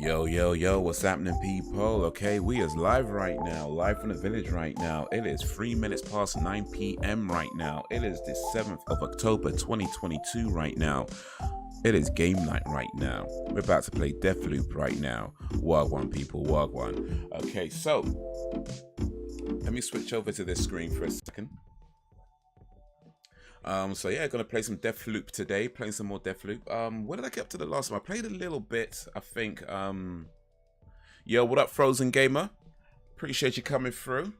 Yo, what's happening, people? Okay, we is live right now, live from the village right now. It is 3 minutes past 9 p.m. right now. It is the 7th of October, 2022 right now. It is game night right now. We're about to play Deathloop right now. Wagwan, people, wagwan. Okay, so let me switch over to this screen for a second. So yeah, gonna play some Deathloop today, playing some more Deathloop. What did I get up to the last time? I played a little bit, I think. Yo, what up, Frozen Gamer? Appreciate you coming through.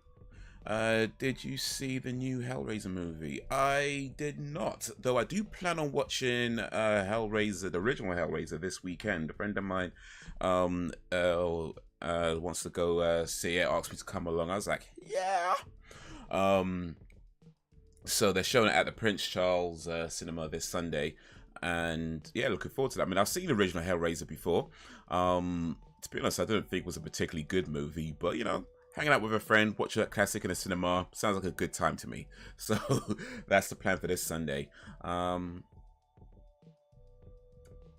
Did you see the new Hellraiser movie? I did not, though I do plan on watching Hellraiser, the original Hellraiser, this weekend. A friend of mine wants to go see it, asked me to come along. I was like, yeah. So they're showing it at the Prince Charles Cinema this Sunday, and yeah, looking forward to that. I mean, I've seen the original Hellraiser before. To be honest, I don't think it was a particularly good movie, but you know, hanging out with a friend, watching that classic in the cinema sounds like a good time to me. So that's the plan for this Sunday.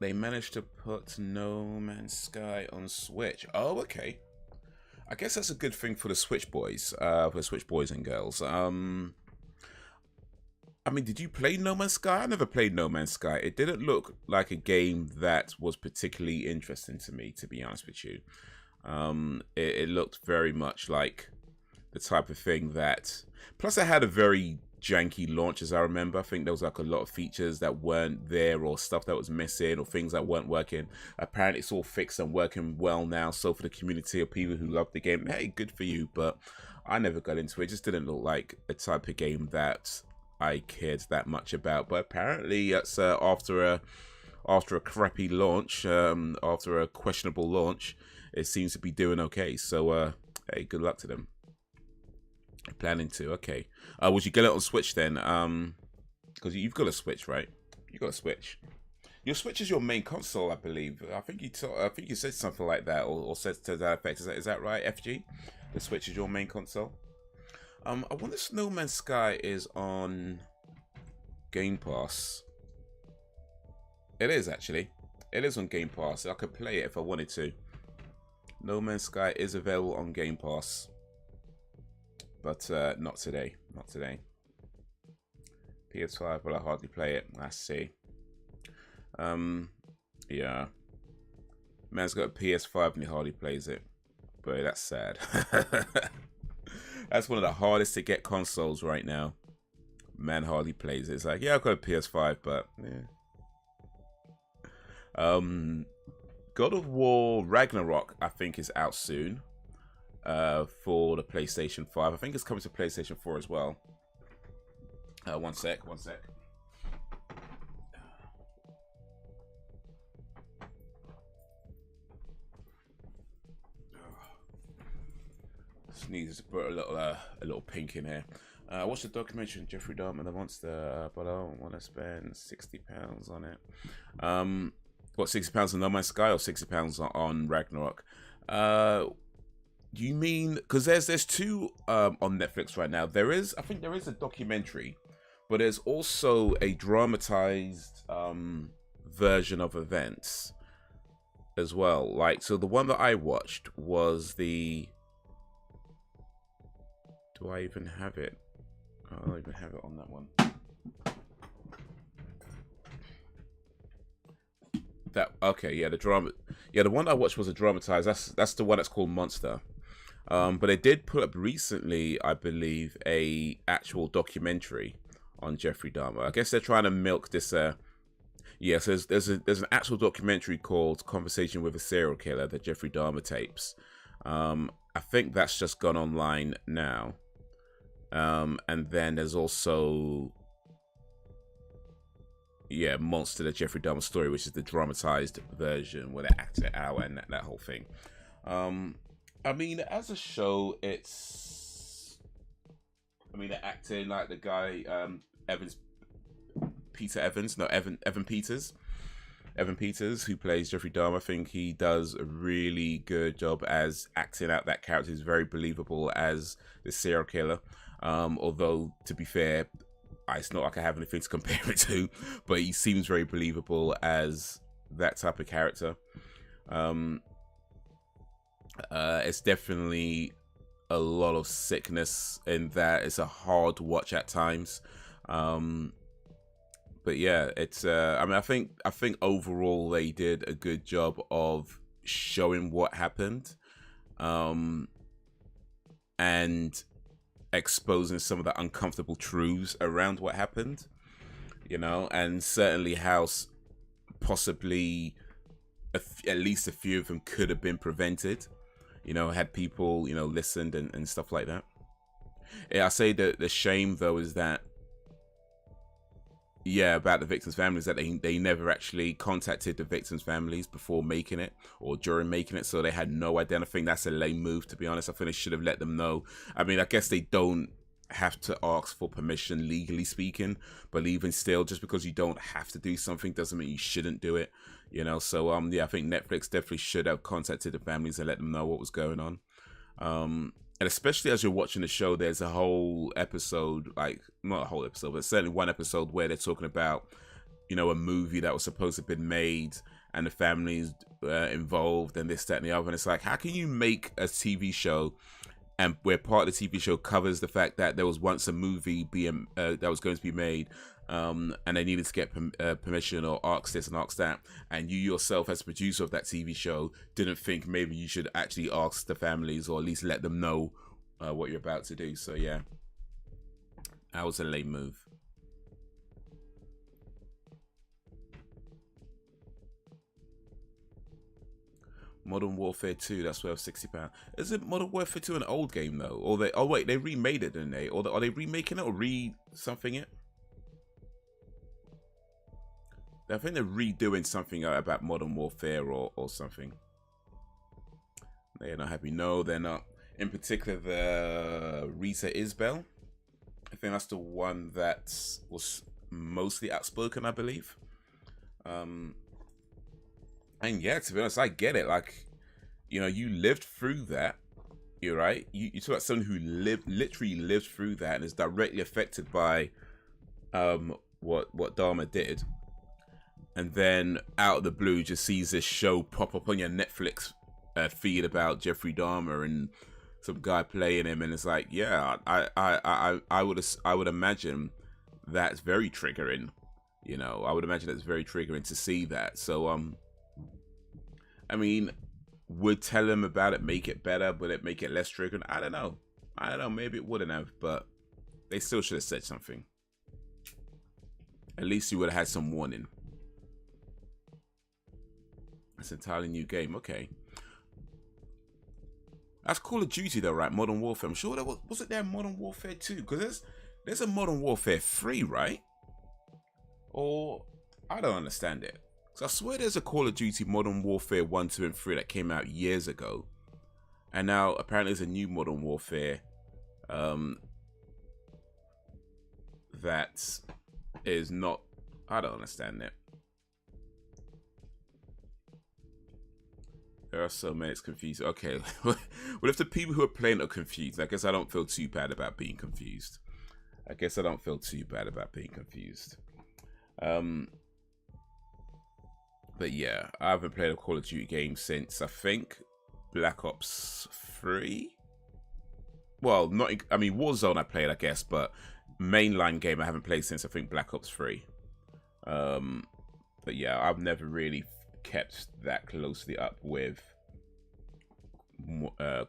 They managed to put No Man's Sky on Switch. Oh, okay. I guess that's a good thing for the Switch boys, and girls. I mean, did you play No Man's Sky? I never played No Man's Sky. It didn't look like a game that was particularly interesting to me, to be honest with you. It looked very much like the type of thing that... Plus, it had a very janky launch, as I remember. I think there was like a lot of features that weren't there, or stuff that was missing, or things that weren't working. Apparently, it's all fixed and working well now. So for the community of people who love the game, hey, good for you. But I never got into it. It just didn't look like a type of game that I cared that much about. But apparently it's after a crappy launch, after a questionable launch, it seems to be doing okay. So hey, good luck to them. Planning to, okay. Would you get it on Switch then? Because you've got a Switch, right? You got a Switch. Your Switch is your main console, I believe. I think you said something like that, or said to that effect. Is that right, FG? The Switch is your main console. I wonder if No Man's Sky is on Game Pass. It is, actually. It is on Game Pass. I could play it if I wanted to. No Man's Sky is available on Game Pass. But not today. Not today. PS5, will I hardly play it? I see. Yeah. Man's got a PS5 and he hardly plays it. But that's sad. That's one of the hardest to get consoles right now. Man hardly plays it. It's like, yeah, I've got a PS5, but yeah. God of War Ragnarok, I think, is out soon. For the PlayStation 5. I think it's coming to PlayStation 4 as well. One sec. Sneezes to put a little pink in here. Watched the documentary on Jeffrey Dahmer, the monster, but I don't want to spend £60 on it. What, £60 on No Man's Sky or £60 on Ragnarok? Do you mean, because there's two on Netflix right now. I think there is a documentary, but there's also a dramatized version of events as well. Like, so the one that I watched was the... Do I even have it? I don't even have it on that one. Okay, yeah, the one I watched was a dramatized. That's the one that's called Monster. But they did put up recently, I believe, a actual documentary on Jeffrey Dahmer. I guess they're trying to milk this. Yes, there's an actual documentary called "Conversation with a Serial Killer" that Jeffrey Dahmer tapes. I think that's just gone online now. And then there's also, yeah, Monster, the Jeffrey Dahmer story, which is the dramatized version where they acted it out and that whole thing. I mean, as a show, it's... I mean, they're acting like the guy, Evan Peters, who plays Jeffrey Dahmer. I think he does a really good job as acting out that character. He's very believable as the serial killer. Although, to be fair, it's not like I have anything to compare it to, but he seems very believable as that type of character. It's definitely a lot of sickness in that. It's a hard watch at times. But yeah, it's I mean, I think overall they did a good job of showing what happened, and exposing some of the uncomfortable truths around what happened, you know, and certainly how possibly at least a few of them could have been prevented, you know, had people, you know, listened and stuff like that. Yeah, I say that the shame though is that, yeah, about the victims' families, that they never actually contacted the victims' families before making it or during making it, so they had no idea. I think that's a lame move, to be honest. I think they should have let them know. I mean, I guess they don't have to ask for permission, legally speaking, but even still, just because you don't have to do something doesn't mean you shouldn't do it, you know. So yeah, I think Netflix definitely should have contacted the families and let them know what was going on. And especially as you're watching the show, there's a whole episode, like not a whole episode, but certainly one episode where they're talking about, you know, a movie that was supposed to have been made and the families involved and this, that, and the other. And it's like, how can you make a TV show and where part of the TV show covers the fact that there was once a movie being that was going to be made, and they needed to get permission or ask this and ask that, and you yourself as producer of that TV show didn't think maybe you should actually ask the families or at least let them know what you're about to do. So yeah, that was a lame move. Modern Warfare 2, that's worth £60. Isn't Modern Warfare 2 an old game though? Or they, oh wait, they remade it, didn't they? Or are they remaking it or something it? I think they're redoing something about Modern Warfare or something. They're not happy. No, they're not. In particular, the Rita Isbell. I think that's the one that was mostly outspoken, I believe. And yeah, to be honest, I get it. Like, you know, you lived through that. You're right. You talk about someone who literally lived through that and is directly affected by what Dharma did. And then out of the blue, just sees this show pop up on your Netflix feed about Jeffrey Dahmer and some guy playing him, and it's like, yeah, I would imagine that's very triggering. You know, I would imagine it's very triggering to see that. So I mean, would tell him about it make it better? Would it make it less triggering? I don't know. Maybe it wouldn't have, but they still should have said something. At least you would have had some warning. It's an entirely new game. Okay. That's Call of Duty though, right? Modern Warfare. I'm sure there was it there Modern Warfare 2? Because there's a Modern Warfare 3, right? Or I don't understand it. So I swear there's a Call of Duty Modern Warfare 1, 2, and 3 that came out years ago. And now apparently there's a new Modern Warfare that is not, I don't understand it. There are so many, it's confusing. Okay, well, if the people who are playing are confused, I guess I don't feel too bad about being confused. But yeah, I haven't played a Call of Duty game since, I think, Black Ops 3? Well, not, I mean, Warzone I played, I guess, but mainline game I haven't played since, I think, Black Ops 3. But yeah, I've never really kept that closely up with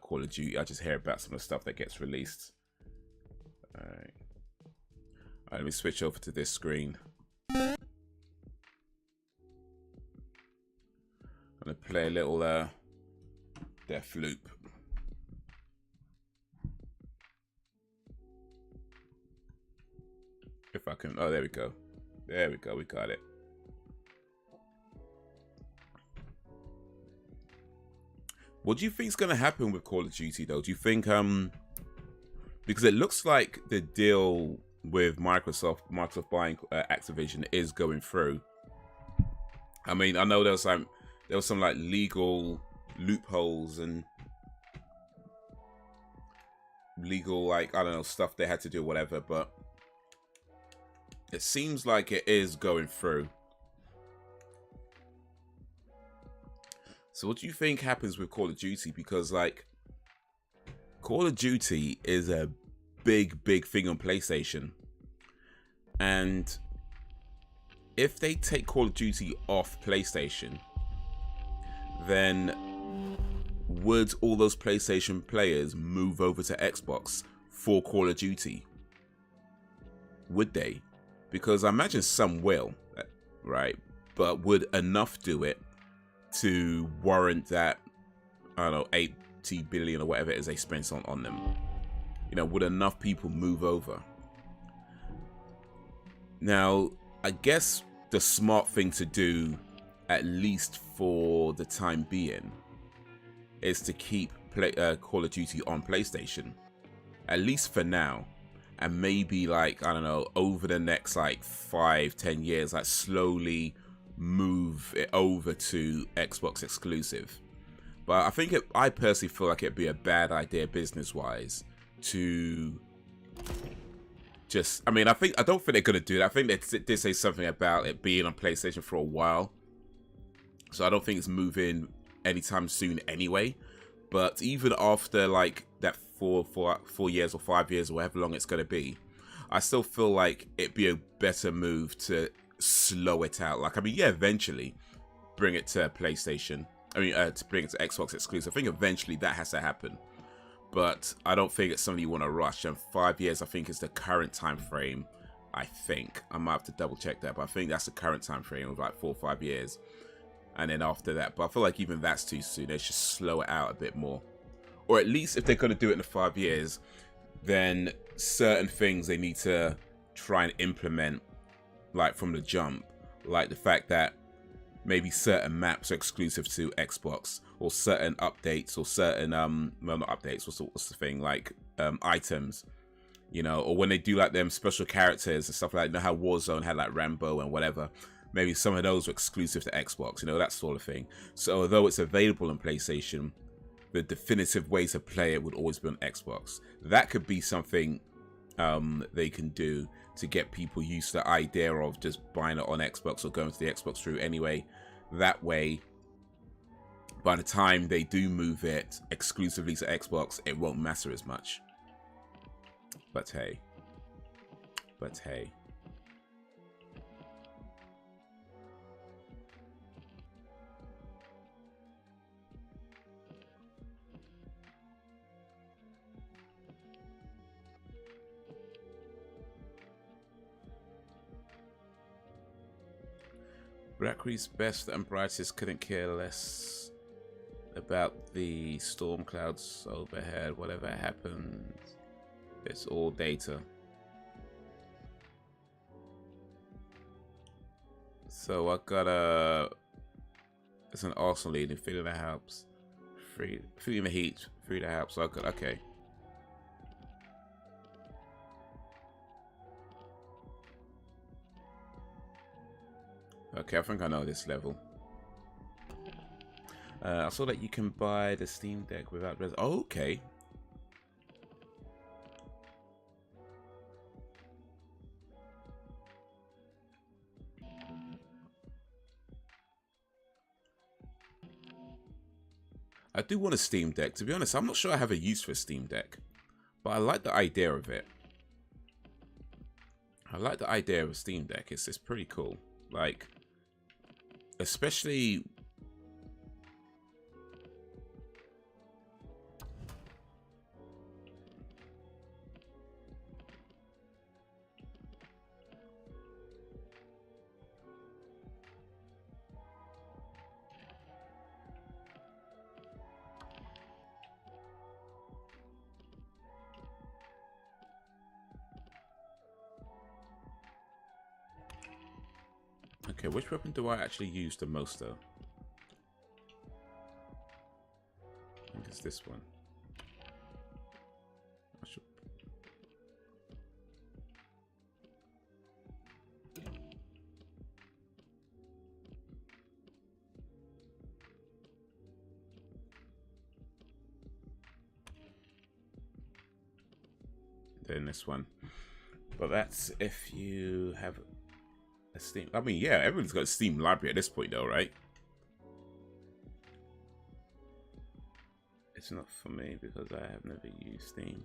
Call of Duty. I just hear about some of the stuff that gets released. Alright, let me switch over to this screen. I'm gonna play a little Deathloop. If I can, oh, there we go, we got it. What do you think is going to happen with Call of Duty, though? Do you think, because it looks like the deal with Microsoft buying Activision is going through. I mean, I know there was some like legal loopholes and legal, like, I don't know, stuff they had to do, whatever, but it seems like it is going through. So what do you think happens with Call of Duty? Because like Call of Duty is a big thing on PlayStation, and if they take Call of Duty off PlayStation, then would all those PlayStation players move over to Xbox for Call of Duty? Would they? Because I imagine some will, right? But would enough do it to warrant that, I don't know, 80 billion or whatever it is they spent on them? You know, would enough people move over? Now, I guess the smart thing to do, at least for the time being, is to keep Call of Duty on PlayStation, at least for now, and maybe like, I don't know, over the next like 5-10 years, like slowly move it over to Xbox exclusive. But I think I personally feel like it'd be a bad idea business-wise to just, I mean, I don't think they're gonna do that. I think they did say something about it being on PlayStation for a while, so I don't think it's moving anytime soon anyway. But even after like that 4 years or 5 years or however long it's gonna be, I still feel like it'd be a better move to slow it out. Like, I mean, yeah, eventually bring it to PlayStation. I mean, to bring it to Xbox exclusive. I think eventually that has to happen, but I don't think it's something you want to rush. And 5 years, I think, is the current time frame. I think I might have to double check that, but I think that's the current time frame of like 4 or 5 years. And then after that, but I feel like even that's too soon. They should slow it out a bit more, or at least if they're going to do it in the 5 years, then certain things they need to try and implement, like from the jump, like the fact that maybe certain maps are exclusive to Xbox, or certain updates, or certain well, not updates, what's the thing, like items, you know, or when they do like them special characters and stuff like that. You know how Warzone had like Rambo and whatever, maybe some of those were exclusive to Xbox, you know, that sort of thing. So although it's available on PlayStation, the definitive way to play it would always be on Xbox. That could be something they can do to get people used to the idea of just buying it on Xbox or going to the Xbox route anyway. That way, by the time they do move it exclusively to Xbox, it won't matter as much. But hey. Blackree's best and brightest couldn't care less about the storm clouds overhead. Whatever happened, it's all data. So I got it's an Arsenal lead, feeling the helps. Feeling the heat, through the helps. So I got, okay. Okay, I think I know this level. I saw that you can buy the Steam Deck without res. Oh, okay. I do want a Steam Deck. To be honest, I'm not sure I have a use for a Steam Deck, but I like the idea of it. I like the idea of a Steam Deck. It's pretty cool. Like, especially okay, which weapon do I actually use the most though? I think it's this one. I should... Then this one. But that's if you have a Steam. I mean, yeah, everyone's got a Steam library at this point though, right? it's not for me because I have never used Steam.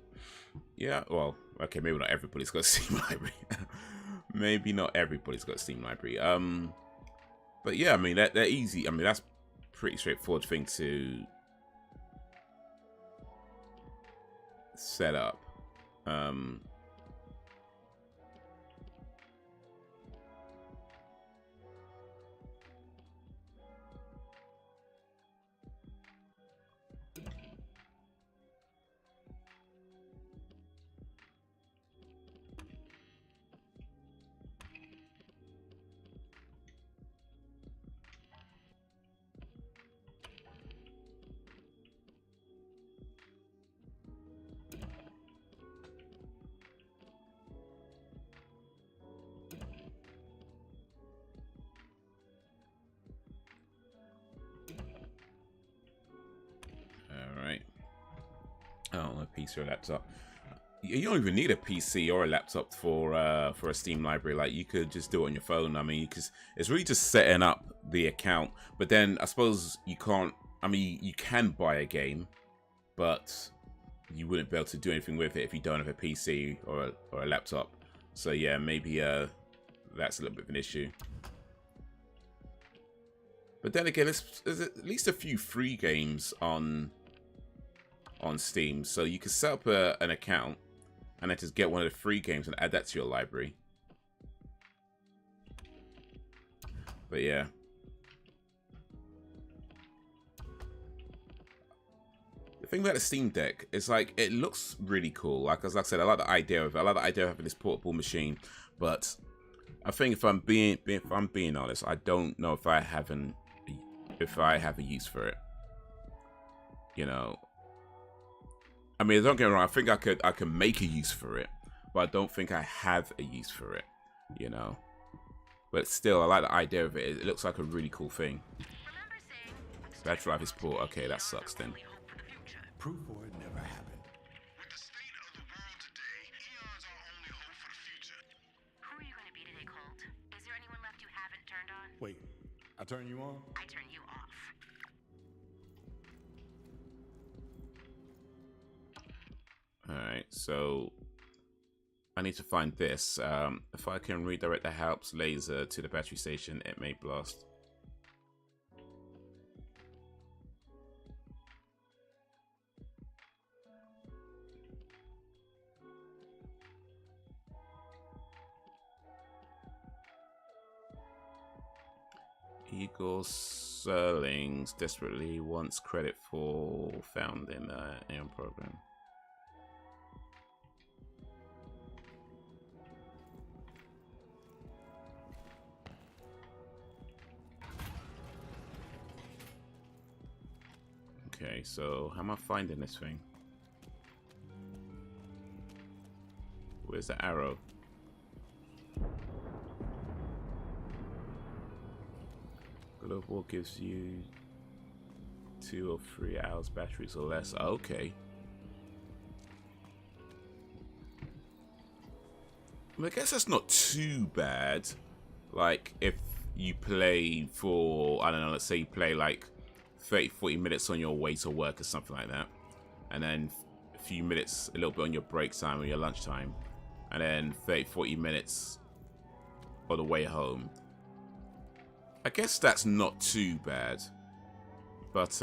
Yeah, well, okay, maybe not everybody's got a Steam library. Maybe not everybody's got a Steam library. But yeah, I mean, they're easy. I mean, that's pretty straightforward thing to set up. Alright. Oh, a PC or a laptop. You don't even need a PC or a laptop for a Steam library. Like, you could just do it on your phone. I mean, because it's really just setting up the account. But then I suppose you can't. I mean, you can buy a game, but you wouldn't be able to do anything with it if you don't have a PC or a laptop. So yeah, maybe that's a little bit of an issue. But then again, there's at least a few free games on Steam, so you can set up an account and then just get one of the free games and add that to your library. But yeah. The thing about the Steam Deck is, like, it looks really cool. Like I said, I like the idea of it. I like the idea of having this portable machine, but I think if I'm being honest, I don't know if I have a use for it. You know, I mean, don't get me wrong. I think I can make a use for it, but I don't think I have a use for it. You know, but still, I like the idea of it. It looks like a really cool thing. Battery life is poor. Okay, that sucks then. Proof for it never happened. With the state of the world today, eons are only hope for the future. Who are you going to be today, Colt? Is there anyone left you haven't turned on? Wait, I turn you on? I turn you off. Alright, so I need to find this. If I can redirect the helps laser to the battery station, it may blast. Eagle Serlings desperately wants credit for found in the Aeon program. Okay, so how am I finding this thing? Where's the arrow? Global gives you 2 or 3 hours batteries or less. Okay. I guess that's not too bad. Like, if you play for, I don't know, let's say you play like 30-40 minutes on your way to work or something like that, and then a few minutes, a little bit on your break time or your lunchtime, and then 30-40 minutes on the way home. I guess that's not too bad. But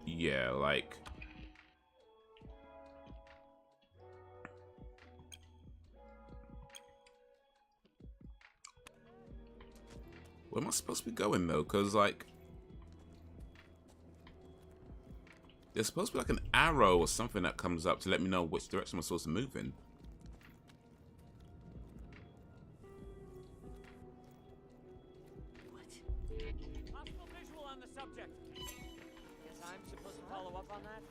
yeah, like, where am I supposed to be going though? Because, like, there's supposed to be like an arrow or something that comes up to let me know which direction I'm supposed to move in. What? Possible visual on the subject. Guess I'm supposed to follow up on that?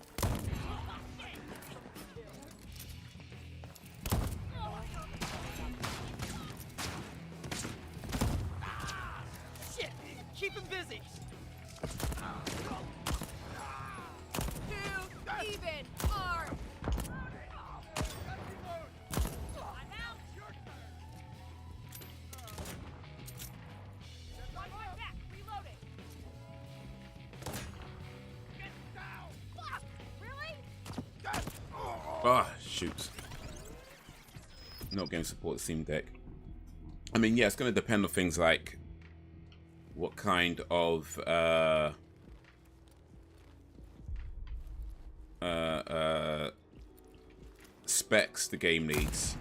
Shit! Keep him busy! Even arm. I'm out! Your turn! Back, reloading. Get down! Ah, shoot. No game support Steam Deck. I mean, yeah, it's going to depend on things like what kind of specs the game needs.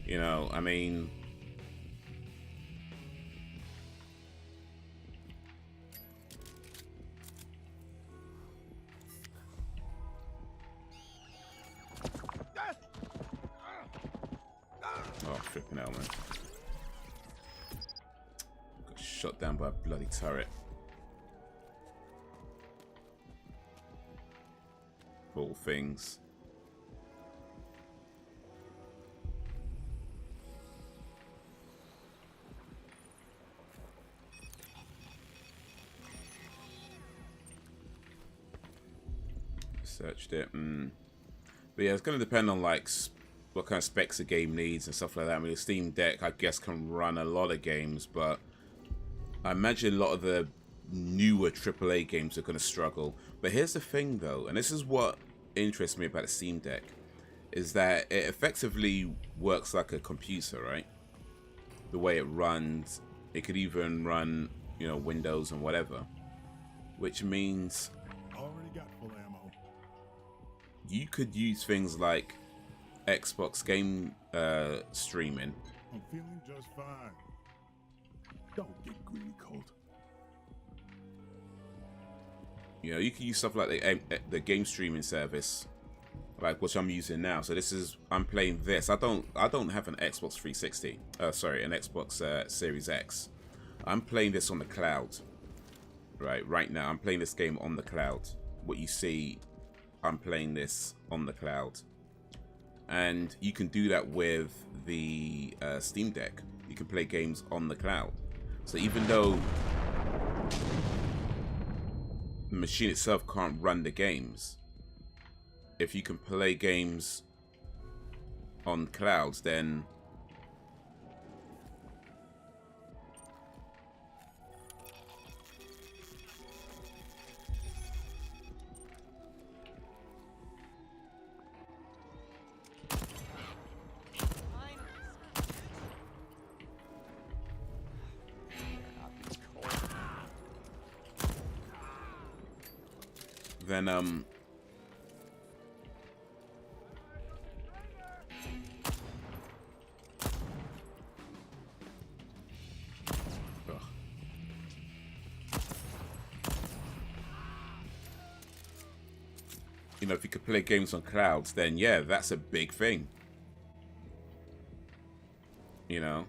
You know, I mean, oh, flipping hell, man. Got shot down by a bloody turret. All things. Searched it. But yeah, it's going to depend on like what kind of specs the game needs and stuff like that. I mean, the Steam Deck, I guess, can run a lot of games, but I imagine a lot of the newer AAA games are going to struggle. But here's the thing, though, and this is what interests me about the Steam Deck, is that it effectively works like a computer, right? The way it runs, it could even run, you know, Windows and whatever, which means Already got full ammo. you could use things like Xbox game streaming. I'm feeling just fine. Don't get greedy, Colt. You know, you can use stuff like the game streaming service, like which I'm using now. So this is, I'm playing this. I don't have an Xbox 360. Sorry, an Xbox Series X. I'm playing this on the cloud. Right now, I'm playing this game on the cloud. What you see, I'm playing this on the cloud, and you can do that with the Steam Deck. You can play games on the cloud. So even though the machine itself can't run the games, if you can play games on clouds, then ugh. You know, if you could play games on clouds, then yeah, that's a big thing. You know.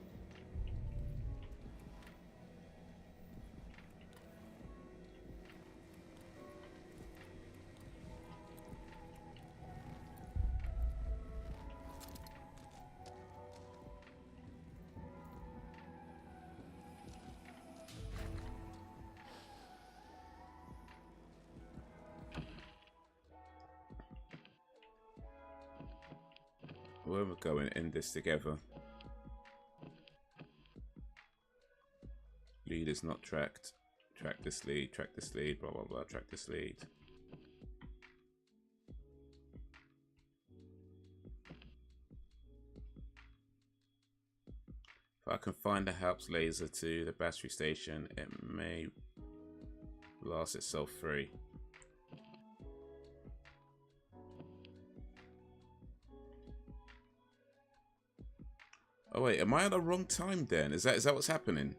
Where we're going in this together. Lead is not tracked. Track this lead, blah blah blah, track this lead. If I can find the helps laser to the battery station, it may blast itself free. Oh wait, am I at the wrong time then? Is that what's happening?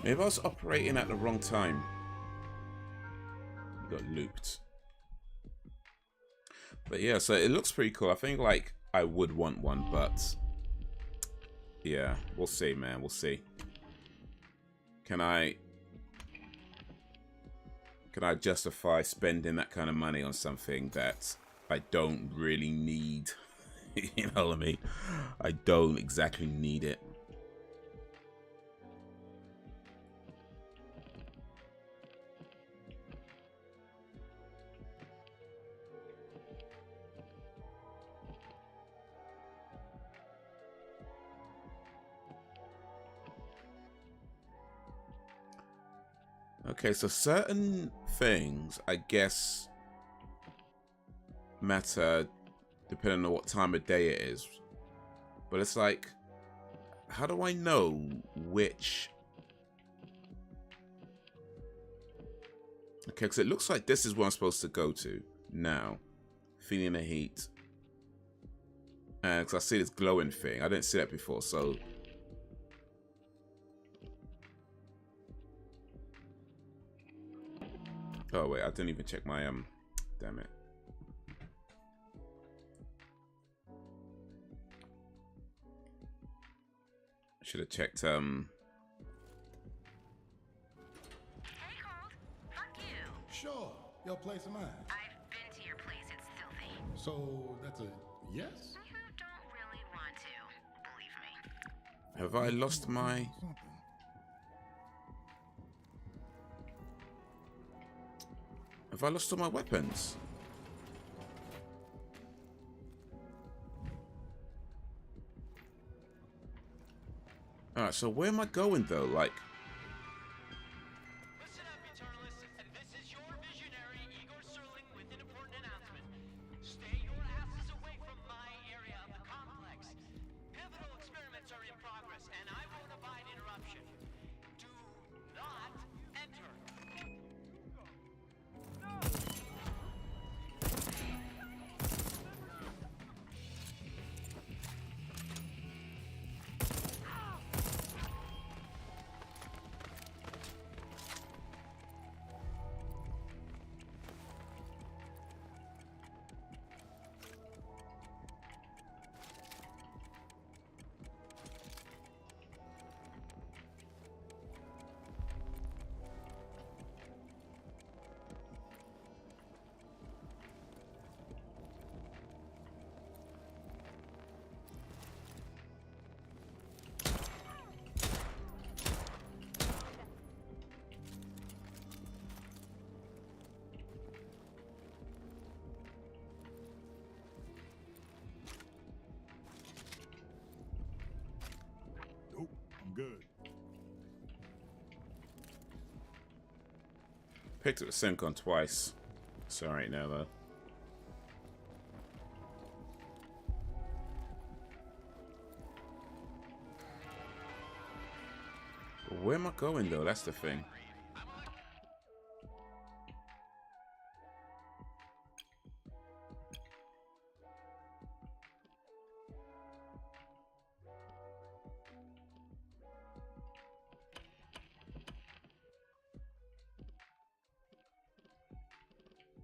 Maybe I was operating at the wrong time. Got looped. But yeah, so it looks pretty cool. I think like I would want one, but yeah, we'll see, man. We'll see. Can I justify spending that kind of money on something that I don't really need? You know what I mean? I don't exactly need it. Okay, so certain things, I guess, matter depending on what time of day it is. But it's like, how do I know which? Okay, because it looks like this is where I'm supposed to go to now. Feeling the heat. And because I see this glowing thing. I didn't see that before, so... Oh, wait, I didn't even check my, damn it. Should have checked, Hey, Cold. Fuck you. Sure. Your place of mine. I've been to your place. It's filthy. So that's a yes? You don't really want to, believe me. Have I lost my... Something. Have I lost all my weapons? Alright, so where am I going though? Like... Listen up, Eternalists, and this is your visionary, Igor Serling, with an important announcement. Stay your asses away from my area of the complex. Pivotal experiments are in progress, and I won't abide interruption. Do not enter. Nope, I'm good. Picked up the same gun twice. It's alright now though. Where am I going though? That's the thing.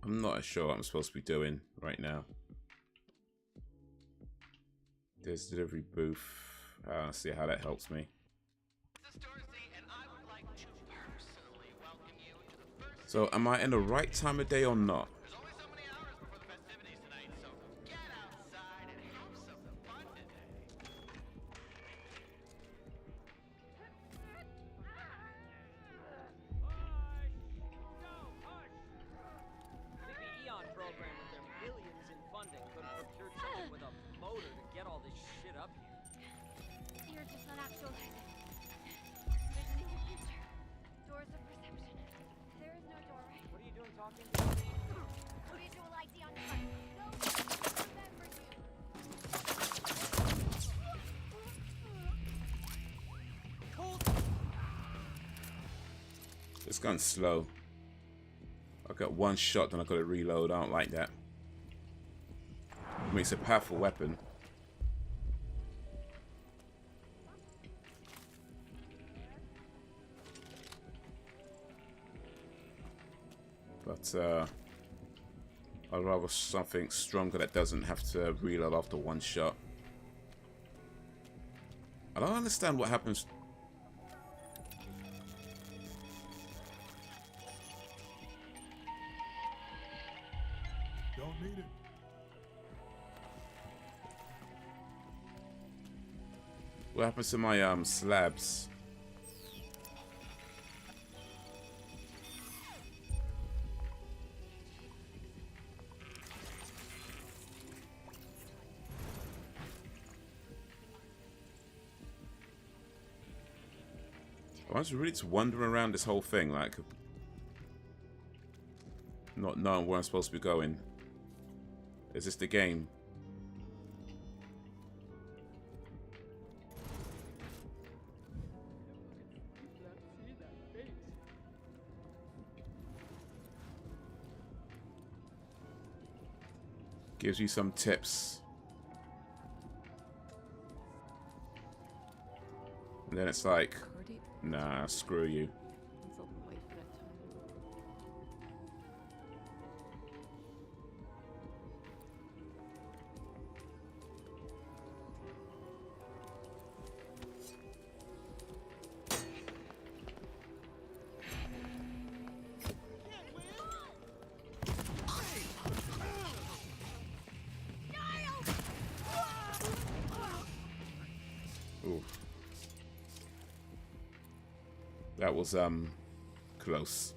I'm not sure what I'm supposed to be doing right now. There's delivery booth. I'll see how that helps me. So am I in the right time of day or not? There's only so many hours before the festivities tonight, so get outside and have some fun today. I think the Eon program with their millions in funding could have procured something with a motor to get all this shit up here. You're just not actualizing. Visioning the future. Doors of perception. There is no door, right? What are you doing talking to me? Visual ID on front. No remember you. This gun's slow. I got one shot, then I got to reload. I don't like that. I mean, it's a powerful weapon. But I'd rather something stronger that doesn't have to reload after one shot. I don't understand what happens. Don't need it. What happens to my slabs? I was really just wandering around this whole thing, like Not knowing where I'm supposed to be going. Is this the game? Gives you some tips. And then it's like, nah, screw you. That was close.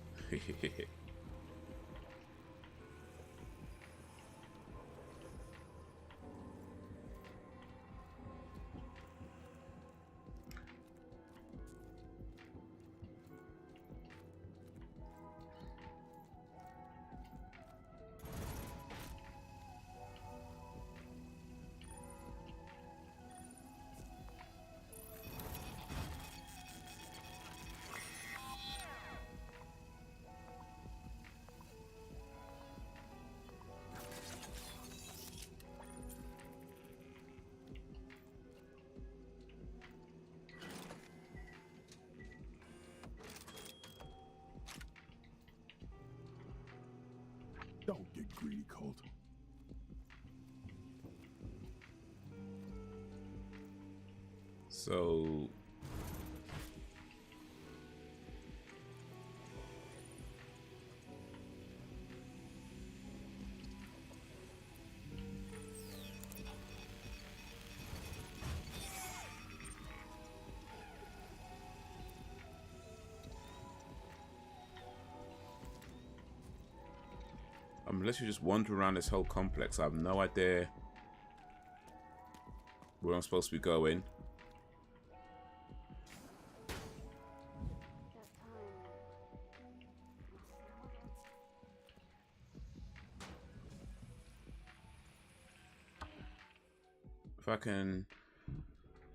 Don't get greedy, Colt. So I'm literally just wandering around this whole complex. I have no idea where I'm supposed to be going. If I can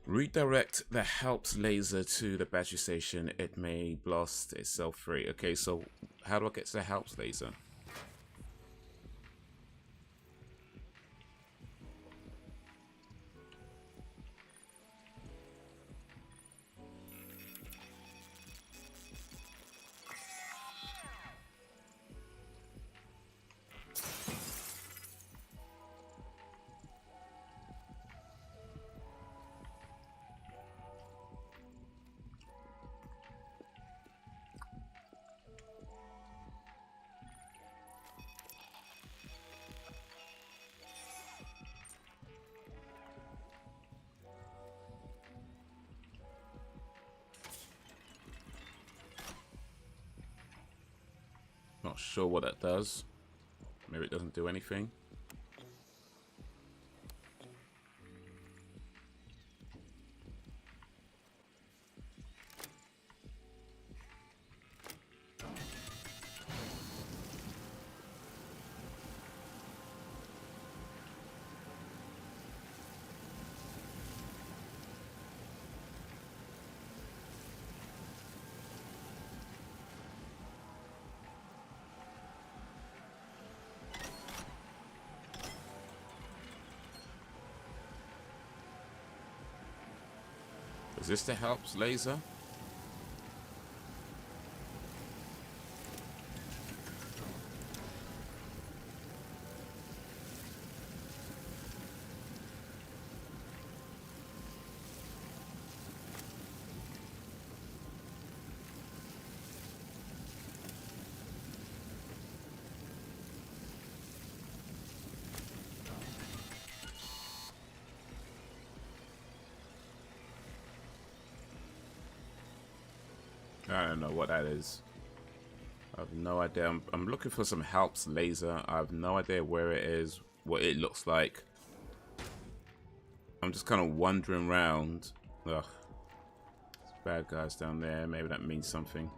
redirect the helps laser to the battery station, it may blast itself free. Okay, so how do I get to the helps laser? Not sure what that does. Maybe it doesn't do anything. Is this the helps laser? I don't know what that is. I have no idea. I'm looking for some helps laser. I have no idea where it is, what it looks like. I'm just kind of wandering around. Ugh. There's bad guys down there. Maybe that means something.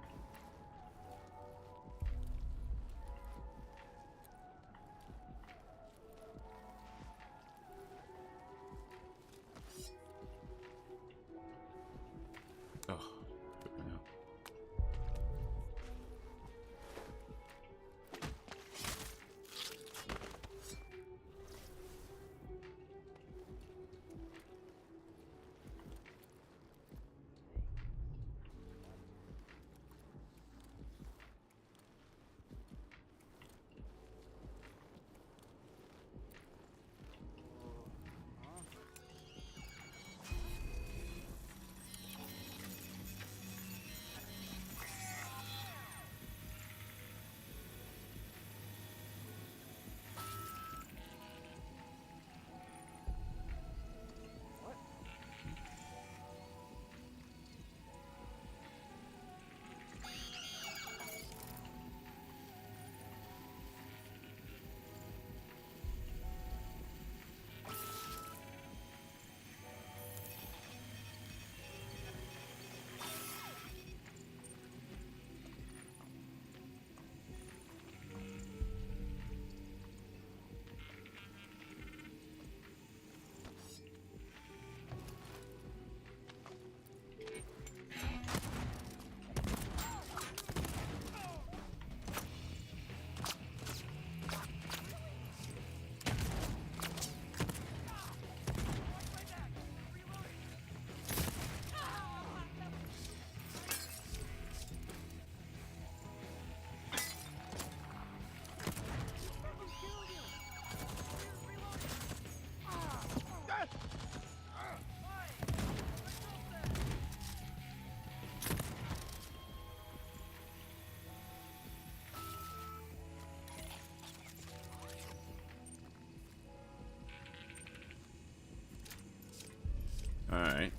Alright.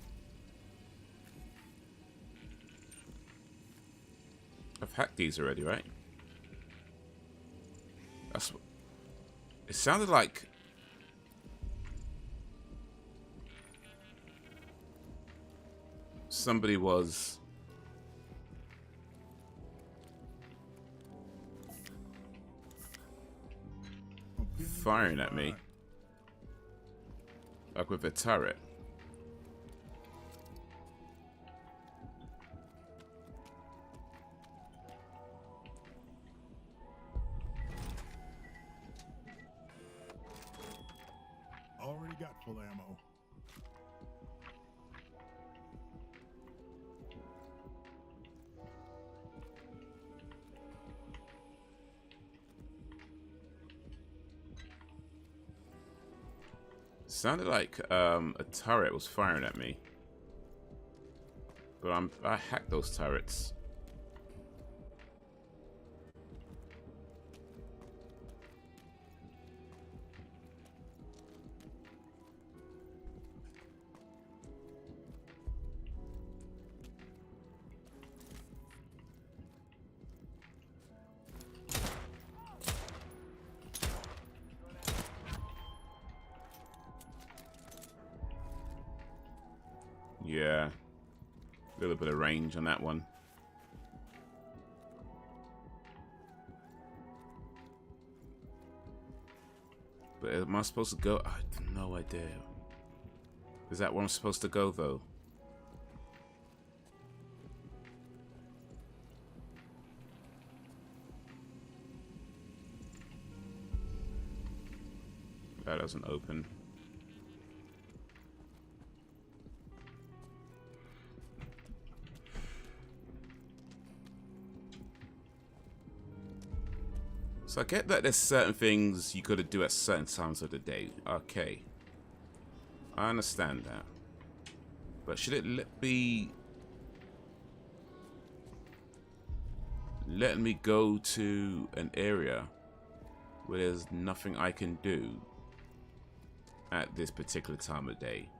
I've hacked these already, right? That's... It sounded like... somebody was... firing at me. Like with a turret. Already got full ammo. Sounded like a turret was firing at me. But I hacked those turrets. Yeah, a little bit of range on that one. But am I supposed to go? I have no idea. Is that where I'm supposed to go, though? That doesn't open. So I get that there's certain things you gotta do at certain times of the day. Okay. I understand that. But should it be letting me go to an area where there's nothing I can do at this particular time of day?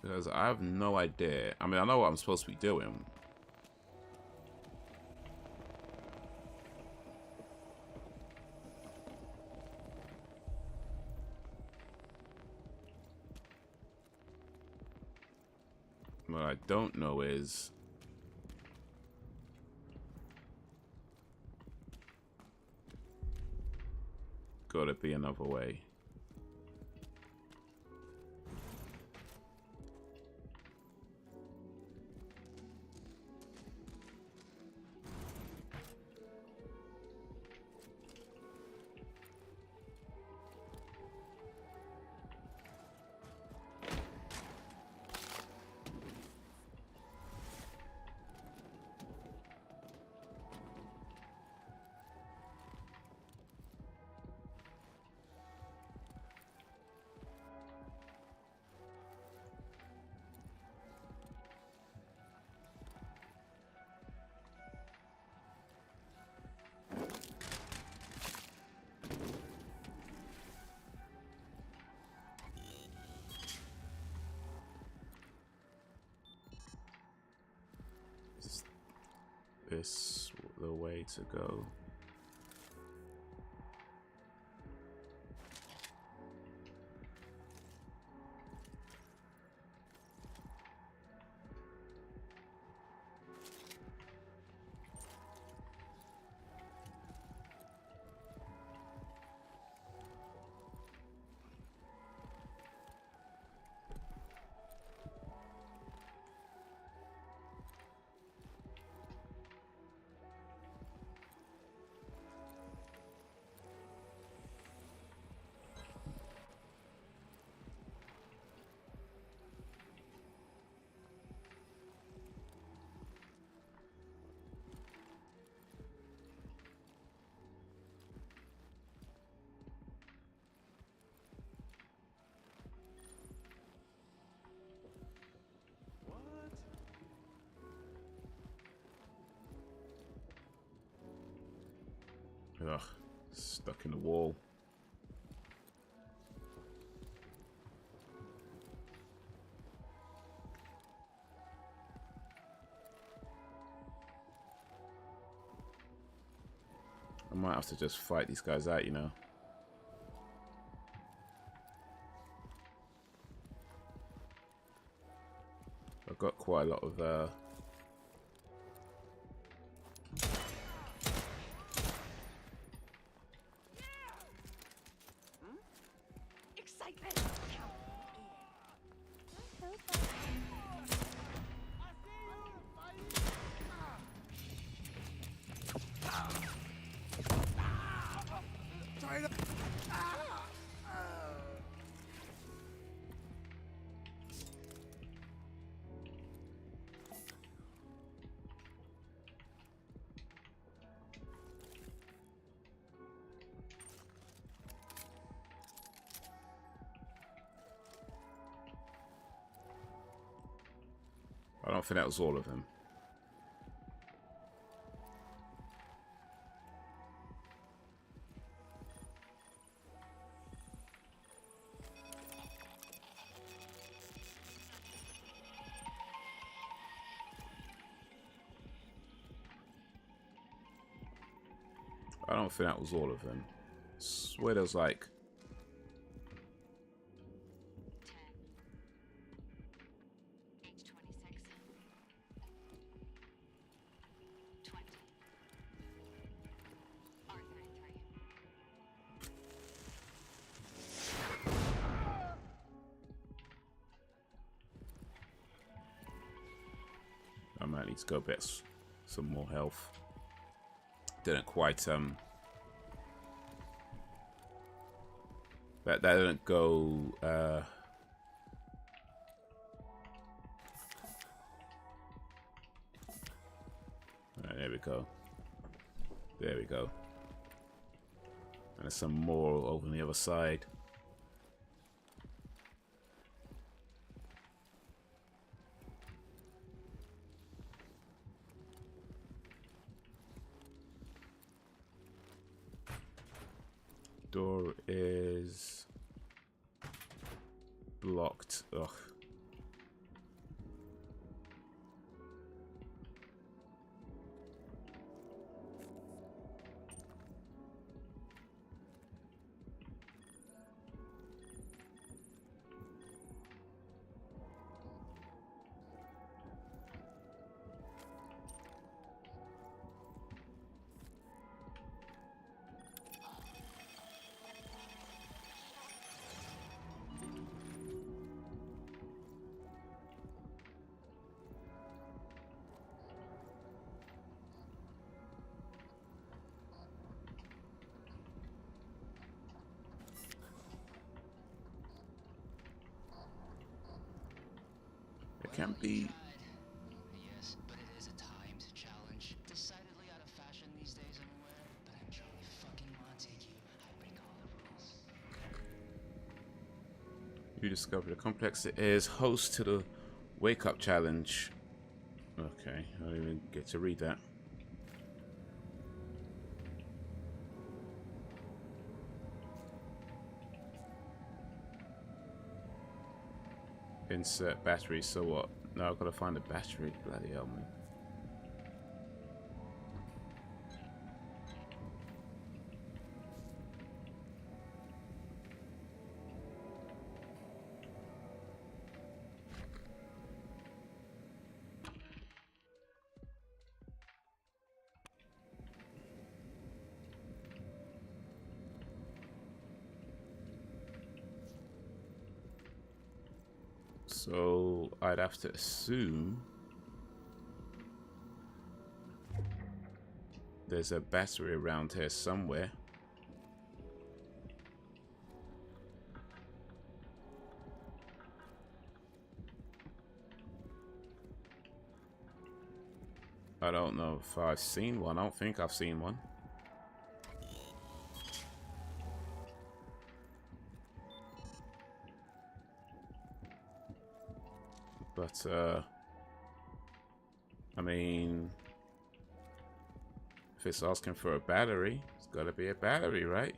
Because I have no idea. I mean, I know what I'm supposed to be doing. What I don't know is... gotta be another way. This the way to go. Ugh, stuck in the wall. might have to just fight these guys out, you know. I've got quite a lot of Excitement. I don't think that was all of them. I don't think that was all of them. I swear there was like 10, H26, 20, R33. I might need to go get some more health. Didn't quite that didn't go right, there we go. There we go. And there's some more over on the other side. Door is blocked. Ugh. It can't be. Yes, but it is a timed challenge. Decidedly out of fashion these days, I'm aware, but I'm truly fucking Montague. I break all the rules. You discover the complex it is host to the wake up challenge. Okay, I don't even get to read that. Insert battery, so what? Now I've got to find a battery. Bloody hell, man. So I'd have to assume there's a battery around here somewhere. I don't know if I've seen one. I don't think I've seen one. But, I mean, if it's asking for a battery, it's gotta be a battery, right?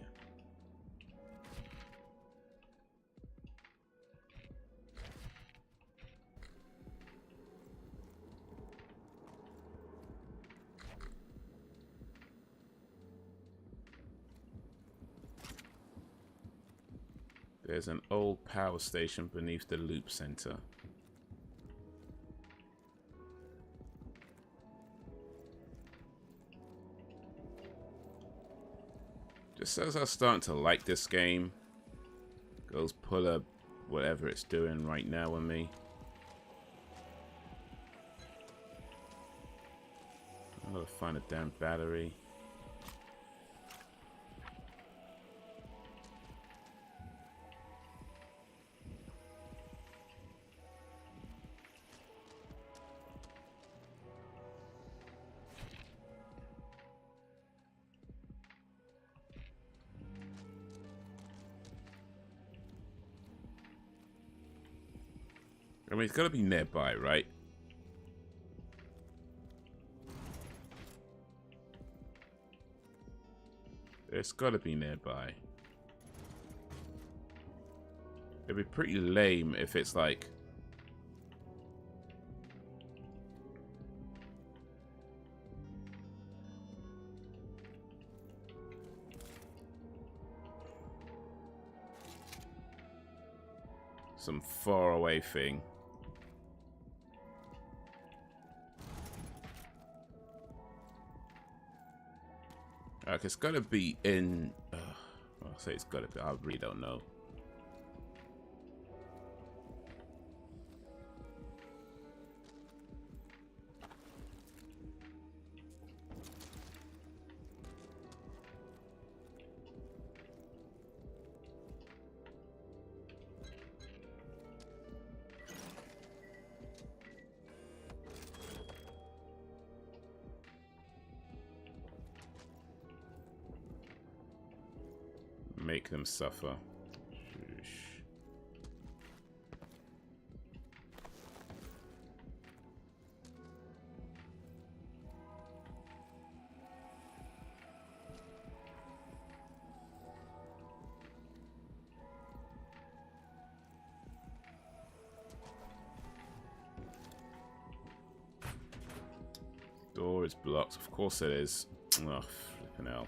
There's an old power station beneath the loop center. Just as I was starting to like this game, goes pull up whatever it's doing right now on me. I'm gonna find a damn battery. I mean, it's gotta be nearby, right? It's gotta be nearby. It'd be pretty lame if it's like... some far away thing. Like, it's gotta be in... I'll say it's gotta be. I really don't know. Make them suffer. Sheesh. Door is blocked. Of course it is. Oh, flipping hell.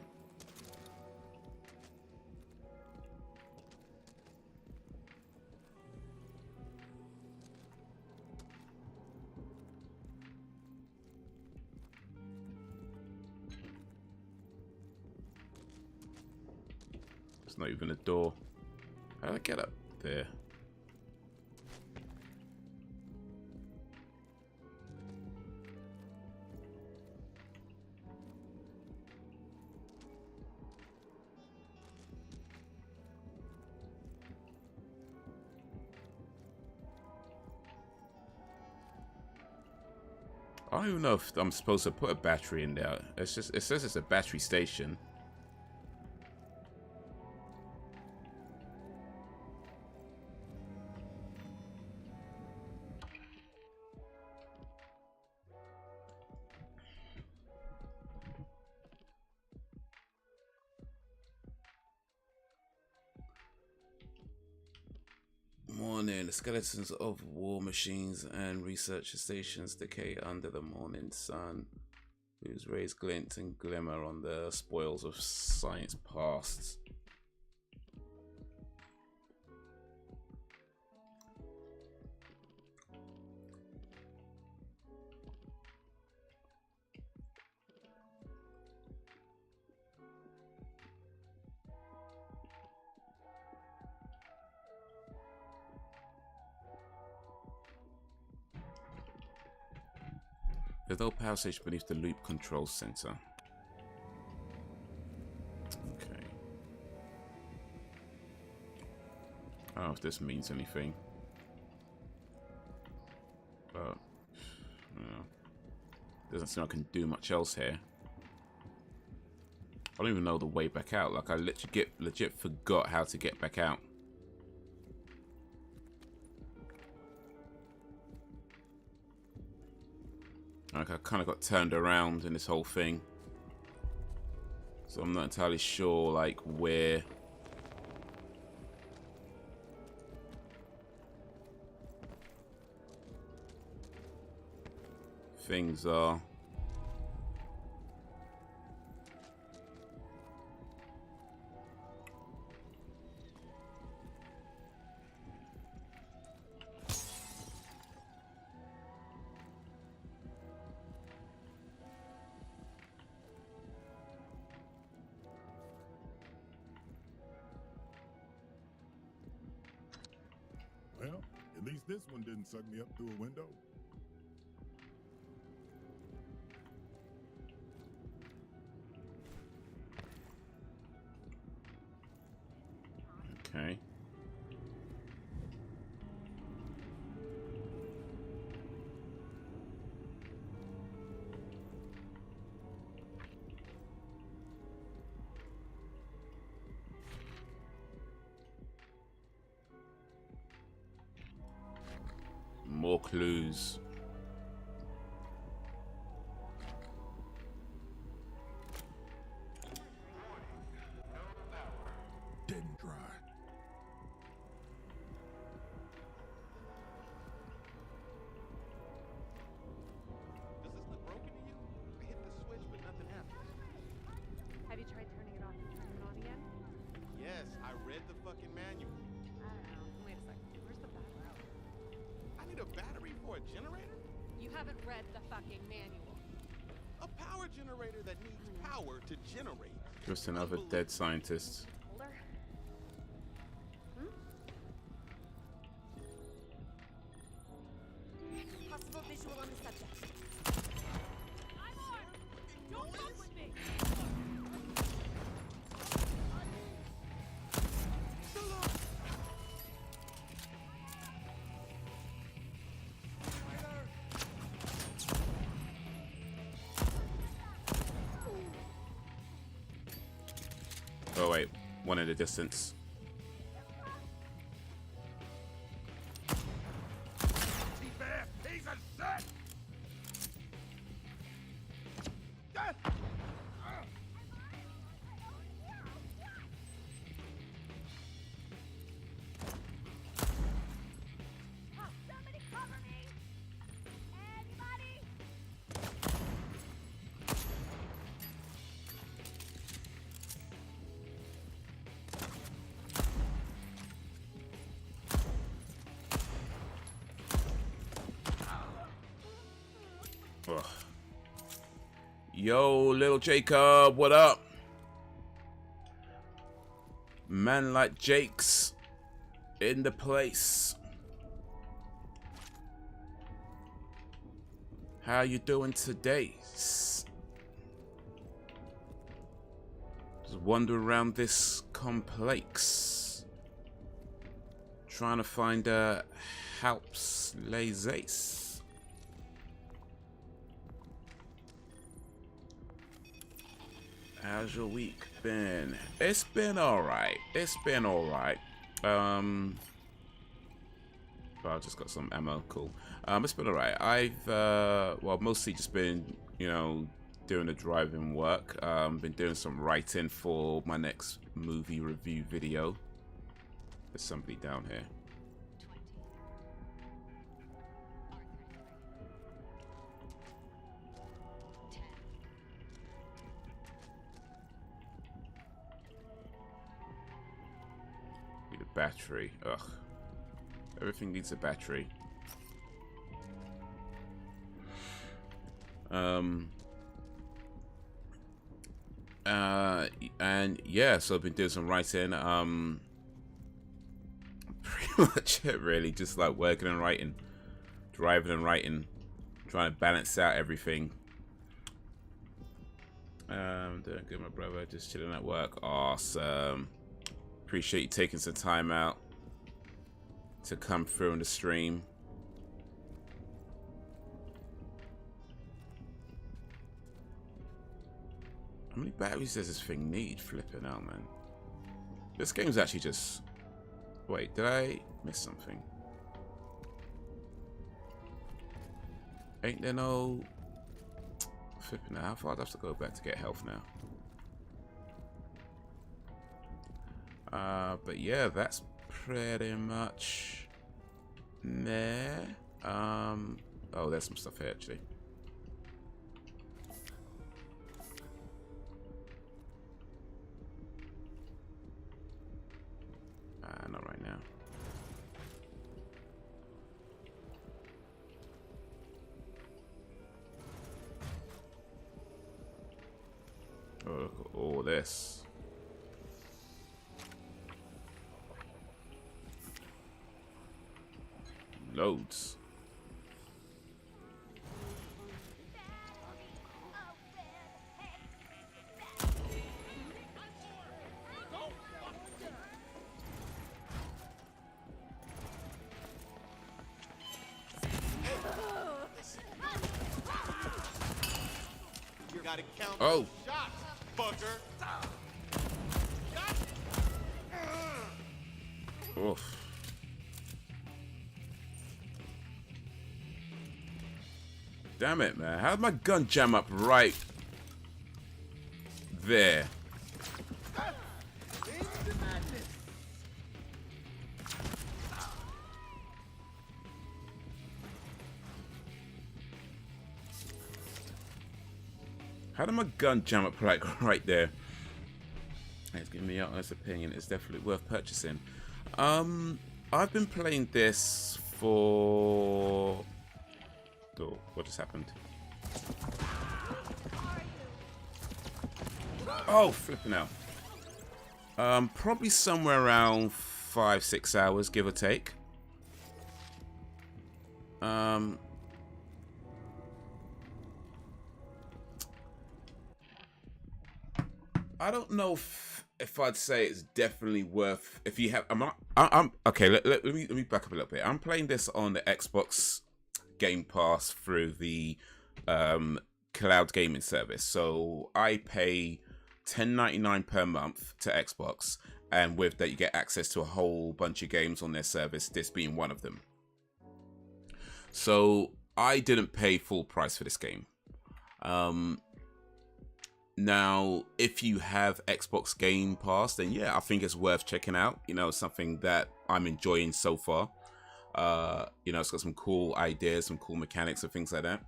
It's not even a door. How do I get up there? I don't even know if I'm supposed to put a battery in there. It's just, it says it's a battery station. Morning. The skeletons of war machines and research stations decay under the morning sun, whose rays glint and glimmer on the spoils of science past. There's no power station beneath the loop control center. Okay. I don't know if this means anything. But, you know, doesn't seem like I can do much else here. I don't even know the way back out. Like, I legit forgot how to get back out. Like, I kind of got turned around in this whole thing. So I'm not entirely sure, like, where... things are. Well, at least this one didn't suck me up through a window. Okay. More clues. Dead and dry. Does this look broken to you? I hit the switch, but nothing happened. Have you tried turning it off and turning it on again? Yes, I read the fucking manual. I don't know. Wait a second. Where's the battery? I need a battery for a generator? You haven't read the fucking manual. A power generator that needs power to generate. Just another dead scientist. Older? Possible visual on the subject. I'm armed! Don't fuck with me! Oh wait, one in the distance. He's a set! Somebody cover me! Anybody? Ugh. Yo, little Jacob, what up? Man like Jake's in the place. How you doing today? Just wander around this complex, trying to find a house les ace. How's your week been? It's been alright. It's been alright. Oh, I just got some ammo. Cool. It's been alright. I've well, mostly just been, you know, doing the driving work. Been doing some writing for my next movie review video. There's somebody down here. Need a battery. Ugh. Everything needs a battery. And yeah, so I've been doing some writing. Pretty much it, really. Just like working and writing, driving and writing, trying to balance out everything. Doing good, my brother. Just chilling at work. Awesome. Appreciate you taking some time out to come through on the stream. How many batteries does this thing need? Flipping out, man. This game's actually just... Wait, did I miss something? Ain't there no... Flipping out. How far do I have to go back to get health now? But yeah, that's pretty much there. Oh, there's some stuff here actually. Not right now. Oh, look at all this. Loads. You gotta count Oh. those shots, fucker. Oof. Damn it, man. How did my gun jam up right there? How did my gun jam up like right there? It's giving me an honest opinion. It's definitely worth purchasing. I've been playing this for... Oh, what just happened? Oh, flipping out. Probably somewhere around 5-6 hours, give or take. I don't know if I'd say it's definitely worth. If you have, I'm okay. Let me back up a little bit. I'm playing this on the Xbox Game Pass through the cloud gaming service. So I pay $10.99 per month to Xbox, and with that you get access to a whole bunch of games on their service. This being one of them. So I didn't pay full price for this game. Now, if you have Xbox Game Pass, then yeah, I think it's worth checking out. You know, something that I'm enjoying so far. You know, it's got some cool ideas, some cool mechanics and things like that.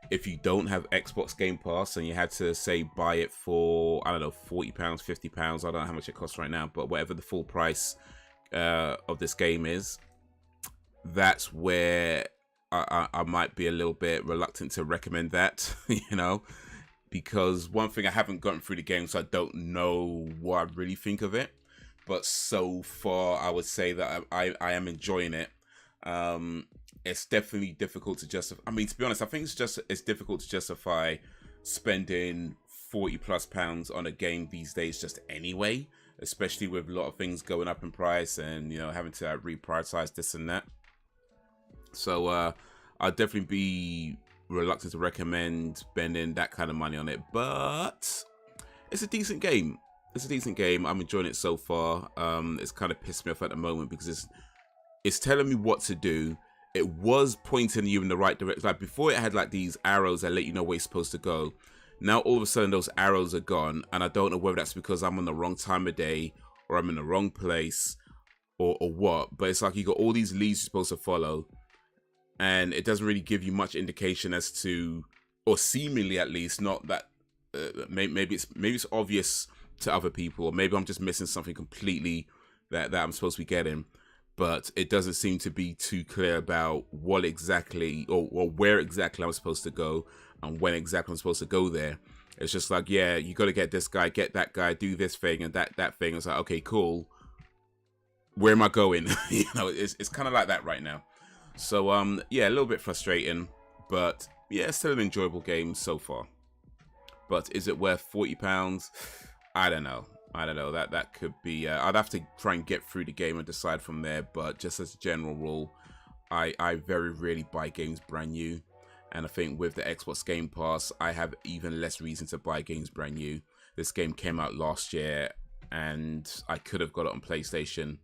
If you don't have Xbox Game Pass and you had to, say, buy it for, I don't know, £40, £50, I don't know how much it costs right now, but whatever the full price of this game is, that's where I might be a little bit reluctant to recommend that, you know, because one thing, I haven't gotten through the game, so I don't know what I really think of it. But so far, I would say that I am enjoying it. It's definitely difficult to justify. I mean, to be honest, I think it's difficult to justify spending £40+ on a game these days just anyway, especially with a lot of things going up in price and, you know, having to reprioritize this and that. So I'd definitely be reluctant to recommend spending that kind of money on it, but it's a decent game. It's a decent game. I'm enjoying it so far. It's kind of pissed me off at the moment because it's telling me what to do. It was pointing you in the right direction. Like before, it had like these arrows that let you know where you're supposed to go. Now all of a sudden those arrows are gone, and I don't know whether that's because I'm on the wrong time of day or I'm in the wrong place or what. But it's like you got all these leads you're supposed to follow, and it doesn't really give you much indication as to, or seemingly at least, not that maybe it's obvious to other people, or maybe I'm just missing something completely that I'm supposed to be getting. But it doesn't seem to be too clear about what exactly or where exactly I'm supposed to go and when exactly I'm supposed to go there. It's just like, yeah, you got to get this guy, get that guy, do this thing and that thing. It's like, okay, cool. Where am I going? You know, it's kind of like that right now. So, yeah, a little bit frustrating, but yeah, still an enjoyable game so far. But is it worth £40? I don't know. That could be. I'd have to try and get through the game and decide from there. But just as a general rule, I very rarely buy games brand new, and I think with the Xbox Game Pass, I have even less reason to buy games brand new. This game came out last year, and I could have got it on PlayStation.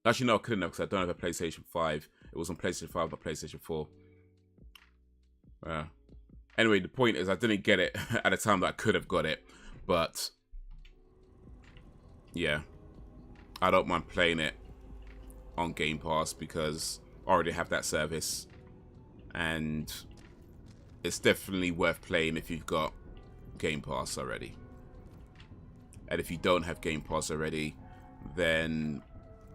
Actually, no, I couldn't have because I don't have a PlayStation 5. It was on PlayStation 5, not PlayStation 4. Anyway, the point is, I didn't get it at a time that I could have got it, but. Yeah, I don't mind playing it on Game Pass because I already have that service, and it's definitely worth playing if you've got Game Pass already. And if you don't have Game Pass already, then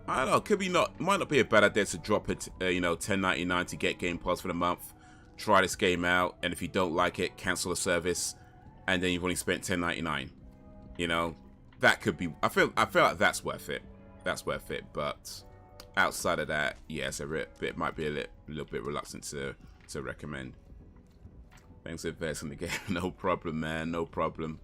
I don't know, might not be a bad idea to drop it, you know, $10.99 to get Game Pass for the month. Try this game out, and if you don't like it, cancel the service, and then you've only spent $10.99. You know. That could be. I feel like that's worth it. That's worth it. But outside of that, yes, it might be a little bit reluctant to recommend. Thanks for investing in the game. No problem, man. No problem.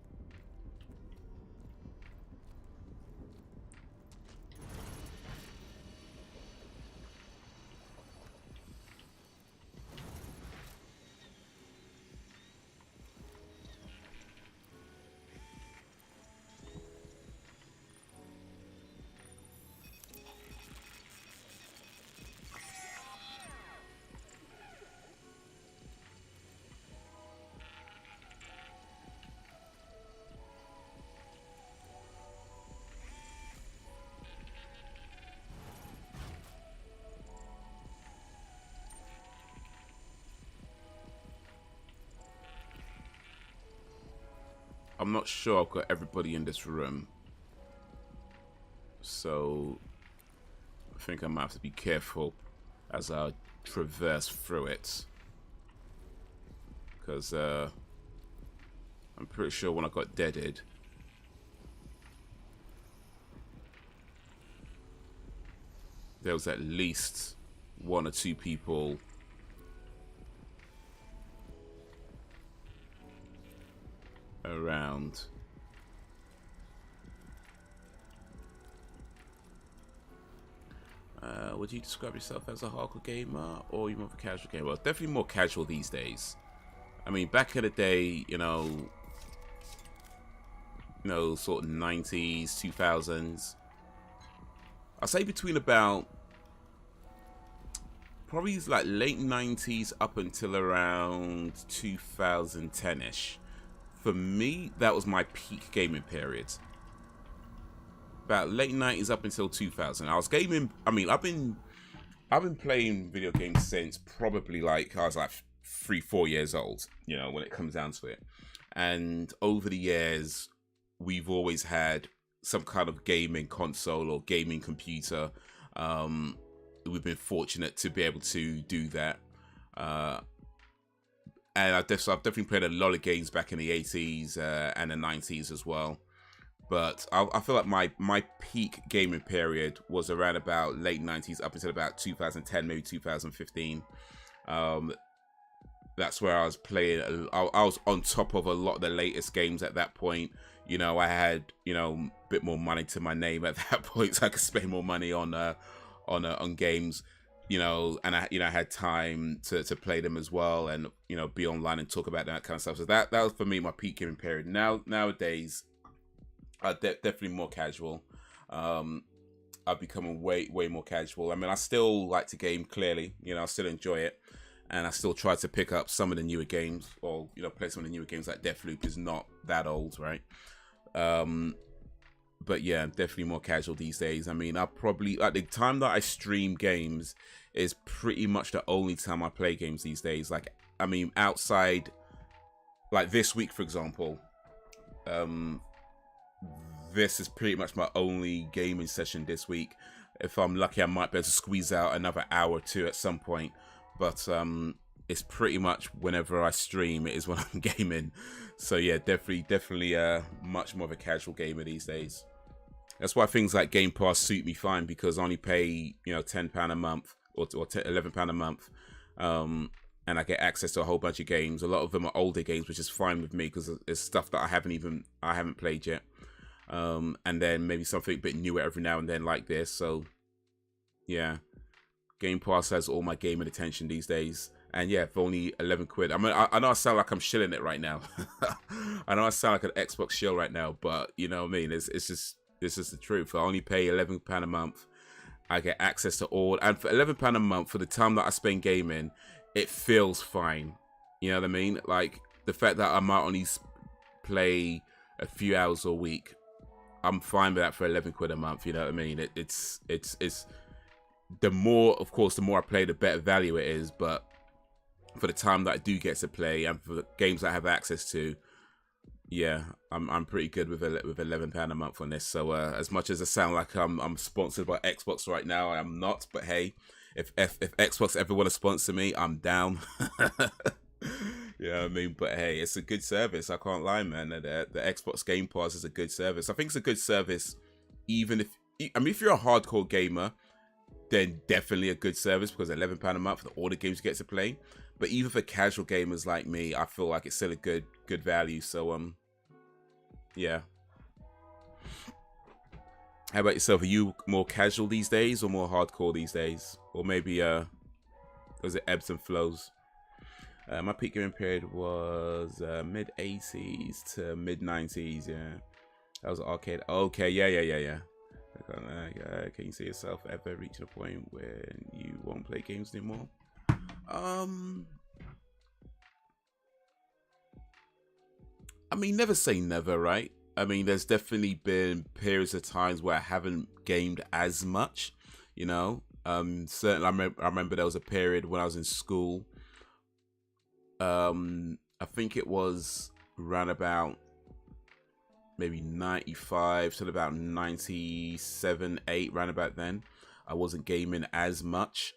I'm not sure I've got everybody in this room, so I think I might have to be careful as I traverse through it, because I'm pretty sure when I got deaded, there was at least 1 or 2 people around. Would you describe yourself as a hardcore gamer or you more of a casual gamer? Well, definitely more casual these days. I mean, back in the day, you know, sort of 90s, 2000s. I'd say between about probably like late 90s up until around 2010-ish. For me, that was my peak gaming period. About late 90s up until 2000. I was gaming. I mean, I've been playing video games since probably like I was like 3-4 years old. You know, when it comes down to it. And over the years, we've always had some kind of gaming console or gaming computer. We've been fortunate to be able to do that. And I've definitely played a lot of games back in the 80s and the 90s as well. But I feel like my peak gaming period was around about late 90s up until about 2010, maybe 2015. That's where I was playing. I was on top of a lot of the latest games at that point. You know, I had, you know, a bit more money to my name at that point, so I could spend more money on games. You know, and I had time to play them as well, and you know, be online and talk about that kind of stuff. So that was for me my peak gaming period. Nowadays, I'm definitely more casual. I've become way more casual. I mean, I still like to game. Clearly, you know, I still enjoy it, and I still try to pick up some of the newer games, or you know, play some of the newer games. Like Deathloop is not that old, right? But yeah, I'm definitely more casual these days. I mean, I probably like the time that I stream games is pretty much the only time I play games these days. Like, I mean, outside, like this week, for example, this is pretty much my only gaming session this week. If I'm lucky, I might be able to squeeze out another hour or two at some point. But it's pretty much whenever I stream, it is when I'm gaming. So yeah, definitely much more of a casual gamer these days. That's why things like Game Pass suit me fine, because I only pay, you know, £10 a month or £11 a month, and I get access to a whole bunch of games. A lot of them are older games, which is fine with me because it's stuff that I haven't played yet. And then maybe something a bit newer every now and then like this. So yeah, Game Pass has all my gaming attention these days. And yeah, for only 11 quid. I mean, I know I sound like I'm shilling it right now. I know I sound like an Xbox shill right now, but you know what I mean? It's just the truth. I only pay £11 a month. I get access to all, and for £11 a month, for the time that I spend gaming, it feels fine. You know what I mean? Like the fact that I might only play a few hours a week, I'm fine with that for 11 quid a month. You know what I mean? It's the more, of course, the more I play, the better value it is. But for the time that I do get to play and for the games I have access to, yeah, I'm pretty good with £11 a month on this. So as much as I sound like I'm sponsored by Xbox right now, I am not. But hey, if Xbox ever want to sponsor me, I'm down. You know what I mean? But hey, it's a good service. I can't lie, man. The Xbox Game Pass is a good service. I think it's a good service, even if you're a hardcore gamer, then definitely a good service because £11 a month for all the games you get to play. But even for casual gamers like me, I feel like it's still a good value. So yeah. How about yourself? Are you more casual these days or more hardcore these days? Or maybe was it ebbs and flows? My peak gaming period was mid 80s to mid 90s. Yeah, that was arcade. Okay, yeah. Can you see yourself ever reaching a point where you won't play games anymore? I mean, never say never, right? I mean, there's definitely been periods of times where I haven't gamed as much, you know. Certainly, I remember there was a period when I was in school. I think it was around about maybe 95 to about 97, 8, round about then. I wasn't gaming as much.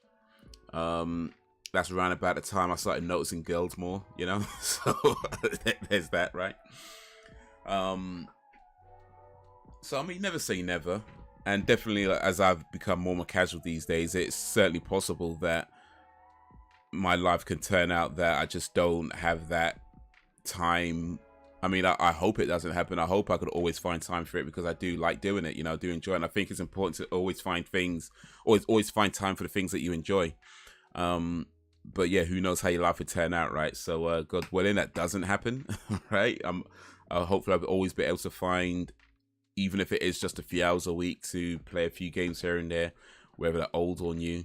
That's around about the time I started noticing girls more, you know. So there's that, right? So I mean, never say never. And definitely, as I've become more casual these days, it's certainly possible that my life can turn out that I just don't have that time. I mean, I hope it doesn't happen. I hope I could always find time for it because I do like doing it, you know, I do enjoy it. And I think it's important to always find things, always find time for the things that you enjoy. But yeah, who knows how your life would turn out, right? So God willing, that doesn't happen, right? Hopefully I'll always be able to find, even if it is just a few hours a week, to play a few games here and there, whether they're old or new.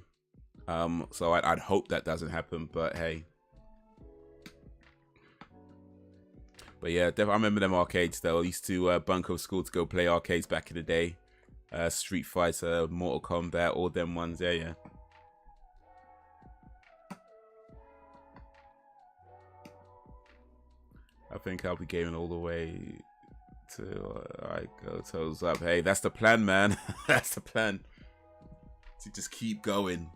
So I'd hope that doesn't happen, but hey. But yeah, I remember them arcades though. I used to bunk off school to go play arcades back in the day. Street Fighter, Mortal Kombat, all them ones, yeah. I think I'll be gaming all the way to I go toes up. Hey, that's the plan, man. That's the plan. To just keep going.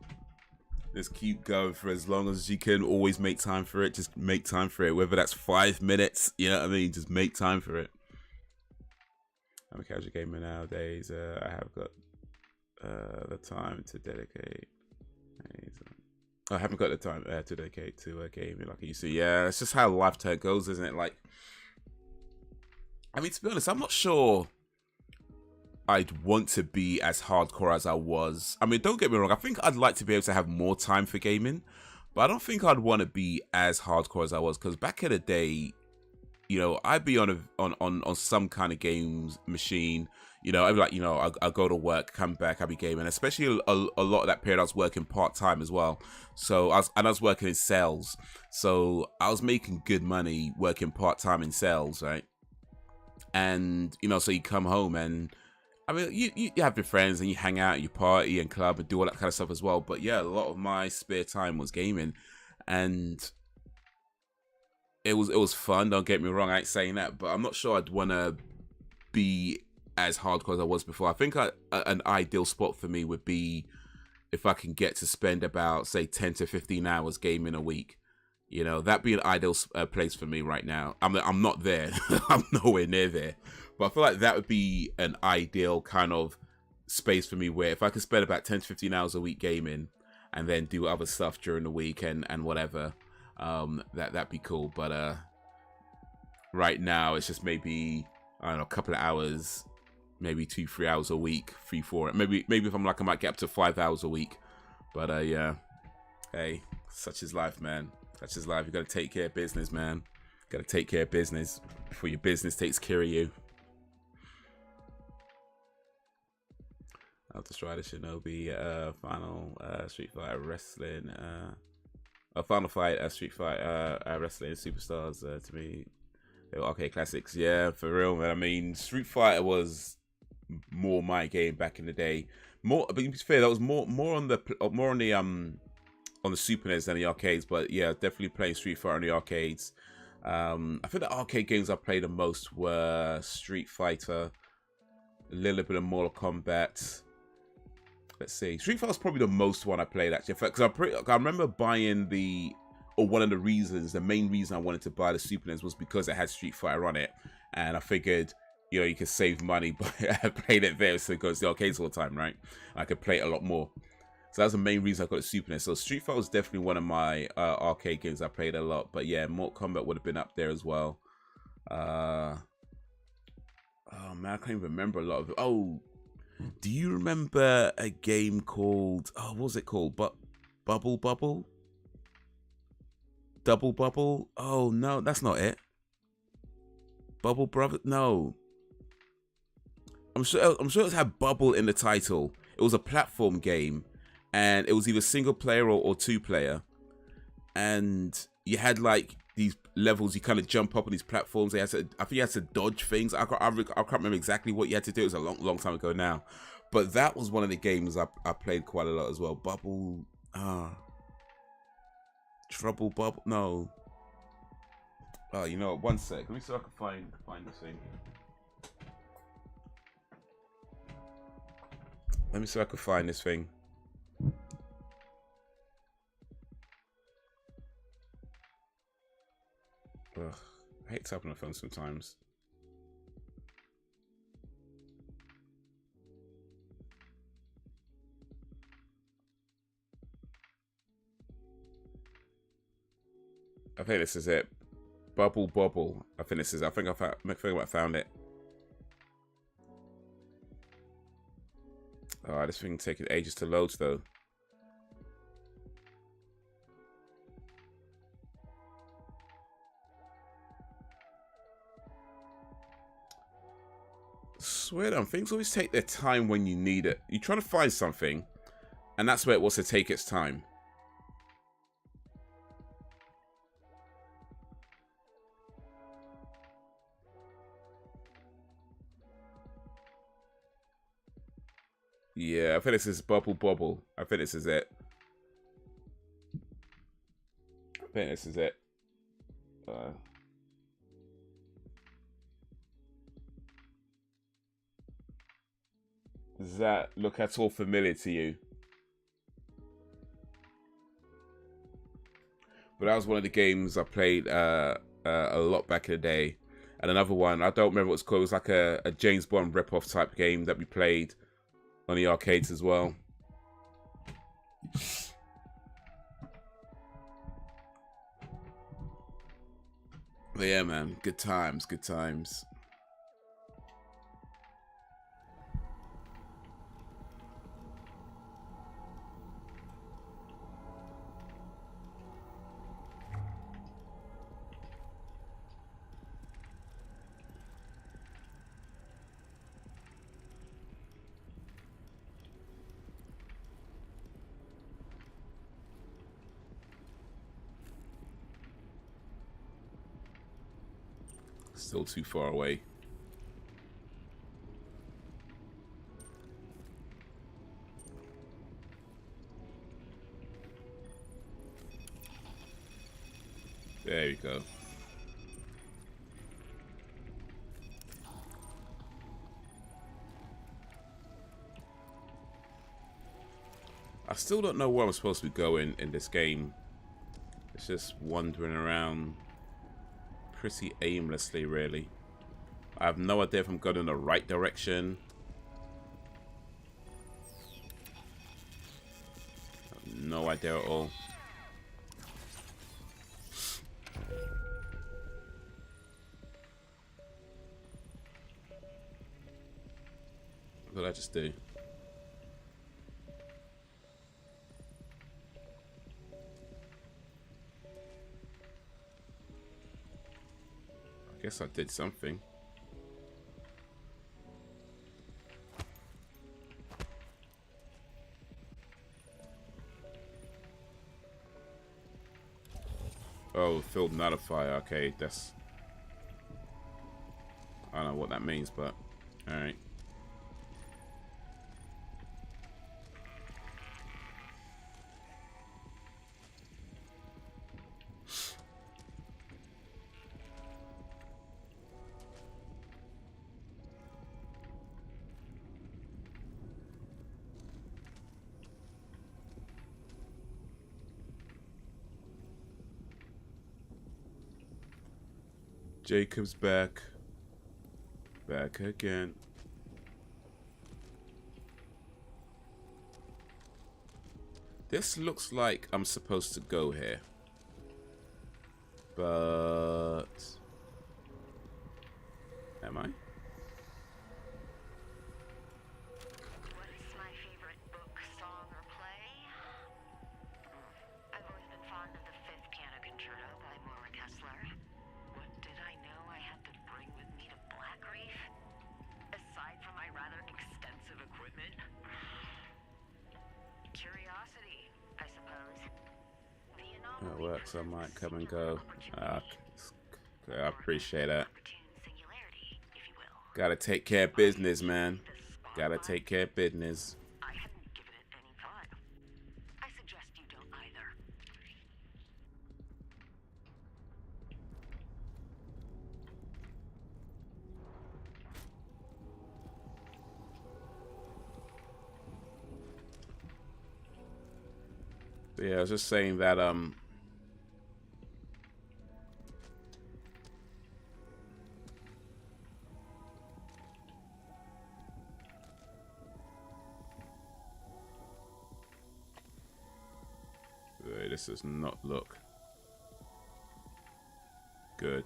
Just keep going for as long as you can. Always make time for it. Just make time for it. Whether that's 5 minutes, you know what I mean? Just make time for it. I'm a casual gamer nowadays. I have got the time to dedicate. I haven't got the time to dedicate to gaming like I used to. Yeah, it's just how life goes, isn't it? Like, I mean, to be honest, I'm not sure I'd want to be as hardcore as I was. I mean, don't get me wrong. I think I'd like to be able to have more time for gaming, but I don't think I'd want to be as hardcore as I was. Because back in the day, you know, I'd be on some kind of games machine. You know, I'd be like, you know, I go to work, come back, I'll be gaming. Especially a lot of that period, I was working part time as well. So I was working in sales. So I was making good money working part time in sales, right? And you know, so you come home and, I mean, you have your friends and you hang out, you party and club and do all that kind of stuff as well. But yeah, a lot of my spare time was gaming, and it was fun. Don't get me wrong, I ain't saying that, but I'm not sure I'd want to be as hardcore as I was before. I think an ideal spot for me would be if I can get to spend about, say, 10 to 15 hours gaming a week. You know, that'd be an ideal place for me right now. I'm not there. I'm nowhere near there. But I feel like that would be an ideal kind of space for me where if I could spend about 10 to 15 hours a week gaming and then do other stuff during the week and whatever, that'd be cool. But right now it's just maybe, I don't know, a couple of hours, maybe 2-3 hours a week, 3-4. Maybe if I'm lucky, I might get up to 5 hours a week. But yeah, hey, such is life, man. Such is life. You gotta take care of business, man. Gotta take care of business before your business takes care of you. I'll destroy the Shinobi final Street Fighter Wrestling. Final fight Street Fighter Wrestling Superstars to me. They were arcade classics. Yeah, for real, man. I mean, Street Fighter was more my game back in the day. More, but to be fair, that was more on the Super NES than the arcades. But yeah, definitely playing Street Fighter on the arcades. I think the arcade games I played the most were Street Fighter, a little bit of Mortal Kombat. Let's see, Street Fighter was probably the most one I played actually. Because I remember buying one of the reasons, the main reason I wanted to buy the Super NES was because it had Street Fighter on it, and I figured, you know, you could save money by playing it there, so it goes to the arcades all the time, right? I could play it a lot more. So that's the main reason I got a Super NES. So Street Fighter was definitely one of my arcade games I played a lot. But yeah, Mortal Kombat would have been up there as well. Oh man, I can't even remember a lot of it. Oh, do you remember a game called, oh, what was it called? Bubble Bubble? Double Bubble? Oh no, that's not it. Bubble Brother? No. I'm sure it had Bubble in the title. It was a platform game, and it was either single player or two player. And you had like these levels, you kind of jump up on these platforms. I think you had to dodge things. I can't remember exactly what you had to do. It was a long time ago now. But that was one of the games I played quite a lot as well. Bubble, Trouble Bubble, no. Oh, you know what? One sec. Let me see if I can find this thing. Let me see if I can find this thing. Ugh, I hate tapping on the phone sometimes. I think this is it. Bubble Bobble. I think this is. I think I found it. Oh, this thing taking ages to load though. Swear down, things always take their time when you need it. You're trying to find something, and that's where it wants to take its time. Yeah, I think this is Bubble Bobble. I think this is it. Does that look at all familiar to you? But that was one of the games I played a lot back in the day. And another one, I don't remember what it's called. It was like a James Bond rip-off type game that we played on the arcades as well. But yeah, man, good times, good times. Still too far away. There you go. I still don't know where I'm supposed to be going in this game. It's just wandering around pretty aimlessly, really. I have no idea if I'm going in the right direction. No idea at all. What did I just do? I guess I did something. Oh, field notifier. Okay, that's... I don't know what that means, but... Alright. Jacob's back. Back again. This looks like I'm supposed to go here. But... am I? What's my favorite book, song, or play? I've always been fond of the Fifth Piano Concerto by Moira Kessler. What did I know I had to bring with me to Black Reef? Aside from my rather extensive equipment? Curiosity, I suppose. The That anomaly works, I might presents come and singular go. opportunity. I appreciate that. Opportune singularity, if you will. Gotta take care of business, man. Gotta take care of business. I hadn't given it any thought. I suggest you don't either. Yeah, I was just saying that this does not look good.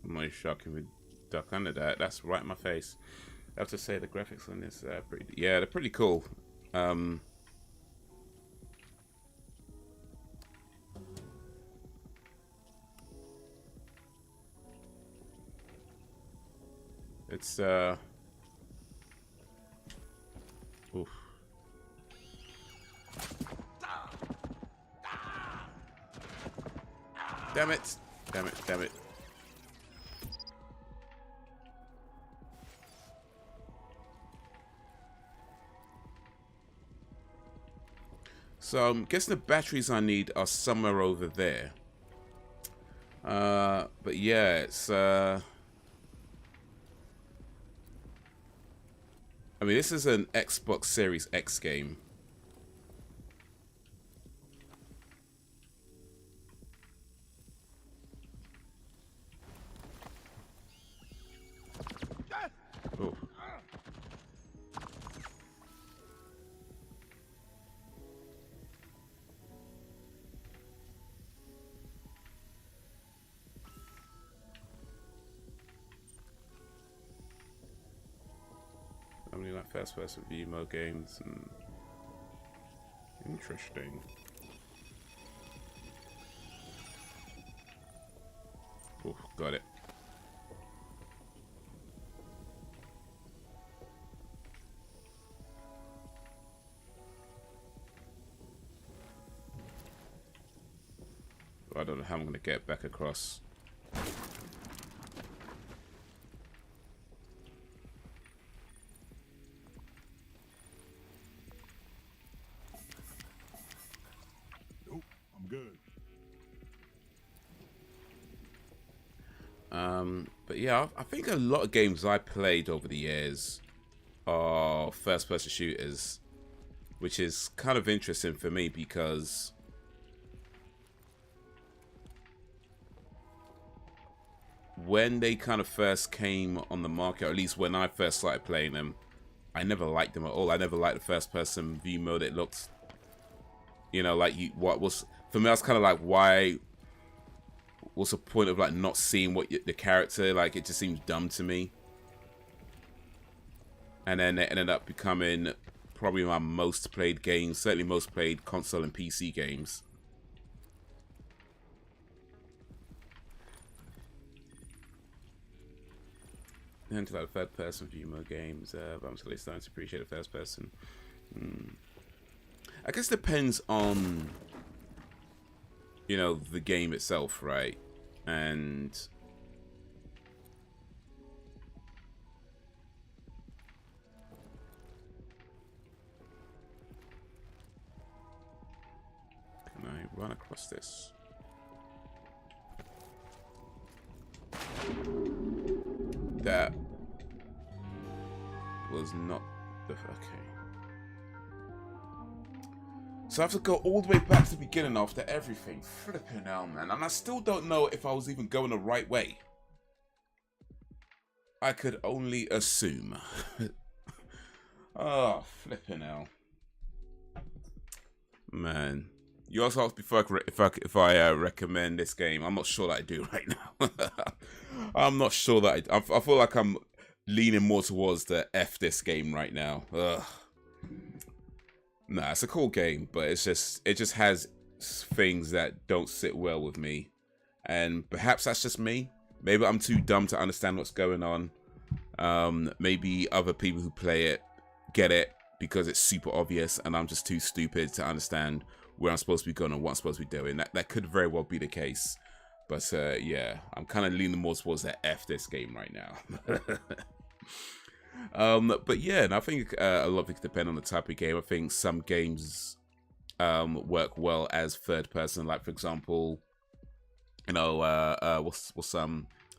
I'm not shocking with duck under that. That's right in my face. I have to say the graphics on this are pretty. Yeah, they're pretty cool. It's oof. Damn it! Damn it! Damn it! So I'm guessing the batteries I need are somewhere over there. But yeah, it's I mean, this is an Xbox Series X game. Oh. I mean, like first-person view mode games. And interesting. Oh, got it. I don't know how I'm going to get back across. Nope, I'm good. But yeah, I think a lot of games I played over the years are first-person shooters, which is kind of interesting for me because when they kind of first came on the market, or at least when I first started playing them, I never liked them at all. I never liked the first-person view mode. It looked, you know, like what was for me. I was kind of like, why? What's the point of like not seeing what the character like? It just seems dumb to me. And then it ended up becoming probably my most played games, certainly most played console and PC games. And to like third person view mode games, but I'm still starting to appreciate the first person. I guess it depends on, you know, the game itself, right? And can I run across this? That was not Okay. So I have to go all the way back to the beginning after everything. Flipping hell, man. And I still don't know if I was even going the right way. I could only assume. Oh, flipping hell. Man. You also asked before if I recommend this game. I'm not sure that I do right now. I'm not sure that I feel like I'm leaning more towards the F this game right now. Ugh. Nah, it's a cool game, but it just has things that don't sit well with me, and perhaps that's just me. Maybe I'm too dumb to understand what's going on. Maybe other people who play it get it because it's super obvious, and I'm just too stupid to understand where I'm supposed to be going and what I'm supposed to be doing. That could very well be the case, but yeah, I'm kind of leaning more towards that F this game right now. But yeah, and I think a lot of it depends on the type of game. I think some games work well as third person, like for example, you know, what's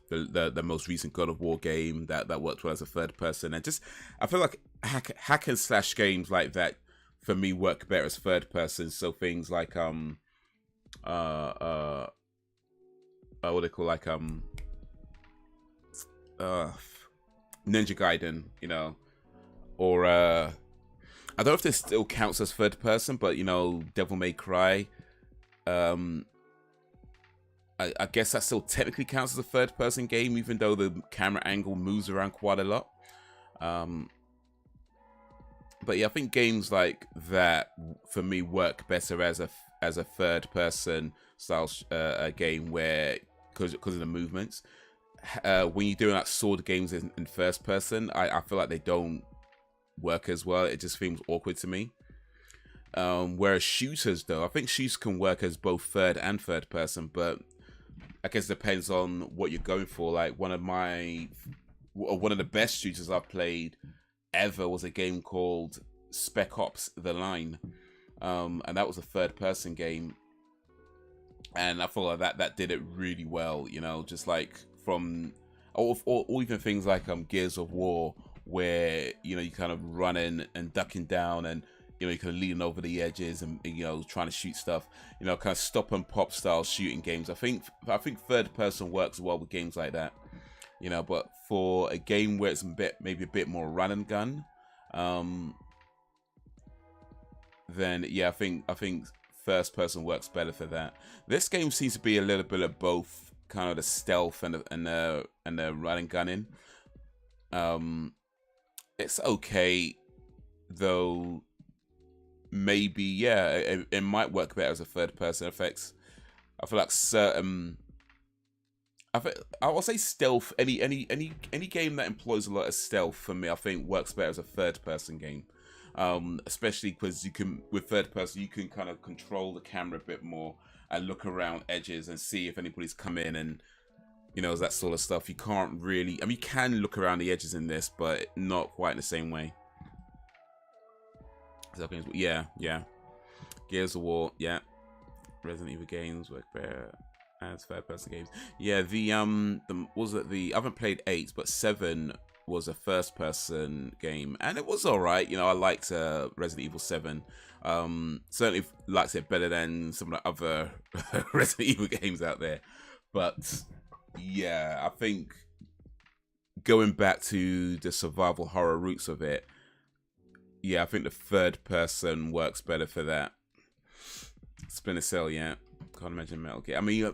the most recent God of War game that worked well as a third person, and just I feel like hack and slash games like that for me work better as third person. So things like what they call like Ninja Gaiden, you know, or I don't know if this still counts as third person, but you know, Devil May Cry. I guess that still technically counts as a third person game, even though the camera angle moves around quite a lot. But yeah, I think games like that for me work better as a third person style game, where because of the movements. When you're doing like sword games in first person, I feel like they don't work as well. It just seems awkward to me. Whereas shooters, though, I think shooters can work as both third and third person, but I guess it depends on what you're going for. Like one of the best shooters I've played ever was a game called Spec Ops: The Line, and that was a third person game, and I feel like that did it really well. You know, just like from or even things like Gears of War, where you know you kind of running and ducking down, and you know you kind of leaning over the edges and you know trying to shoot stuff. You know, kind of stop and pop style shooting games. I think third person works well with games like that. You know, but for a game where it's maybe a bit more run and gun, then yeah, I think first person works better for that. This game seems to be a little bit of both, kind of the stealth and the run and gunning. It's okay though. Maybe yeah, it might work better as a third person effects. I feel like certain. I will say stealth. Any game that employs a lot of stealth for me, I think works better as a third person game. Especially because you can, with third person, you can kind of control the camera a bit more and look around edges and see if anybody's come in, and you know, that sort of stuff. You can't really. I mean, you can look around the edges in this, but not quite in the same way. Yeah. Gears of War, yeah. Resident Evil games work better as third person games. Yeah, the I haven't played 8, but 7 was a first person game, and it was alright. You know, I liked Resident Evil 7. Certainly liked it better than some of the other Resident Evil games out there. But yeah, I think going back to the survival horror roots of it, yeah, I think the third person works better for that. Splinter Cell, yeah. Can't imagine Metal Gear. I mean,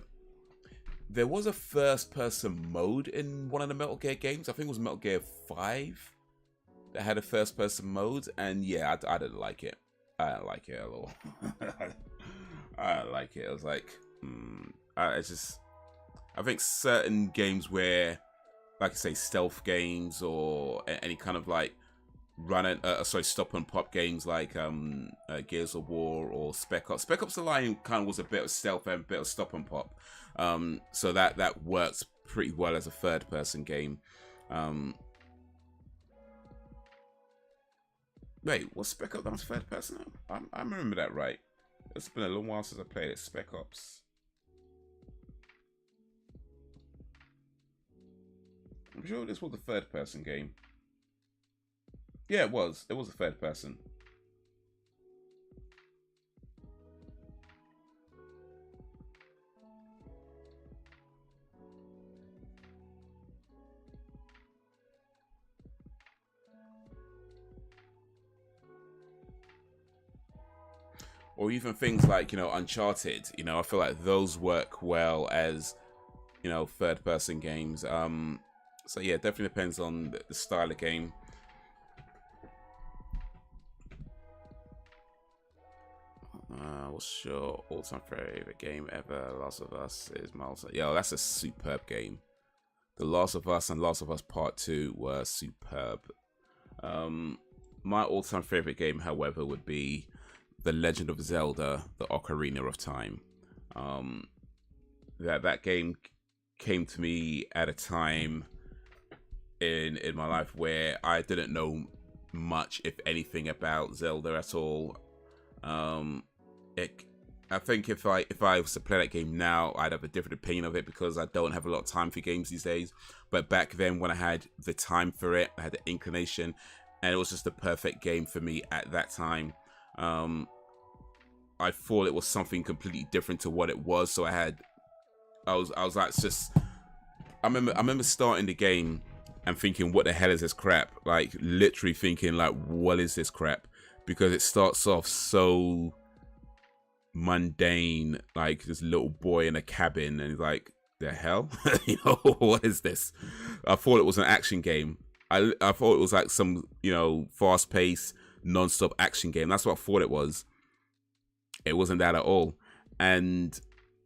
there was a first person mode in one of the Metal Gear games. I think it was Metal Gear 5 that had a first person mode. And yeah, I didn't like it. I didn't like it at all. I didn't like it. I was like, I think certain games where, like I say, stealth games or any kind of like stop and pop games like Gears of War or Spec Ops. Spec Ops: The Line kind of was a bit of stealth and a bit of stop and pop, so that works pretty well as a third person game. Wait, was Spec Ops that was third person? I remember that right. It's been a long while since I played it. Spec Ops. I'm sure this was the third person game. Yeah, it was. It was a third person. Or even things like, you know, Uncharted. You know, I feel like those work well as, you know, third-person games. So yeah, it definitely depends on the style of game. What's your all-time favorite game ever? Last of Us is my also. Yo, that's a superb game. The Last of Us and Last of Us Part 2 were superb. My all-time favorite game, however, would be The Legend of Zelda: The Ocarina of Time. That game came to me at a time in my life where I didn't know much, if anything, about Zelda at all. I think if I was to play that game now, I'd have a different opinion of it because I don't have a lot of time for games these days. But back then, when I had the time for it, I had the inclination, and it was just the perfect game for me at that time. I thought it was something completely different to what it was, so I was like, it's just. I remember starting the game and thinking, what the hell is this crap? Like, literally thinking, like, what is this crap? Because it starts off so mundane, like this little boy in a cabin, and he's like, the hell? You know, what is this? I thought it was an action game. I thought it was like some, you know, fast-paced, non-stop action game. That's what I thought it was. It wasn't that at all. And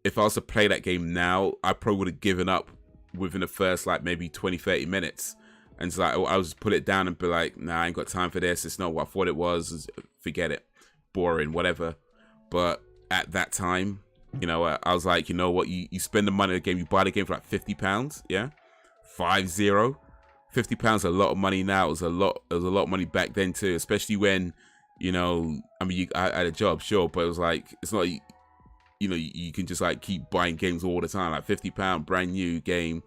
if I was to play that game now, I probably would have given up within the first, like, maybe 20-30 minutes. And it's like, I would just put it down and be like, nah, I ain't got time for this. It's not what I thought it was. Forget it. Boring, whatever. But at that time, you know, I was like, you know what? You spend the money on the game. You buy the game for like £50, yeah? 50. £50 is a lot of money now. It was a lot of money back then too, especially when, you know, I mean, I had a job, sure, but it was like, it's not, you know, you can just like keep buying games all the time. Like £50 brand new game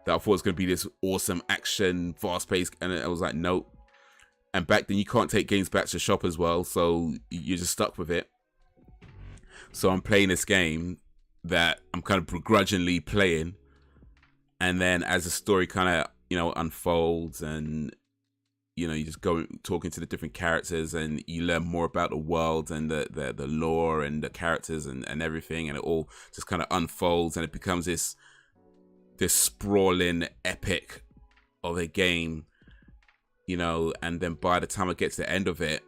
that I thought was going to be this awesome action, fast paced, and I was like, nope. And back then you can't take games back to shop as well, so you're just stuck with it. So I'm playing this game that I'm kind of begrudgingly playing, and then as the story kind of, you know, unfolds, and you know, you just go talking to the different characters, and you learn more about the world and the lore and the characters and everything, and it all just kind of unfolds, and it becomes this sprawling epic of a game, you know. And then by the time I get to the end of it,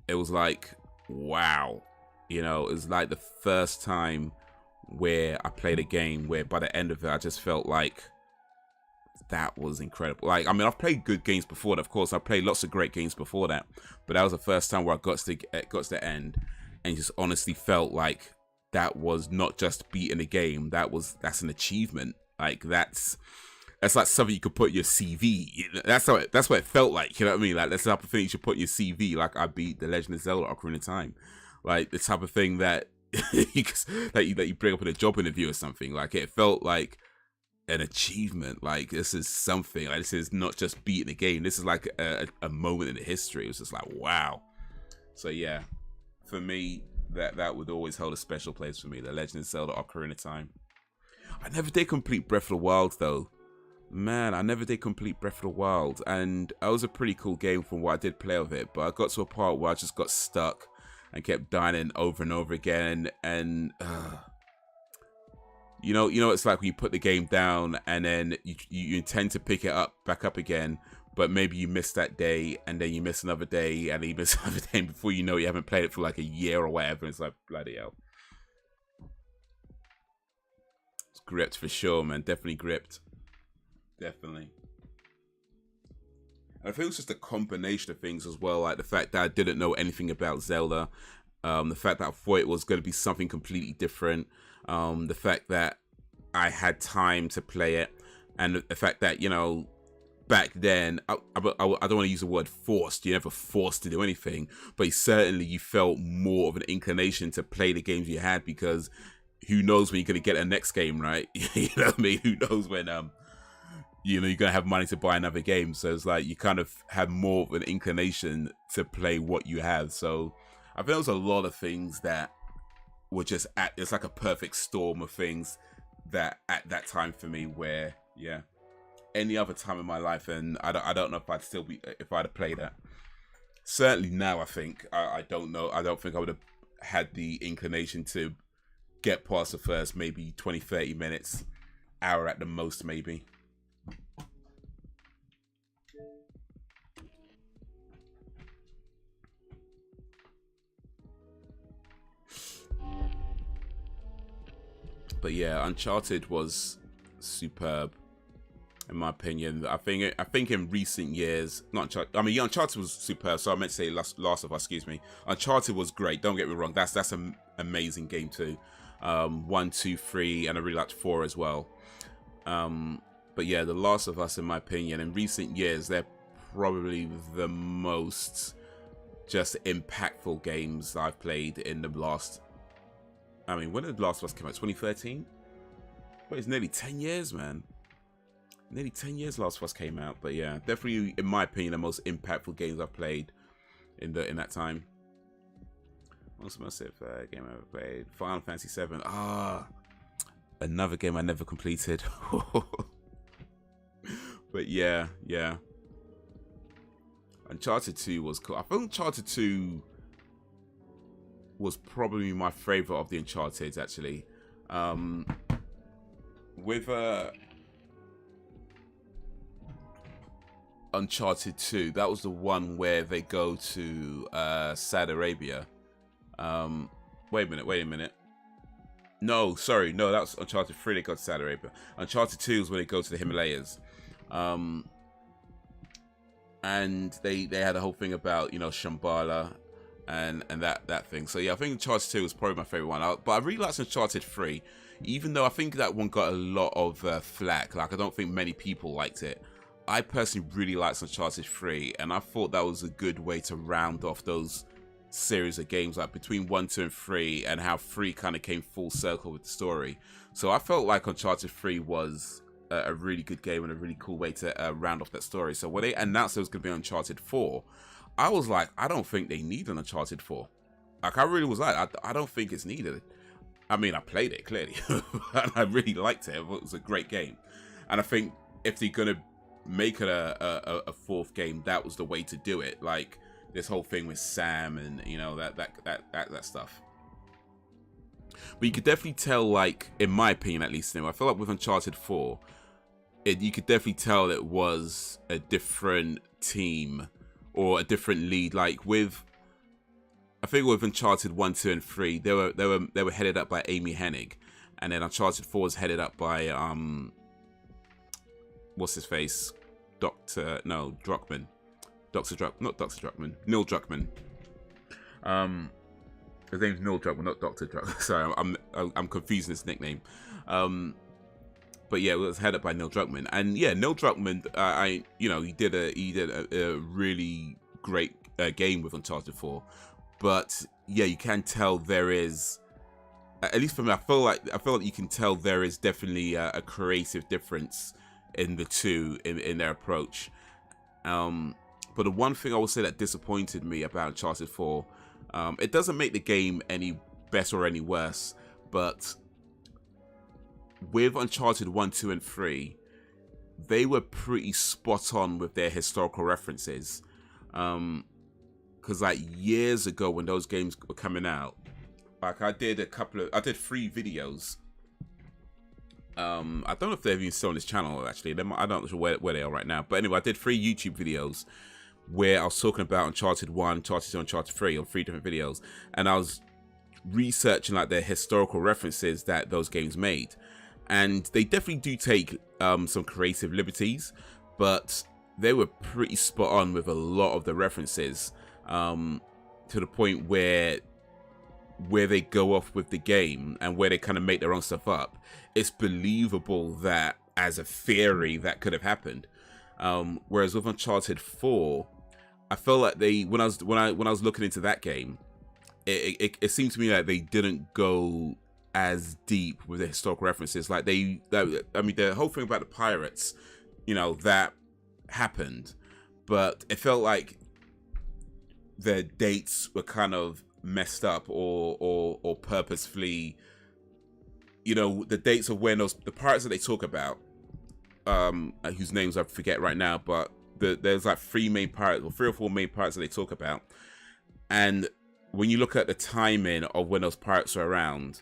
it was like, wow, you know, it was like the first time where I played a game where by the end of it, I just felt like that was incredible. Like, I mean, I've played good games before that, of course. I played lots of great games before that, but that was the first time where I got to the end and just honestly felt like that was not just beating a game. That's an achievement. Like, that's like something you could put in your CV. That's what it felt like. You know what I mean? Like, that's the type of thing you should put in your CV. Like, I beat The Legend of Zelda: Ocarina of Time. Like, the type of thing that you bring up in a job interview or something. Like, it felt like an achievement. Like, this is something. Like, this is not just beating a game. This is like a moment in the history. It was just like, wow. So yeah, for me, that would always hold a special place for me. The Legend of Zelda: Ocarina of Time. I never did complete Breath of the Wild though. Man, I never did complete Breath of the Wild, and it was a pretty cool game from what I did play of it. But I got to a part where I just got stuck and kept dying over and over again, and you know, it's like when you put the game down and then you intend to pick it back up again, but maybe you miss that day, and then you miss another day, and then you miss another day, and before you know, you haven't played it for like a year or whatever. And it's like, bloody hell. It's gripped for sure, man. Definitely gripped. Definitely. And I think it was just a combination of things as well, like the fact that I didn't know anything about Zelda, the fact that I thought it was going to be something completely different, the fact that I had time to play it, and the fact that, you know, back then, I don't want to use the word forced. You're never forced to do anything, but certainly you felt more of an inclination to play the games you had, because who knows when you're going to get a next game, right? You know what I mean? Who knows when you know, you're gonna have money to buy another game. So it's like you kind of have more of an inclination to play what you have. So I think there was a lot of things that were just it's like a perfect storm of things that at that time for me, where yeah, any other time in my life, and I don't know if I'd still be, if I'd have played that. Certainly now, I think I don't know. I don't think I would have had the inclination to get past the first maybe 20-30 minutes, hour at the most, maybe. But yeah, Uncharted was superb, in my opinion. I think in recent years, not Uncharted. I mean, yeah, Uncharted was superb. So I meant to say Last of Us. Excuse me. Uncharted was great. Don't get me wrong. That's an amazing game too. 1, 2, 3, and I really liked 4 as well. But yeah, The Last of Us, in my opinion, in recent years, they're probably the most just impactful games I've played in the last. I mean, when did The Last of Us come out? 2013? But it's nearly 10 years, man. Nearly 10 years Last of Us came out. But yeah, definitely, in my opinion, the most impactful games I've played in that time. What's the most game I ever played? Final Fantasy 7. Another game I never completed. But yeah. Uncharted 2 was cool. I think Uncharted 2 was probably my favorite of the Uncharted, actually. With Uncharted 2, that was the one where they go to Saudi Arabia. Wait a minute. No, sorry, no, that was Uncharted 3. They go to Saudi Arabia. Uncharted 2 is when they go to the Himalayas. And they had a whole thing about, you know, Shambhala and that thing. So yeah, I think Uncharted 2 was probably my favorite one. But I really liked Uncharted 3, even though I think that one got a lot of flack. Like, I don't think many people liked it. I personally really liked Uncharted 3, and I thought that was a good way to round off those series of games, like between 1, 2, and 3, and how 3 kind of came full circle with the story. So I felt like Uncharted 3 was a really good game and a really cool way to round off that story. So when they announced it was going to be Uncharted 4, I was like, I don't think they need an Uncharted 4. Like, I really was like, I don't think it's needed. I mean, I played it, clearly, and I really liked it. It was a great game. And I think if they're going to make it a fourth game, that was the way to do it. Like, this whole thing with Sam and, you know, that stuff. But you could definitely tell, like, in my opinion at least, I feel like with Uncharted 4, you could definitely tell it was a different team or a different lead. Like, I think with Uncharted 1, 2, and 3, they were headed up by Amy Hennig, and then Uncharted 4 was headed up by what's his face, Neil Druckmann. His name's Neil Druckmann, not Dr. Druckmann. Sorry, I'm confusing his nickname. But yeah, it was headed up by Neil Druckmann, and yeah, Neil Druckmann, he did a really great game with Uncharted 4. But yeah, you can tell there is, at least for me, I feel like you can tell there is definitely a creative difference in the two in their approach. But the one thing I will say that disappointed me about Uncharted 4, it doesn't make the game any better or any worse, but with Uncharted 1, 2, and 3, they were pretty spot on with their historical references. Because like years ago when those games were coming out, like I did 3 videos. I don't know if they're even still on this channel, actually. I don't know where they are right now. But anyway, I did 3 YouTube videos where I was talking about Uncharted 1, Uncharted 2, Uncharted 3 on 3 different videos. And I was researching like the historical references that those games made. And they definitely do take some creative liberties, but they were pretty spot on with a lot of the references, to the point where they go off with the game and where they kind of make their own stuff up. It's believable that as a theory that could have happened. Whereas with Uncharted 4, I felt like when I was looking into that game, it seemed to me like they didn't go as deep with the historical references. Like the whole thing about the pirates, you know, that happened, but it felt like the dates were kind of messed up or purposefully, you know, the dates of when the pirates that they talk about, whose names I forget right now, but there's like three or four main pirates that they talk about, and when you look at the timing of when those pirates are around,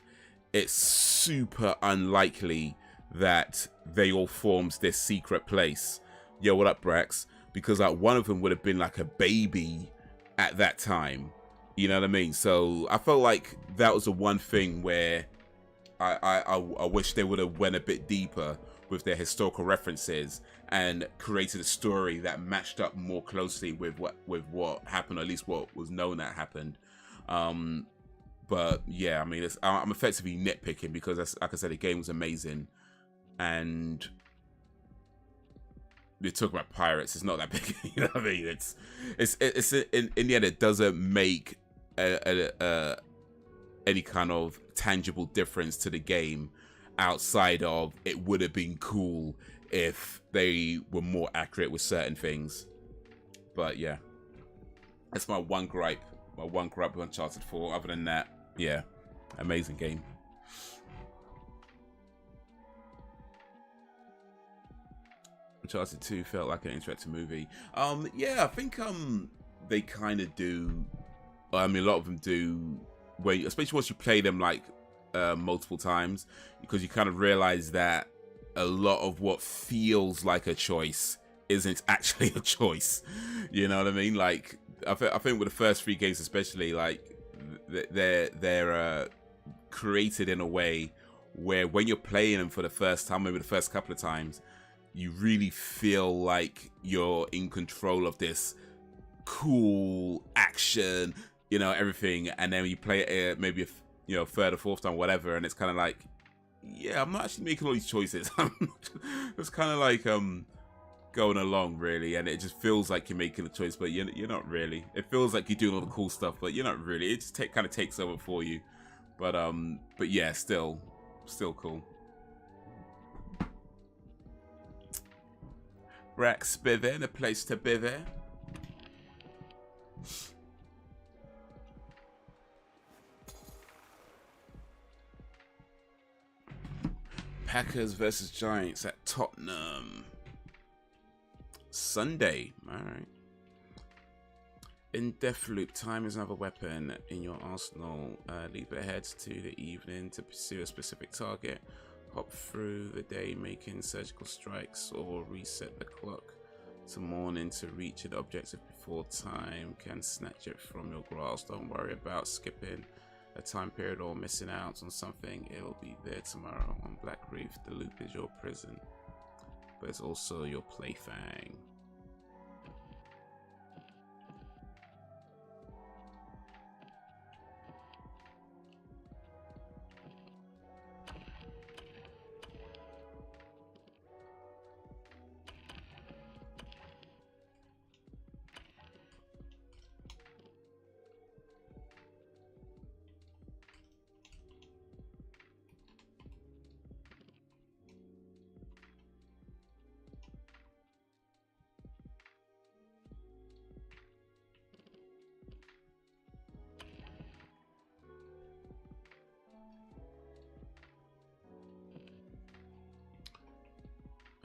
it's super unlikely that they all formed this secret place. Yo, what up, Brax? Because like one of them would have been like a baby at that time. You know what I mean? So I felt like that was the one thing where I wish they would have went a bit deeper with their historical references and created a story that matched up more closely with what happened, or at least what was known that happened. But yeah, I mean, I'm effectively nitpicking because, like I said, the game was amazing, and we talk about pirates. It's not that big, you know what I mean? It's in the end, it doesn't make any kind of tangible difference to the game outside of it would have been cool if they were more accurate with certain things. But yeah, that's my one gripe. My one gripe with Uncharted 4. Other than that, yeah, amazing game. Uncharted 2 felt like an interactive movie. Yeah, I think they kind of do. I mean, a lot of them do. Especially once you play them like multiple times, because you kind of realize that a lot of what feels like a choice isn't actually a choice. You know what I mean? Like, I think with the first three games, especially, like they're created in a way where when you're playing them for the first time, maybe the first couple of times, you really feel like you're in control of this cool action, you know, everything. And then you play it maybe third or fourth time, whatever, and it's kind of like, yeah, I'm not actually making all these choices. It's kind of like going along, really, and it just feels like you're making a choice, but you're not really. It feels like you're doing all the cool stuff, but you're not really. It just kind of takes over for you. But yeah, still cool. Rex Biver, a place to Biver. Packers versus Giants at Tottenham. Sunday. Alright. In Deathloop, time is another weapon in your arsenal. Leap ahead to the evening to pursue a specific target. Hop through the day making surgical strikes, or reset the clock to morning to reach an objective before time can snatch it from your grasp. Don't worry about skipping a time period or missing out on something. It'll be there tomorrow on Black Reef. The loop is your prison, but it's also your plaything.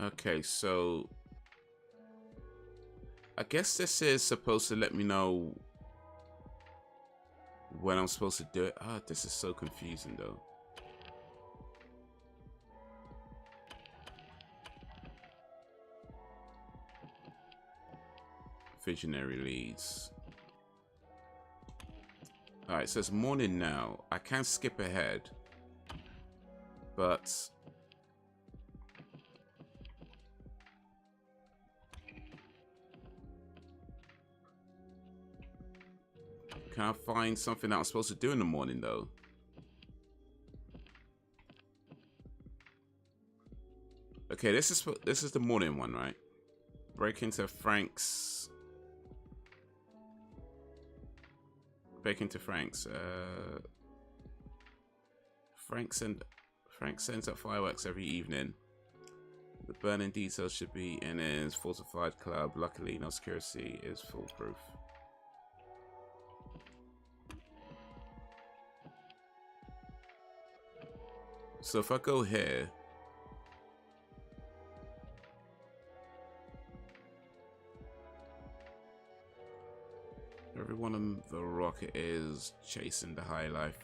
Okay, so I guess this is supposed to let me know when I'm supposed to do it. This is so confusing though. Visionary leads. Alright, so it's morning now. I can skip ahead, but can I find something that I'm supposed to do in the morning though? Okay, this is the morning one, right? Break into Frank's. Frank sends up fireworks every evening. The burning details should be in his fortified club. Luckily, no security is foolproof. So if I go here, everyone on the rocket is chasing the high life.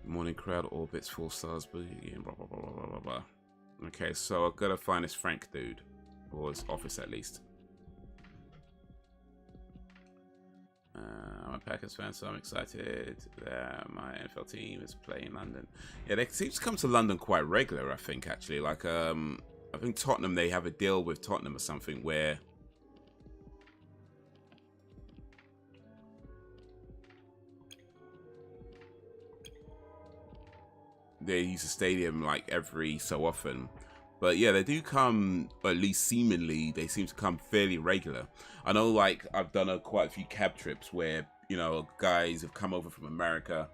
Morning crowd orbits 4 stars, blah, blah, blah, blah, blah, blah, blah. Okay, so I've got to find this Frank dude, or his office at least. I'm a Packers fan, so I'm excited that my NFL team is playing London. Yeah, they seem to come to London quite regular, I think, actually. Like, I think Tottenham, they have a deal with Tottenham or something where they use a stadium like every so often. But yeah, they do come, or at least seemingly, they seem to come fairly regular. I know, like, I've done quite a few cab trips where, you know, guys have come over from America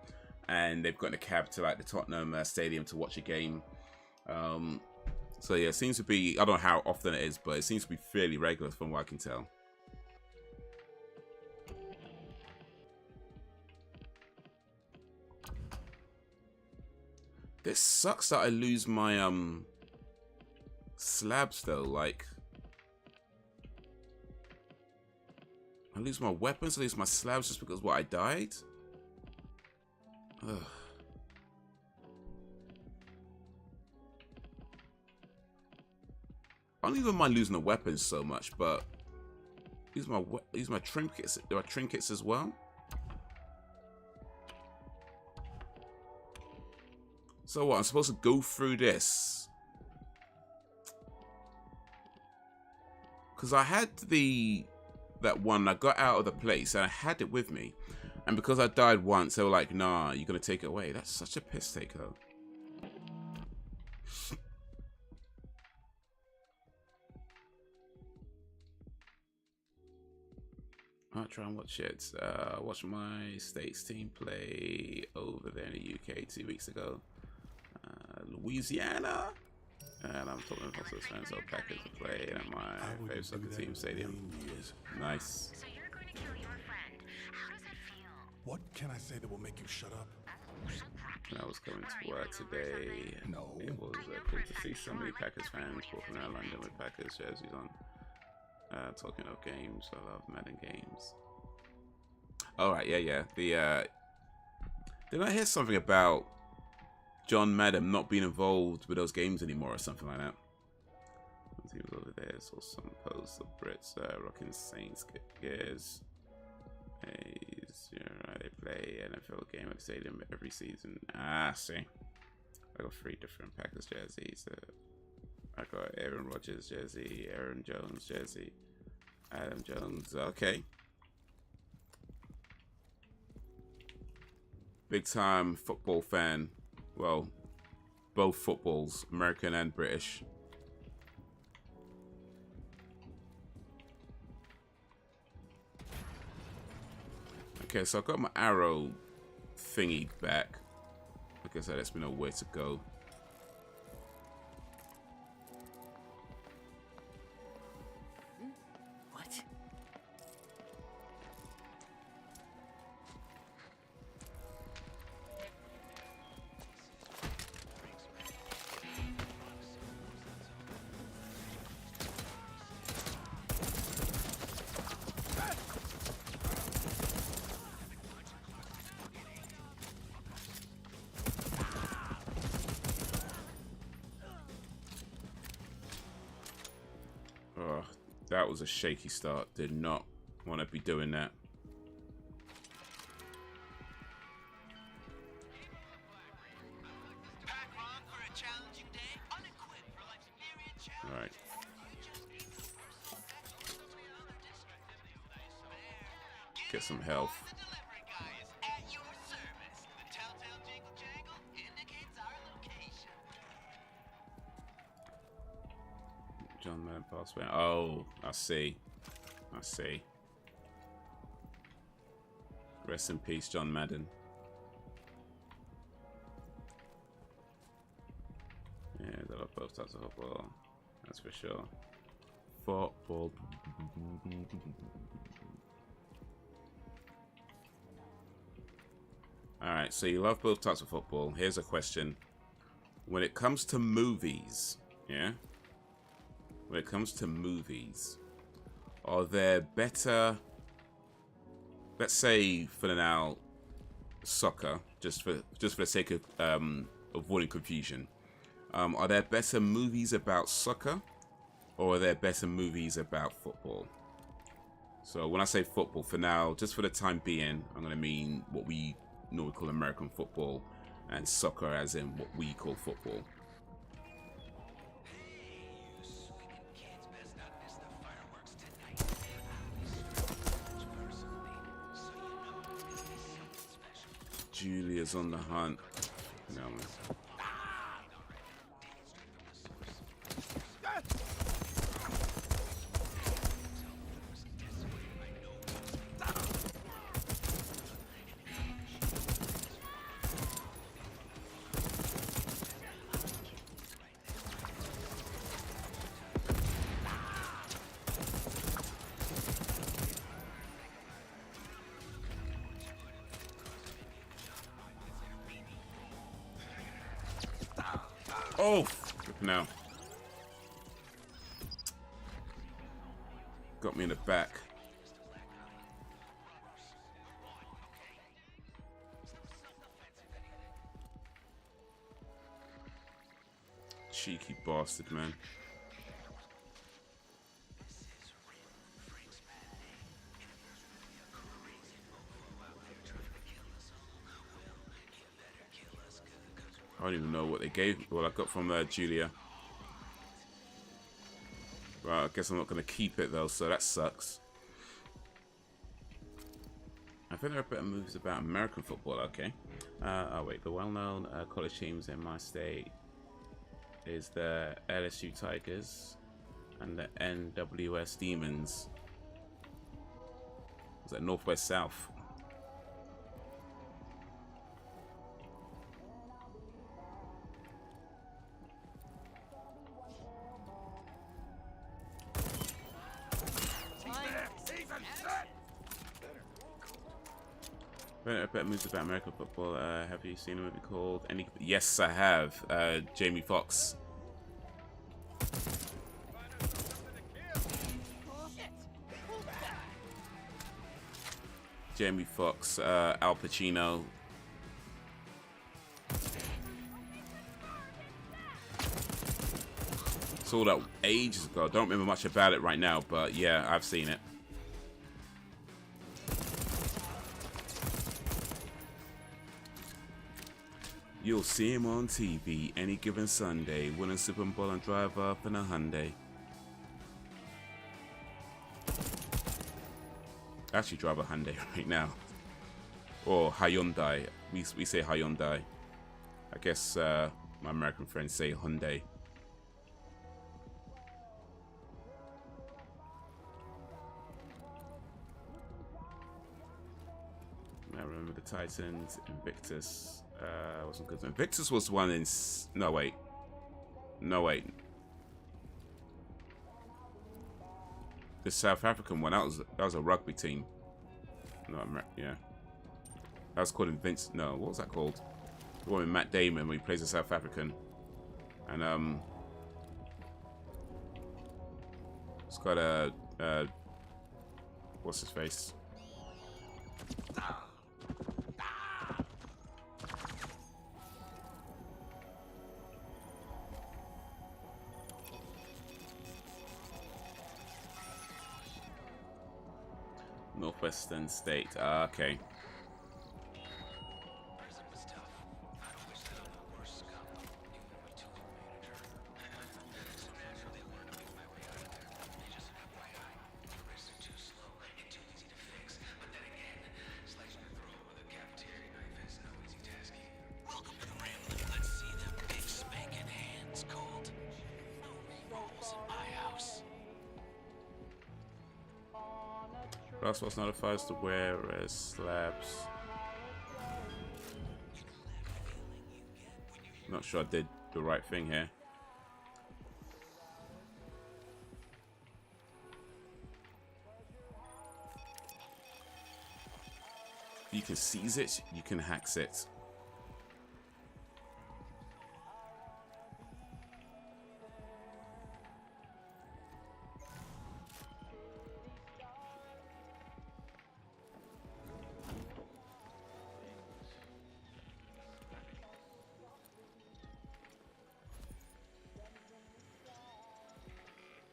and they've got in a cab to, like, the Tottenham stadium to watch a game. So yeah, it seems to be, I don't know how often it is, but it seems to be fairly regular from what I can tell. This sucks that I lose my, slabs though. Like, I lose my weapons, I lose my slabs just because what I died. Ugh. I don't even mind losing the weapons so much, but use my trinkets. There are trinkets as well. So what? I'm supposed to go through this. Because I had that one, I got out of the place and I had it with me. And because I died once, they were like, nah, you're going to take it away. That's such a piss take, though. I'll try and watch it. Watch my state's team play over there in the UK 2 weeks ago. Louisiana. And I'm talking about those fans so Packers to play at my favorite soccer team stadium. Nice. So you're going to kill your friend. How does that feel? What can I say that will make you shut up? When I was coming to work today, No. it was cool to see so many Packers fans walking around London with Packers jerseys on. Talking of games, I love Madden games. Alright, yeah. Did I hear something about John Madden not being involved with those games anymore or something like that? He was over there, saw some posts of Brits rocking Saints gears. They play NFL game at the stadium every season. Ah, see. I got 3 different Packers jerseys. I got Aaron Rodgers jersey, Aaron Jones jersey, Adam Jones. Okay. Big time football fan. Well, both footballs, American and British. Okay, so I got my arrow thingy back. Like I said, lets me know where to go. What? That was a shaky start. Did not want to be doing that. Alright. Get some health. John Madden password. Oh, I see. I see. Rest in peace, John Madden. Yeah, they'll post both types of football. That's for sure. Football. Alright, so you love both types of football. Here's a question. When it comes to movies, yeah? When it comes to movies, are there better, let's say for now, soccer, just for the sake of avoiding confusion, are there better movies about soccer, or are there better movies about football? So when I say football, for now, just for the time being, I'm going to mean what we normally call American football, and soccer as in what we call football. Julia's on the hunt. No, man. Oh, no. Got me in the back. Cheeky bastard, man. I don't even know what they gave, what I got from Julia. Well, I guess I'm not going to keep it though, so that sucks. I think there are better movies about American football, okay. Oh wait, the well-known college teams in my state is the LSU Tigers and the NWS Demons. Is that Northwest South? Better movies about American football. Have you seen a movie called Any? Yes, I have. Jamie Foxx. Jamie Foxx, Al Pacino. Saw that ages ago. Don't remember much about it right now, but yeah, I've seen it. You'll see him on TV any given Sunday, winning Super Bowl and drive up in a Hyundai. I actually drive a Hyundai right now. Or Hyundai. We say Hyundai. I guess my American friends say Hyundai. I remember the Titans, Invictus. Wasn't good. Invictus was one in. No wait. The South African one. That was a rugby team. No, yeah. That was called Invictus. No, what was that called? The one with Matt Damon when he plays a South African, and it's got a what's his face? Northwestern State. Okay. Was notified to wear as slabs. Not sure I did the right thing here. If you can seize it, you can hack it.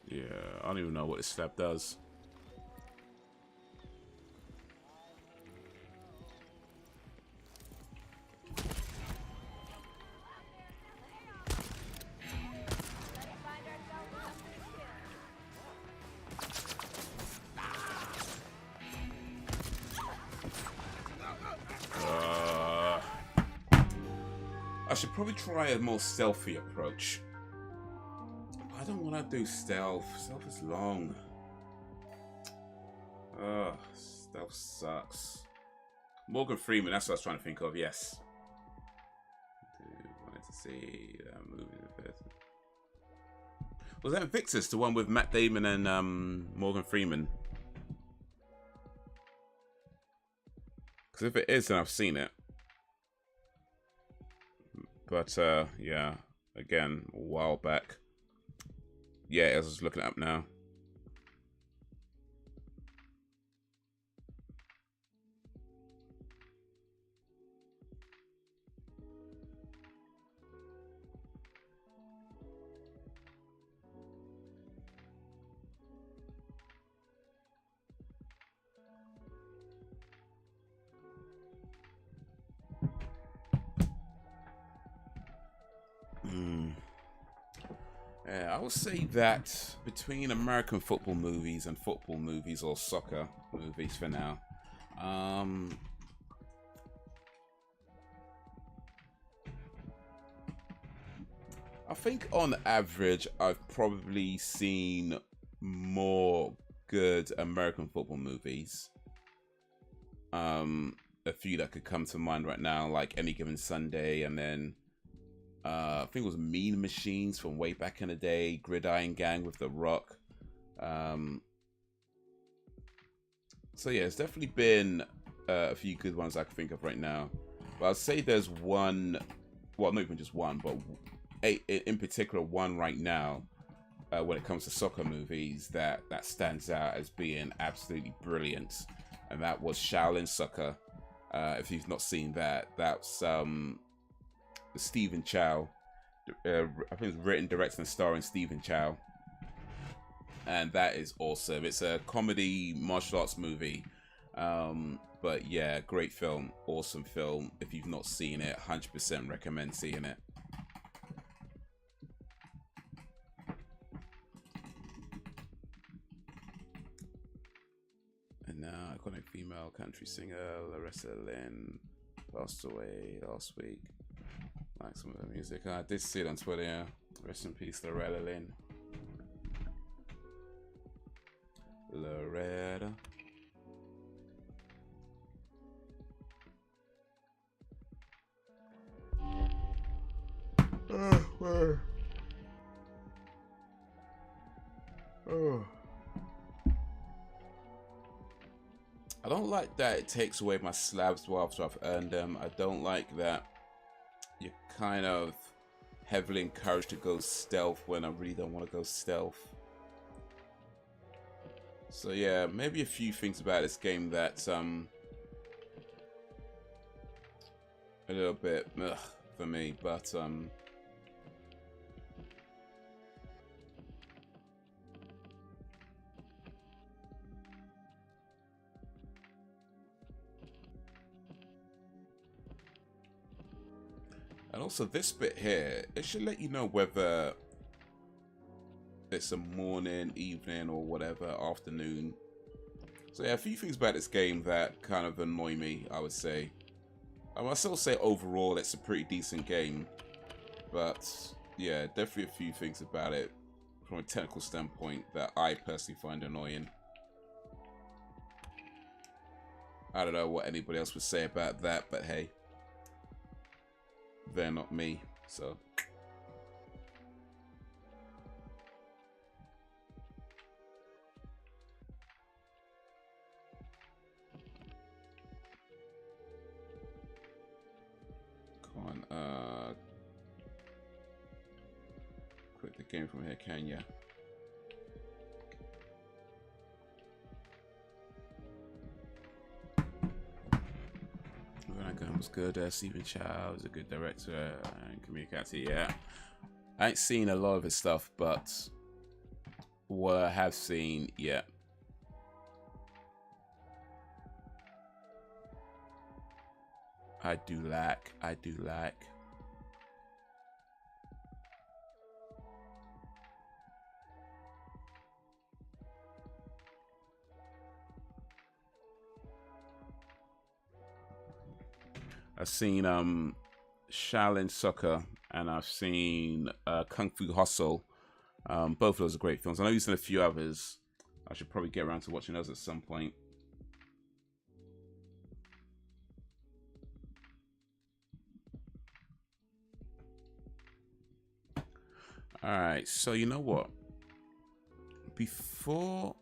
Yeah, I don't even know what this slab does. I should probably try a more stealthy approach. I don't want to do stealth. Stealth is long. Ugh, stealth sucks. Morgan Freeman, that's what I was trying to think of, yes. Wanted to see that movie. Was that Invictus, the one with Matt Damon and Morgan Freeman? Because if it is, then I've seen it. But, yeah, again, a while back. Yeah, I was just looking it up now. I would say that between American football movies and football movies or soccer movies for now, I think on average I've probably seen more good American football movies. A few that could come to mind right now, like Any Given Sunday, and then I think it was Mean Machines from way back in the day, Gridiron Gang with The Rock. So yeah, it's definitely been a few good ones I can think of right now. But I'd say there's one, well, not even just one, but in particular one right now when it comes to soccer movies that stands out as being absolutely brilliant, and that was Shaolin Soccer. If you've not seen that, that's Stephen Chow. I think it's written, directed, and starring Stephen Chow, and that is awesome. It's a comedy martial arts movie, but yeah, great film, awesome film. If you've not seen it, 100% recommend seeing it. And now, iconic female country singer Larissa Lynn passed away last week. Like some of the music. I did see it on Twitter, yeah. Rest in peace, Loretta Lynn. Loretta. Oh. I don't like that it takes away my slabs after I've earned them. I don't like that you're kind of heavily encouraged to go stealth when I really don't want to go stealth. So yeah, maybe a few things about this game that a little bit for me, but and also this bit here, it should let you know whether it's a morning, evening, or whatever, afternoon. So yeah, a few things about this game that kind of annoy me, I would say. I would still say overall it's a pretty decent game, but yeah, definitely a few things about it from a technical standpoint that I personally find annoying. I don't know what anybody else would say about that, but hey, they're not me, so. Come on. Quit the game from here, can ya? Gun was good. Stephen Chow is a good director and communicator. Yeah, I ain't seen a lot of his stuff, but what I have seen, yeah. I do like. I've seen Shaolin Soccer and I've seen Kung Fu Hustle. Both of those are great films. I know you've seen a few others. I should probably get around to watching those at some point. Alright, so you know what? Before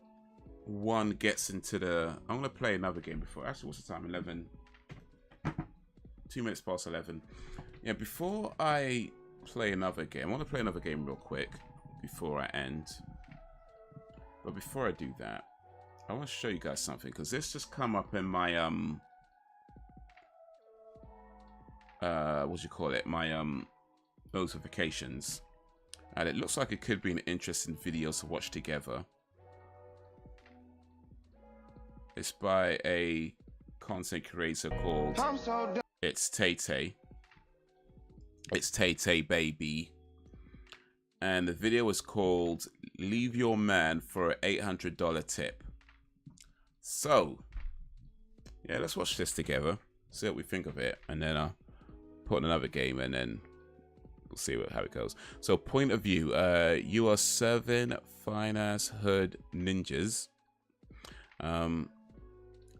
one gets into the... I'm going to play another game before... Actually, what's the time? 11... 2 minutes past 11. Yeah, before I play another game, I want to play another game real quick before I end. But before I do that, I want to show you guys something because this just come up in my what do you call it? My notifications, and it looks like it could be an interesting video to watch together. It's by a content creator called It's Tay-Tay. It's Tay-Tay Baby. And the video is called Leave Your Man for an $800 Tip. So, yeah, let's watch this together. See what we think of it. And then I'll put in another game and then we'll see how it goes. So, point of view. You are 7 fine-ass hood ninjas. And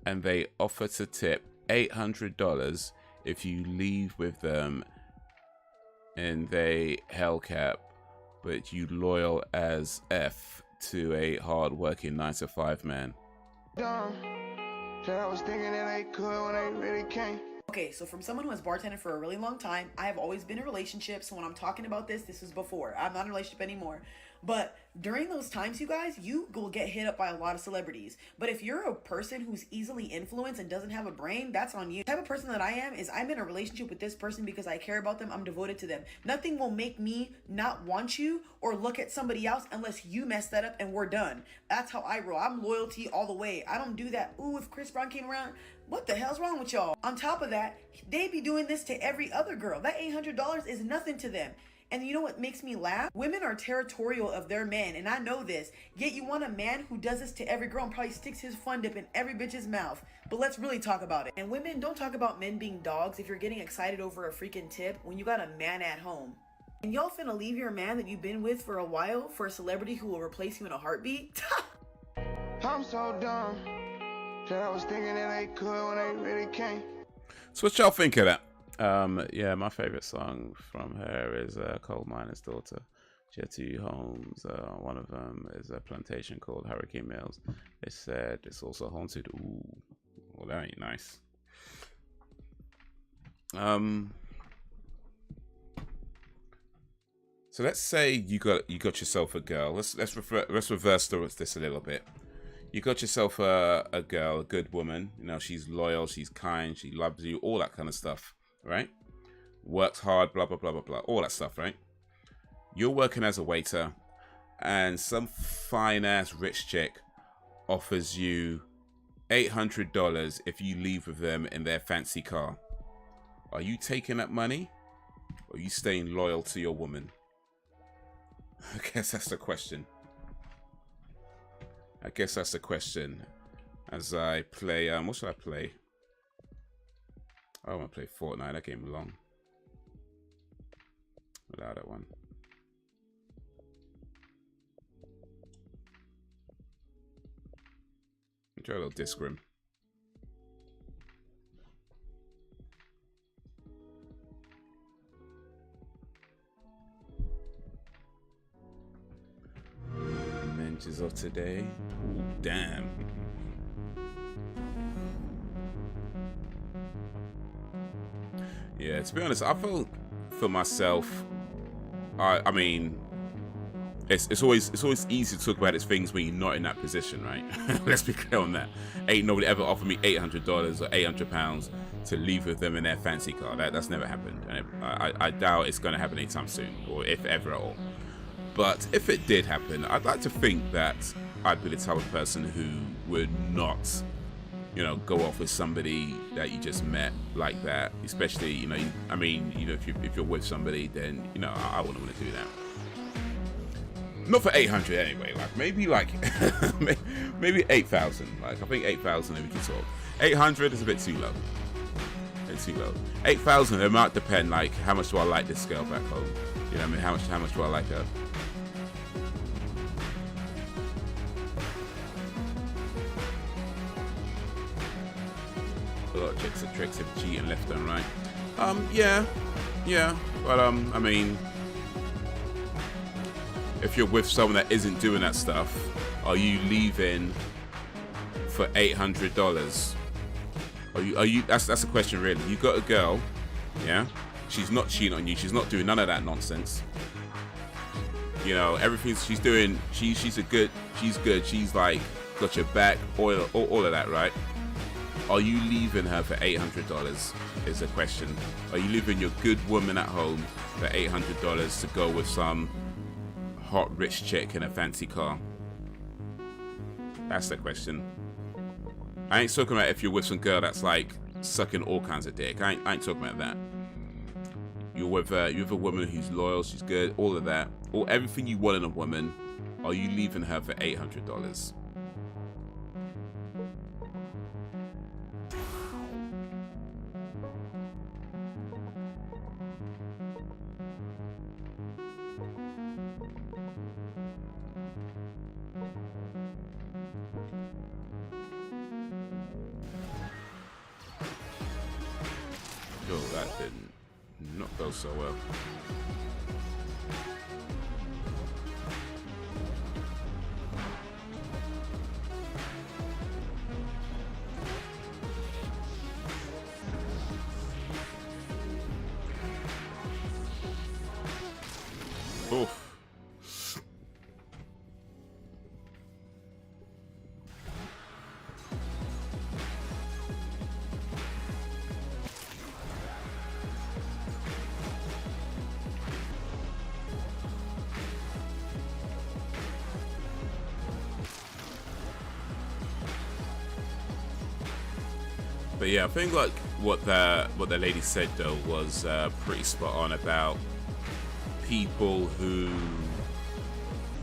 they offer to tip $800 if you leave with them and they hellcap, but you loyal as F to a hard-working 9-to-5 man. Okay, so from someone who has bartended for a really long time, I have always been in a relationship, so when I'm talking about this, this was before. I'm not in a relationship anymore. But during those times, you guys, you will get hit up by a lot of celebrities. But if you're a person who's easily influenced and doesn't have a brain, that's on you. The type of person that I am is I'm in a relationship with this person because I care about them. I'm devoted to them. Nothing will make me not want you or look at somebody else unless you mess that up and we're done. That's how I roll. I'm loyalty all the way. I don't do that. Ooh, if Chris Brown came around, what the hell's wrong with y'all? On top of that, they be doing this to every other girl. That $800 is nothing to them. And you know what makes me laugh? Women are territorial of their men, and I know this. Yet you want a man who does this to every girl and probably sticks his fun dip in every bitch's mouth. But let's really talk about it. And women, don't talk about men being dogs if you're getting excited over a freaking tip when you got a man at home. And y'all finna leave your man that you've been with for a while for a celebrity who will replace you in a heartbeat? I'm so dumb that I was thinking that they could when they really can't. So what y'all think of that? Yeah, my favorite song from her is Coal Miner's Daughter. She had 2 homes. One of them is a plantation called Hurricane Mills. They said it's also haunted. Ooh, well, that ain't nice. So let's say you got yourself a girl. Let's reverse this a little bit. You got yourself a girl, a good woman. You know, she's loyal, she's kind, she loves you, all that kind of stuff. Right? Works hard, blah, blah, blah, blah, blah. All that stuff, right? You're working as a waiter and some fine-ass rich chick offers you $800 if you leave with them in their fancy car. Are you taking that money? Or are you staying loyal to your woman? I guess that's the question. As I play, what should I play? I want to play Fortnite. That game long. Without that one. Enjoy a little Discroom. Ninjas of today. Ooh, damn. Yeah, to be honest, I feel for myself, I mean, it's always easy to talk about these things when you're not in that position, right? Let's be clear on that. Ain't nobody ever offered me $800 or £800 to leave with them in their fancy car. That's never happened, and I doubt it's going to happen anytime soon, or if ever at all. But if it did happen, I'd like to think that I'd be the type of person who would not, you know, go off with somebody that you just met like that. Especially, you know, if you're with somebody, then, you know, I wouldn't want to do that. Not for 800 anyway. Like maybe maybe 8,000. Like I think 8,000 if we can talk. 800 is a bit too low. It's too low. 8,000. It might depend. Like how much do I like this girl back home? You know what I mean? How much do I like her? A lot of chicks and tricks of cheating left and right. Yeah. But I mean, if you're with someone that isn't doing that stuff, are you leaving for $800? Are you? That's the question really. You got a girl, yeah. She's not cheating on you. She's not doing none of that nonsense. You know, everything she's doing. She's good. She's like got your back. All of that, right? Are you leaving her for $800? Is the question. Are you leaving your good woman at home for $800 to go with some hot rich chick in a fancy car? That's the question. I ain't talking about if you're with some girl that's like sucking all kinds of dick. I ain't talking about that. You're with a woman who's loyal, she's good, all of that, or everything you want in a woman. Are you leaving her for $800? That did not go so well. Oof. But yeah, I think like what the lady said though was pretty spot on about people who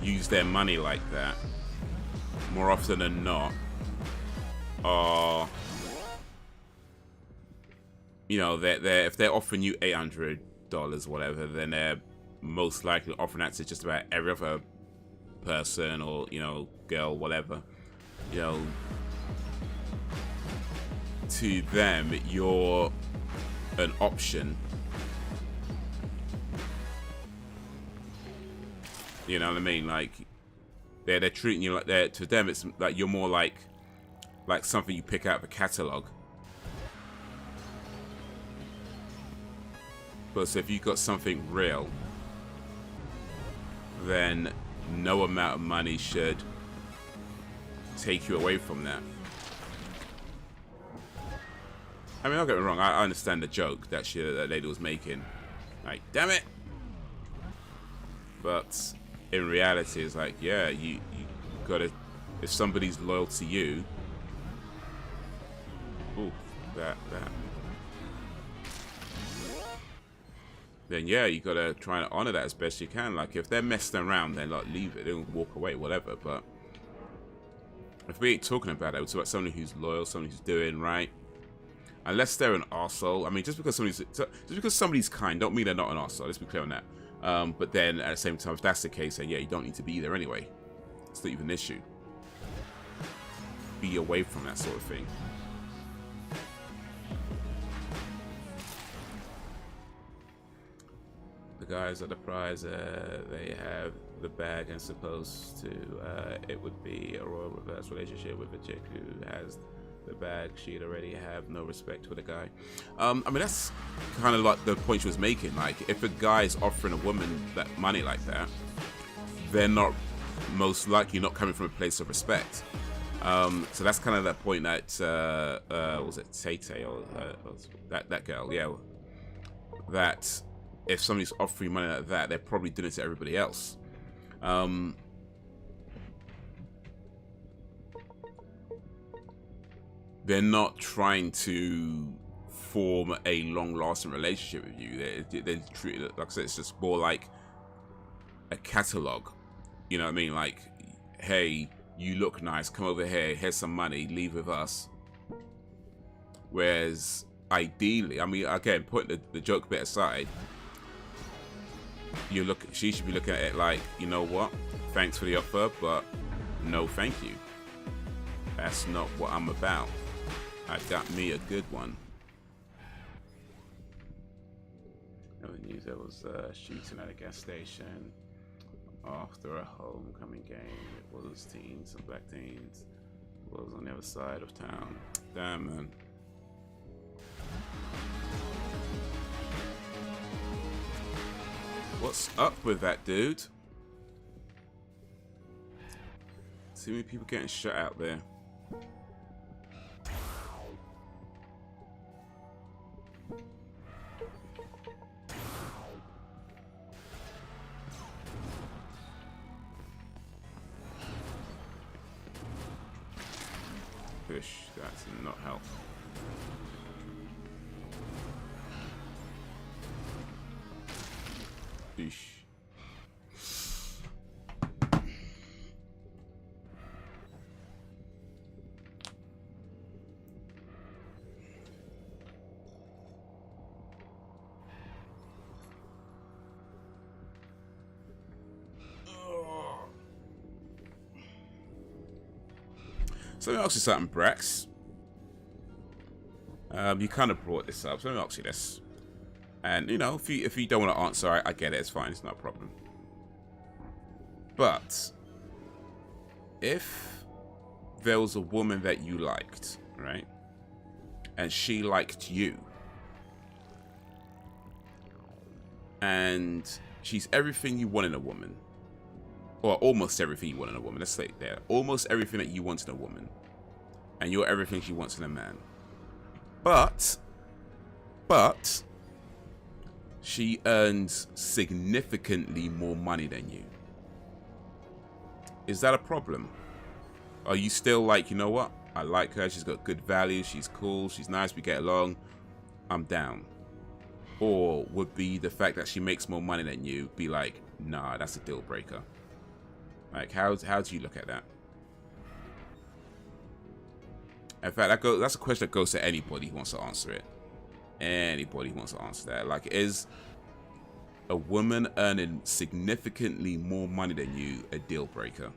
use their money like that. More often than not, are, you know, they're if they're offering you $800 whatever, then they're most likely offering that to just about every other person or, you know, girl, whatever, you know. To them, you're an option. You know what I mean? Like they're treating you like they're, to them it's like you're more like something you pick out of a catalog. But so if you've got something real, then no amount of money should take you away from that. I mean, don't get me wrong, I understand the joke that that lady was making. Like, damn it! But in reality, it's like, yeah, you gotta, if somebody's loyal to you, ooh, that, then yeah, you gotta try and honor that as best you can. Like, if they're messing around, then like leave it, don't walk away, whatever. But if we ain't talking about it, we're talking about somebody who's loyal, somebody who's doing right. Unless they're an arsehole. I mean, just because somebody's kind, don't mean they're not an arsehole. Let's be clear on that. But then at the same time, if that's the case, then yeah, you don't need to be there anyway. It's not even an issue. Be away from that sort of thing. The guys at the prize, they have the bag and supposed to, it would be a royal reverse relationship with a chick who has the bag. She'd already have no respect for the guy. I mean, that's kind of like the point she was making. Like, if a guy is offering a woman that money like that, they're not most likely not coming from a place of respect. So that's kind of that point that was it Tay or that girl? Yeah, that if somebody's offering money like that, they're probably doing it to everybody else. They're not trying to form a long-lasting relationship with you. They treat it, like I said, it's just more like a catalog. You know what I mean? Like, hey, you look nice, come over here, here's some money, leave with us. Whereas ideally, I mean, again, putting the joke bit aside, she should be looking at it like, you know what, thanks for the offer, but no thank you. That's not what I'm about. I got me a good one. In the news, there was shooting at a gas station after a homecoming game. It was teens and black teens. It was on the other side of town. Damn, man. What's up with that, dude? Too many people getting shot out there. Fish, that's not help. Eesh. So let me ask you something, Brax. You kind of brought this up, so let me ask you this. And, you know, if you don't want to answer, I get it, it's fine, it's not a problem. But, if there was a woman that you liked, right? And she liked you. And she's everything you want in a woman. Or almost everything you want in a woman. Let's say it there. Almost everything that you want in a woman. And you're everything she wants in a man. But she earns significantly more money than you. Is that a problem? Are you still like, you know what? I like her. She's got good values. She's cool. She's nice. We get along. I'm down. Or would be the fact that she makes more money than you be like, nah, that's a deal breaker. Like, how do you look at that? In fact, that's a question that goes to anybody who wants to answer it. Anybody who wants to answer that. Like, is a woman earning significantly more money than you a deal breaker?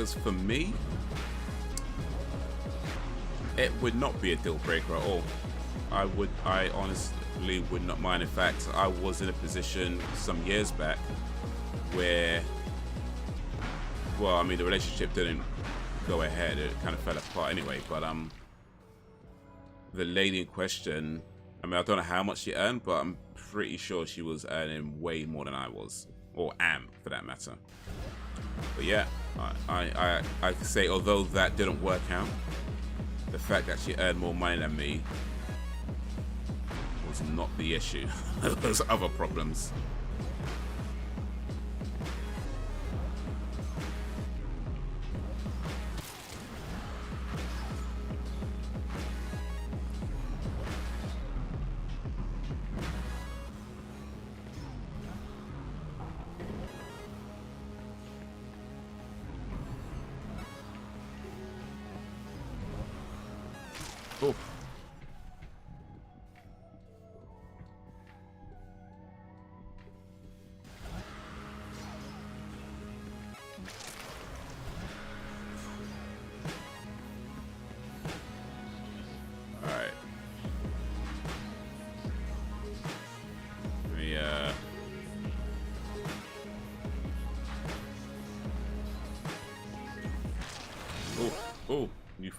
Because for me, it would not be a deal breaker at all. I honestly would not mind. In fact, I was in a position some years back where, well, I mean, the relationship didn't go ahead. It kind of fell apart anyway. But the lady in question, I mean, I don't know how much she earned, but I'm pretty sure she was earning way more than I was, or am for that matter. But yeah, I can say, although that didn't work out, the fact that she earned more money than me was not the issue. Those other problems.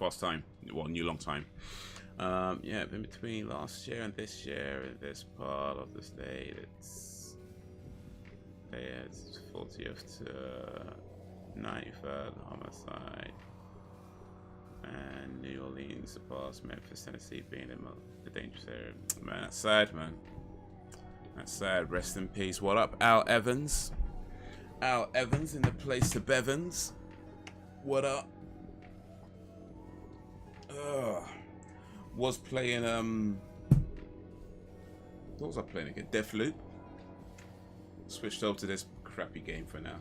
fast time. Well, new long time. Yeah, in between last year and this year, in this part of the state, it's 40th to 93rd homicide. And New Orleans surpassed Memphis, Tennessee being in the dangerous area. Man, that's sad, man. That's sad. Rest in peace. What up, Al Evans? Al Evans in the place to Bevins. What up? Was playing what was I playing again? Deathloop. Switched over to this crappy game for now.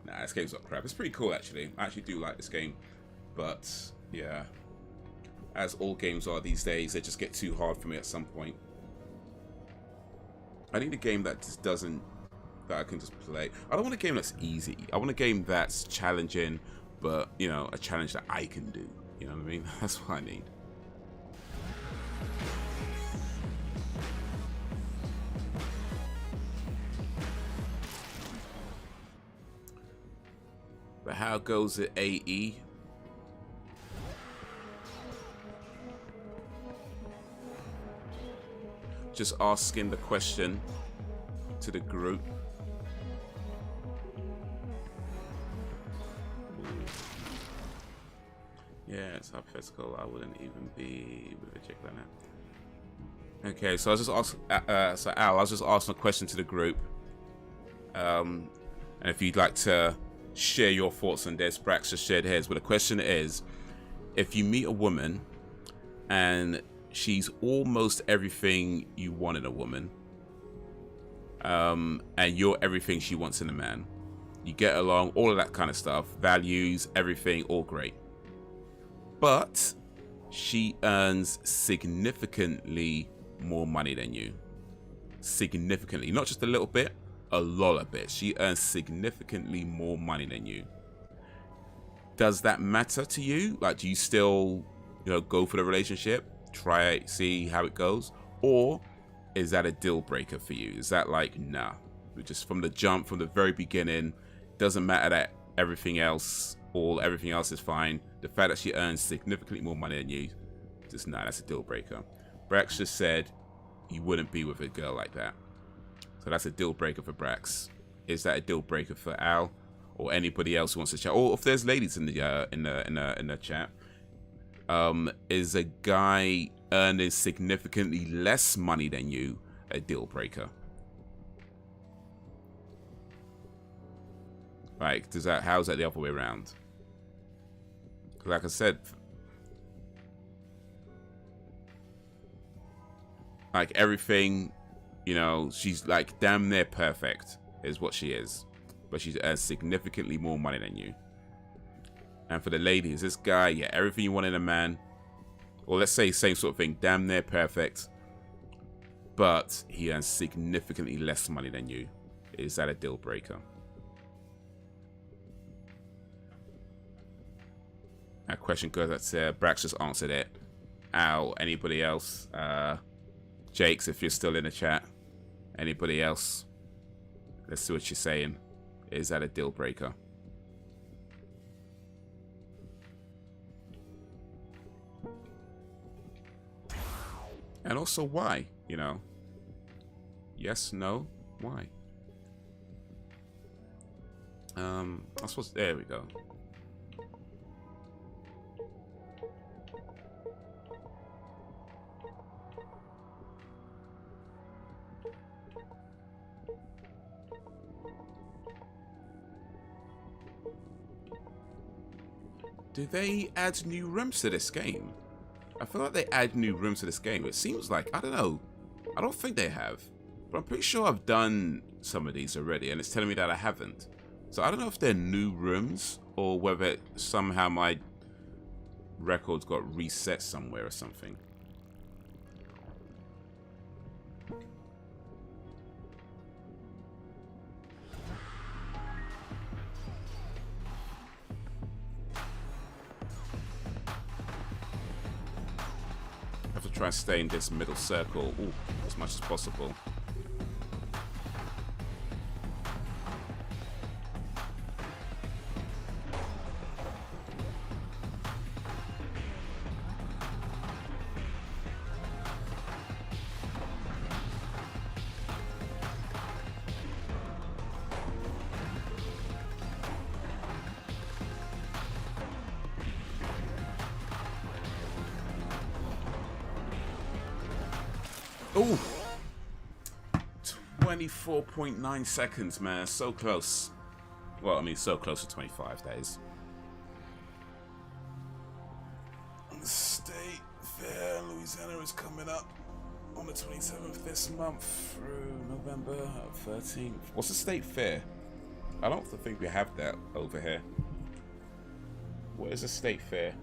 Nah, this game's not crap. It's pretty cool actually. I actually do like this game. But yeah, as all games are these days, they just get too hard for me at some point. I need a game that just doesn't, that I can just play. I don't want a game that's easy. I want a game that's challenging, but you know, a challenge that I can do. You know what I mean? That's what I need. But how goes it, AE? Just asking the question to the group. Yeah, it's hypothetical. I wouldn't even be with a chick like that. Okay, so I was just asking. So Al, I was just asking a question to the group. And if you'd like to share your thoughts on this, Brax just shared his. But the question is, if you meet a woman and she's almost everything you want in a woman, and you're everything she wants in a man, you get along, all of that kind of stuff, values, everything, all great, but she earns significantly more money than you. Significantly, not just a little bit, a lot of bit. She earns significantly more money than you. Does that matter to you? Like, do you still, you know, go for the relationship, try it, see how it goes? Or is that a deal breaker for you? Is that like, nah, just from the jump, from the very beginning, doesn't matter that everything else is fine, the fact that she earns significantly more money than you, just nah, that's a deal breaker. Brax just said you wouldn't be with a girl like that, so that's a deal breaker for Brax. Is that a deal breaker for Al or anybody else who wants to chat? Or if there's ladies in the chat, is a guy earning significantly less money than you a deal breaker? Like, how's that the other way around? Like I said, like everything, you know, she's like damn near perfect is what she is, but she earns significantly more money than you. And for the ladies, this guy, yeah, everything you want in a man, or let's say same sort of thing, damn near perfect, but he earns significantly less money than you. Is that a deal breaker? That question goes, that's Brax just answered it. Al, anybody else? Jakes, if you're still in the chat. Anybody else? Let's see what you're saying. Is that a deal breaker? And also why, you know? Yes, no, why? I suppose, there we go. Do they add new rooms to this game? I feel like they add new rooms to this game. It seems like, I don't know. I don't think they have. But I'm pretty sure I've done some of these already, and it's telling me that I haven't. So I don't know if they're new rooms, or whether somehow my records got reset somewhere or something. I have to try and stay in this middle circle as much as possible. Ooh. 24.9 seconds, man. So close. Well, I mean, so close to 25 days. State Fair Louisiana is coming up on the 27th this month through November 13th. What's the State Fair? I don't think we have that over here. What is a State Fair?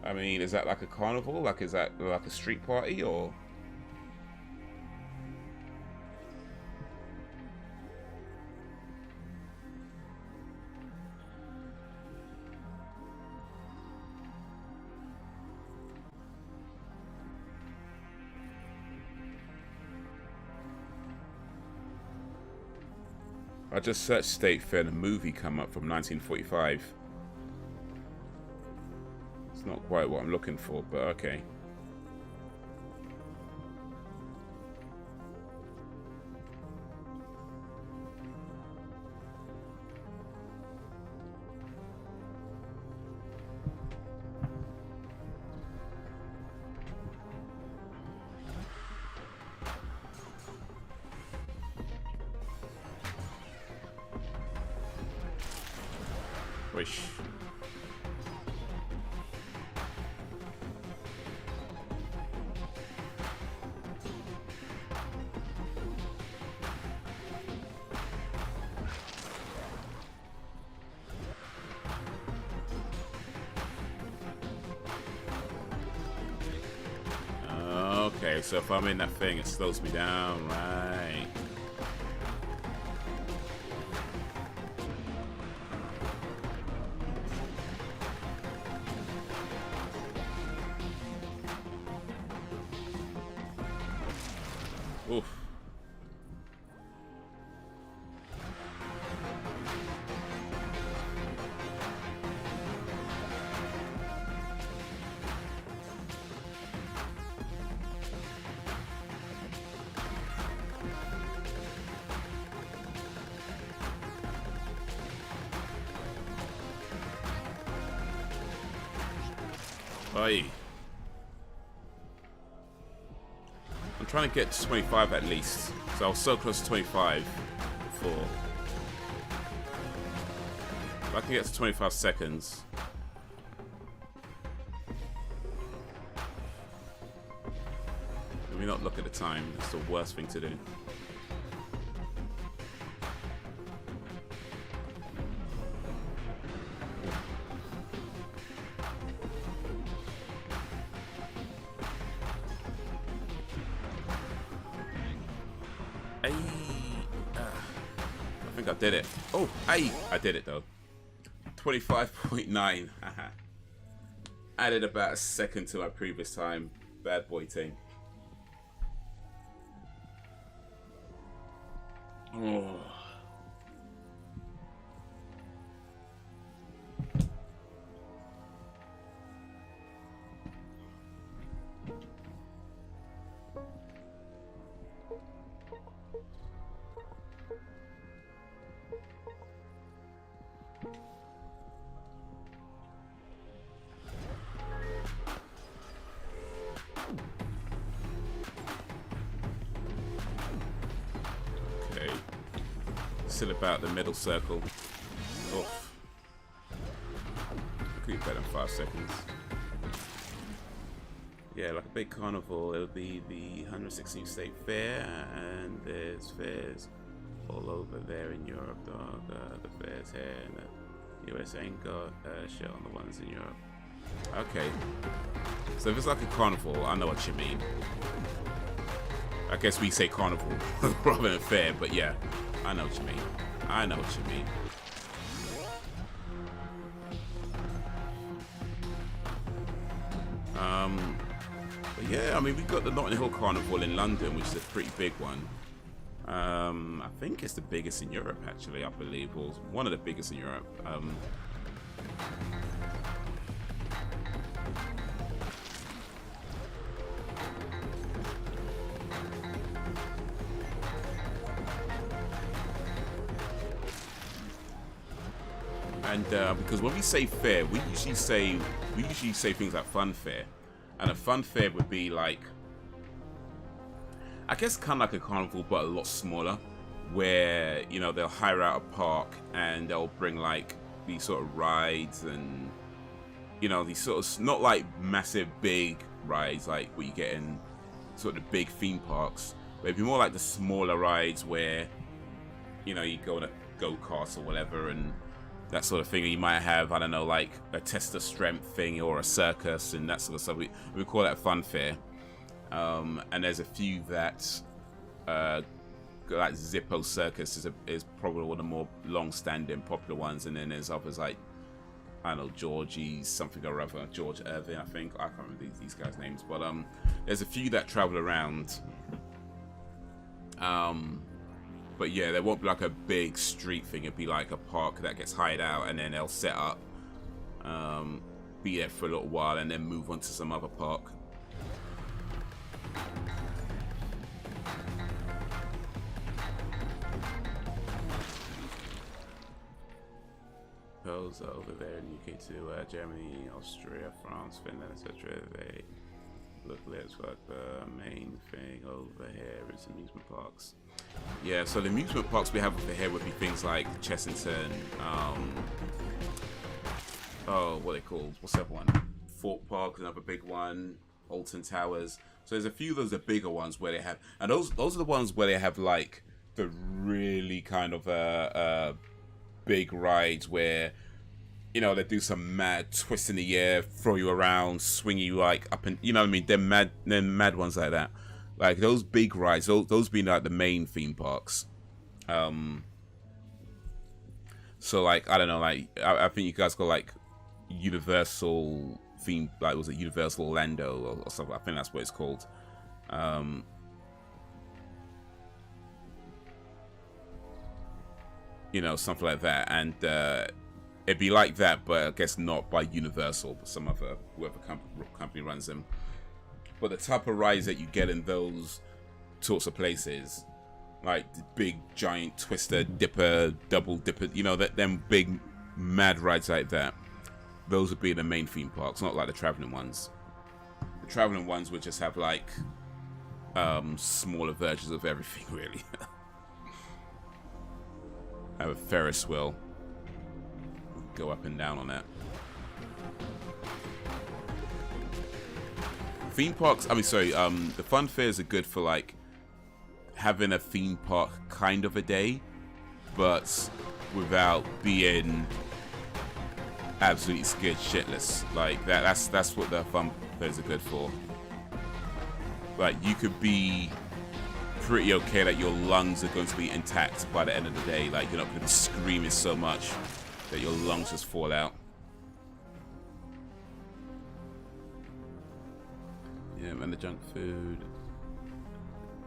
I mean, is that like a carnival? Like, is that like a street party or? I just searched State Fair and a movie come up from 1945. It's not quite what I'm looking for, but okay. Wish. Okay, so if I'm in that thing, it slows me down, right? Oof. Oi. I'm trying to get to 25 at least. So I was so close to 25 before. If I can get to 25 seconds. Let me not look at the time. That's the worst thing to do. I did it. Oh, I did it though. 25.9. Added about a second to my previous time. Bad boy thing. Oh. Still about the middle circle. Oof. Could be better than 5 seconds. Yeah, like a big carnival. It'll be the 116th State Fair, and there's fairs all over there in Europe, dog. The fairs here in the US ain't got shit on the ones in Europe. Okay. So if it's like a carnival, I know what you mean. I guess we say carnival rather than fair, but yeah. I know what you mean. I know what you mean. But yeah, I mean, we've got the Notting Hill Carnival in London, which is a pretty big one. I think it's the biggest in Europe, actually, I believe, or one of the biggest in Europe. And because when we say fair, we usually say things like fun fair, and a fun fair would be like I guess kind of like a carnival, but a lot smaller, where, you know, they'll hire out a park and they'll bring like these sort of rides and, you know, these sort of, not like massive big rides like what you get in sort of big theme parks, but it'd be more like the smaller rides where, you know, you go on a go-kart or whatever and that sort of thing. Or you might have, I don't know, like a test of strength thing or a circus and that sort of stuff. We call that fun fair. And there's a few that like Zippo Circus is probably one of the more long-standing popular ones, and then there's others like, I don't know, Georgie's something or other, George Irvin, I think. I can't remember these guys' names, but there's a few that travel around. But yeah, there won't be like a big street thing. It'd be like a park that gets hired out, and then they'll set up, be there for a little while, and then move on to some other park. Those over there in UK too, Germany, Austria, France, Finland, etc. They look less like the main thing over here is amusement parks. Yeah, so the amusement parks we have over here would be things like Chessington, oh, what are they called? What's the other one? Fort Park, another big one. Alton Towers. So there's a few of those, the bigger ones where they have, and those are the ones where they have like the really kind of big rides where, you know, they do some mad twist in the air, throw you around, swing you like up and, you know what I mean? They're mad ones like that. Like those big rides, those being like the main theme parks. So like, I don't know, like I think you guys got like Universal theme, like was it Universal Orlando or something? I think that's what it's called. You know, something like that, and it'd be like that, but I guess not by Universal, but some other, whoever company runs them. But the type of rides that you get in those sorts of places, like the big giant twister, dipper, double dipper, you know, them big mad rides like that, those would be the main theme parks, not like the traveling ones. The traveling ones would just have like smaller versions of everything, really. Have a Ferris wheel, go up and down on that. Theme parks, I mean, sorry, the fun fairs are good for like having a theme park kind of a day, but without being absolutely scared shitless. Like that's what the fun fairs are good for. Like you could be pretty okay that your lungs are going to be intact by the end of the day. Like you're not going to be screaming so much that your lungs just fall out. Yeah, man, the junk food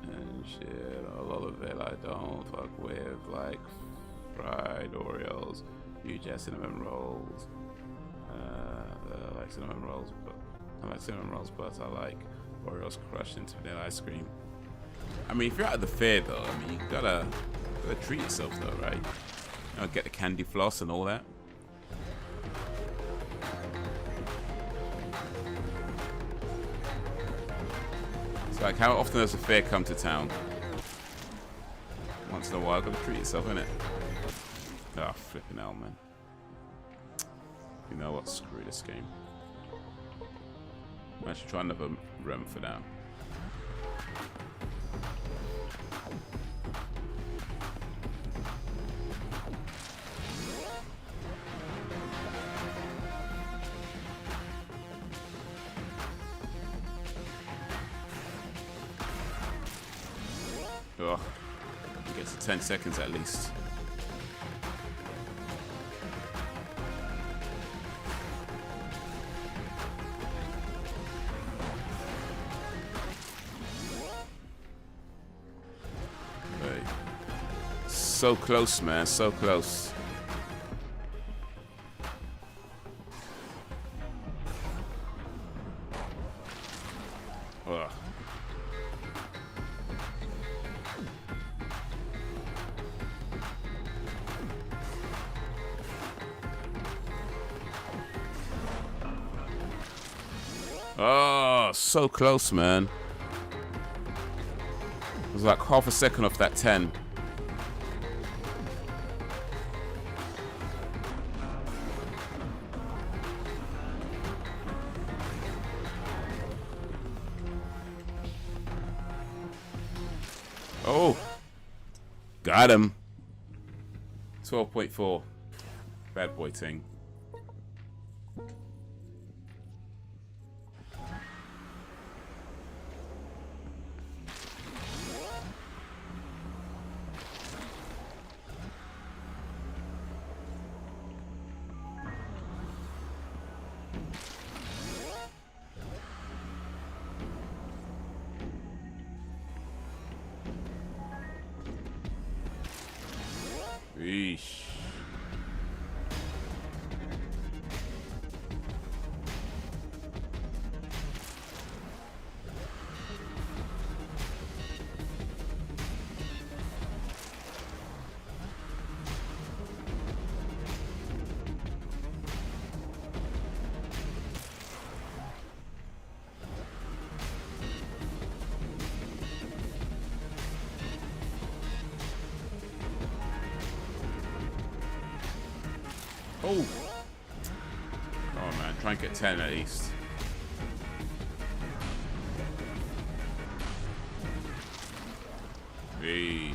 and shit, a lot of it I don't fuck with, like fried Oreos, huge ass cinnamon rolls. I like cinnamon rolls, but I like Oreos crushed into vanilla ice cream. I mean, if you're at the fair though, I mean, you gotta treat yourself though, right? You know, get the candy floss and all that. It's like, how often does a fair come to town? Once in a while, gotta treat yourself, innit? Oh, flipping hell, man. You know what? Screw this game. I'm actually trying another run for now. Oh, it gets to 10 seconds at least. Right. So close, man, so close. Ugh. Oh, so close, man. was like half a second off that 10. Oh, got him. 12.4. Bad boy thing. Eesh. Oh! Oh man, try and get 10 at least. Hey.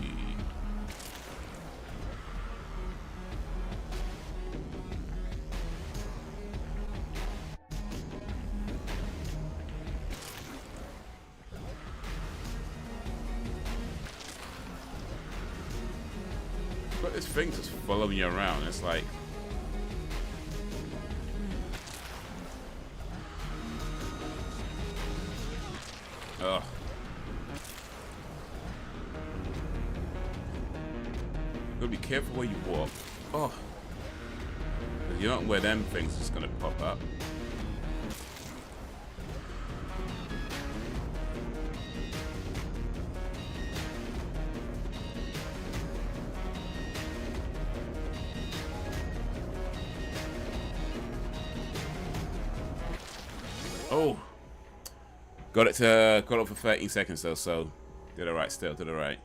But this thing just following you around, it's like... Ugh. Gotta be careful where you walk. Oh. 'Cause you don't know where them things is gonna pop up. Oh. Got it for 13 seconds though, so did it right still, did it right.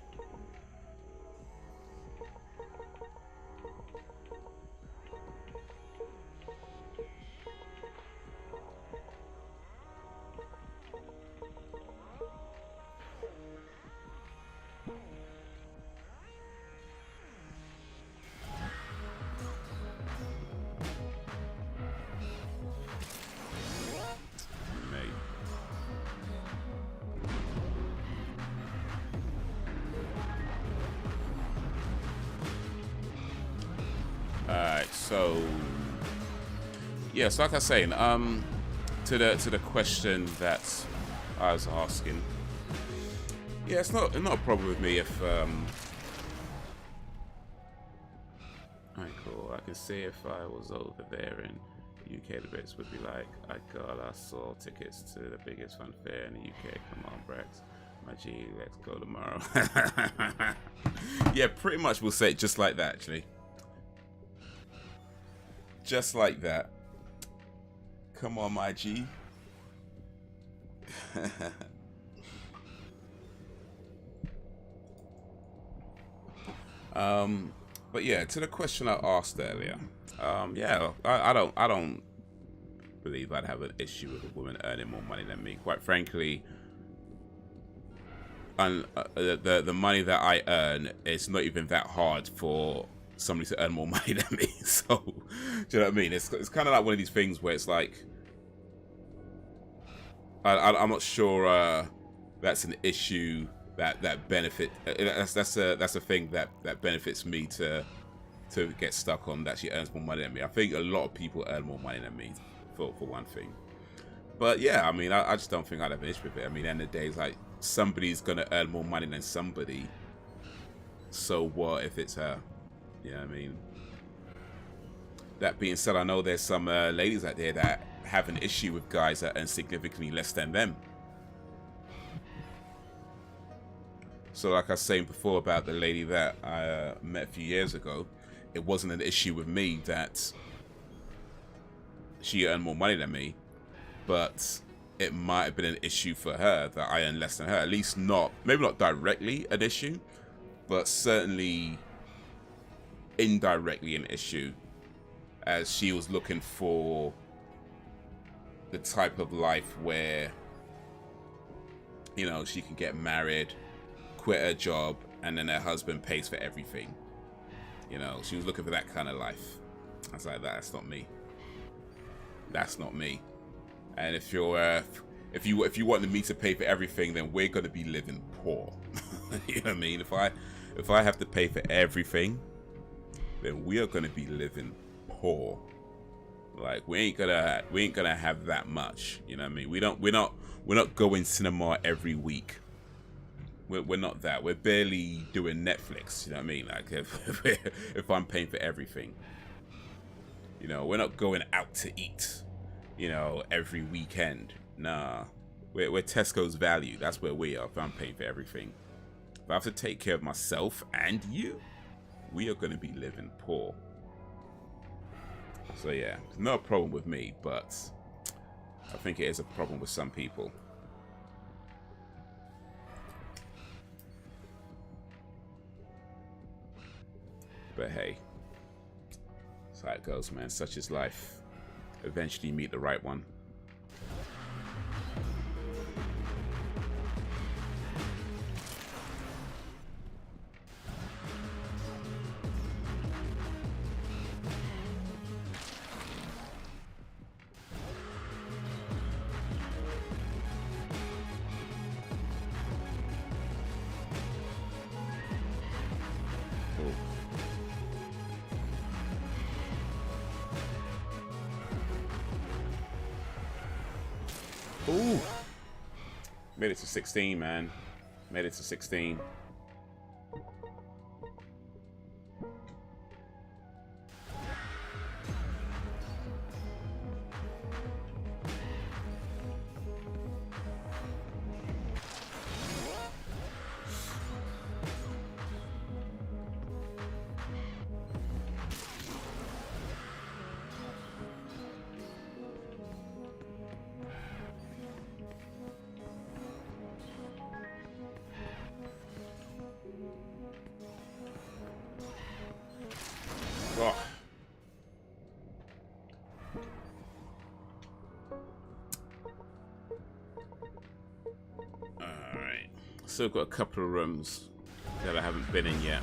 So yes, like I was saying, to the question that I was asking, yeah, it's not a problem with me if alright, cool. I can see if I was over there in the UK, the bits would be like, I saw tickets to the biggest fun fair in the UK. Come on, Brax. My G, let's go tomorrow. Yeah, pretty much we'll say it just like that, actually. Just like that. Come on, my G. But yeah, to the question I asked earlier, yeah, I don't believe I'd have an issue with a woman earning more money than me. Quite frankly, and the money that I earn, it's not even that hard for somebody to earn more money than me. So, do you know what I mean? It's kind of like one of these things where it's like, I'm not sure that's an issue that benefit. That's a thing that benefits me to get stuck on, that she earns more money than me. I think a lot of people earn more money than me for one thing. But yeah, I mean, I just don't think I'd have an issue with it. I mean, at the end of the day, it's like somebody's gonna earn more money than somebody. So what if it's her? You know what I mean? That being said, I know there's some ladies out there that have an issue with guys that earn significantly less than them. So like I was saying before about the lady that I met a few years ago, it wasn't an issue with me that she earned more money than me, but it might have been an issue for her that I earned less than her. At least not, maybe not directly an issue, but certainly indirectly an issue, as she was looking for the type of life where, you know, she can get married, quit her job, and then her husband pays for everything. You know, she was looking for that kind of life. I was like, that's not me. That's not me. And if you're, if you wanted me to pay for everything, then we're gonna be living poor. You know what I mean? If I have to pay for everything, then we are gonna be living poor. Like we ain't gonna have that much. You know what I mean? We're not going cinema every week. We're not that. We're barely doing Netflix. You know what I mean? Like if I'm paying for everything. You know, we're not going out to eat, you know, every weekend. Nah, we're Tesco's value. That's where we are. If I'm paying for everything, if I have to take care of myself and you, we are going to be living poor. So yeah, it's not a problem with me, but I think it is a problem with some people. But hey, that's how it goes, man. Such is life. Eventually you meet the right one. Ooh. Made it to 16, man. Made it to 16. Oh. Alright. Still got a couple of rooms that I haven't been in yet.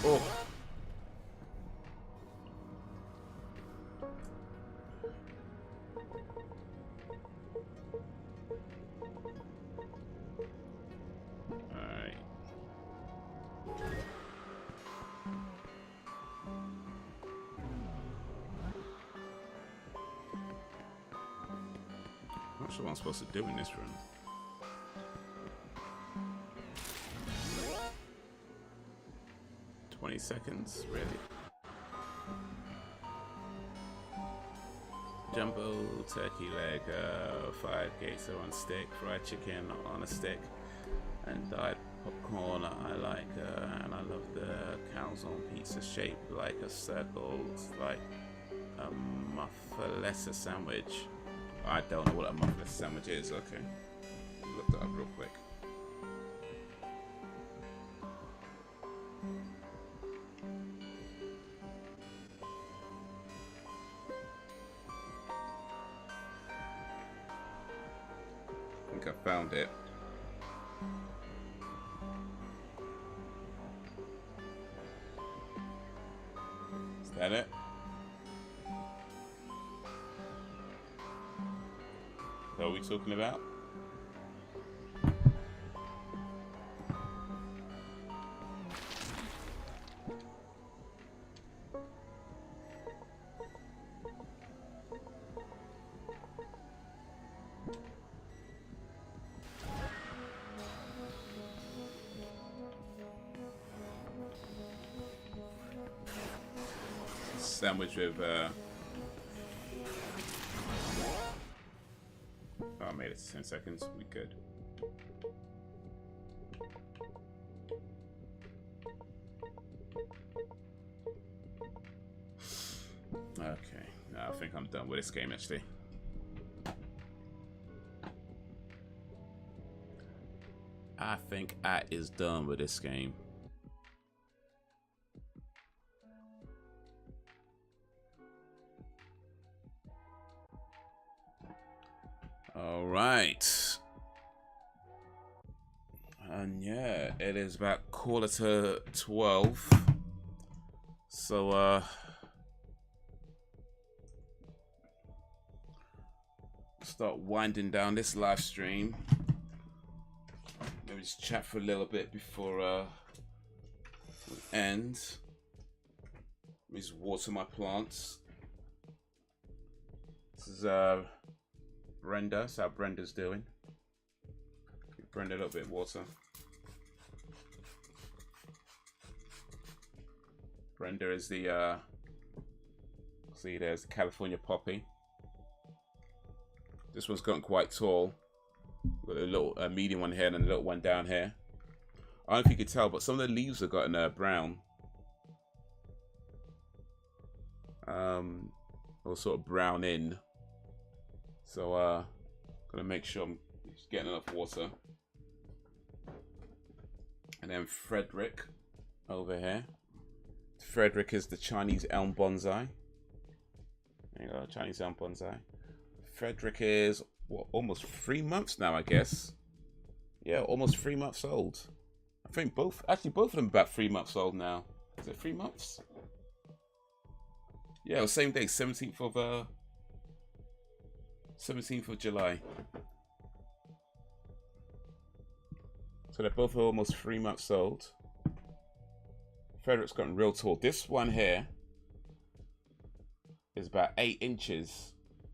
Oh. Alright. I'm not sure what I'm supposed to do in this room. Seconds, really. Jumbo turkey leg, 5 gator on stick, fried chicken on a stick, and dyed popcorn. I like, and I love the calzone pizza shaped like a circle, like a muffaletta sandwich. I don't know what a muffaletta sandwich is. Okay, look that up real quick. I found it. Is that it? What are we talking about? sandwich with oh, I made it to 10 seconds. We good. Okay, I think I'm done with this game actually. I think I is done with this game. All right. And yeah, it is about 11:45. So start winding down this live stream. Maybe just chat for a little bit before we end. Let me just water my plants. This is Brenda. That's how Brenda's doing. Give Brenda a little bit of water. Brenda is the see, there's the California poppy. This one's gotten quite tall. Got a little medium one here and a little one down here. I don't know if you could tell, but some of the leaves have gotten brown. Or sort of brown in. So gonna make sure I'm just getting enough water. And then Frederick over here. Frederick is the Chinese elm bonsai. There you go, Chinese elm bonsai. Frederick is what, almost 3 months now, I guess. Yeah, almost 3 months old. I think both of them about 3 months old now. Is it 3 months? Yeah, it was same day, 17th of July. So they're both almost 3 months old. Frederick's gotten real tall. This one here is about 8 inches.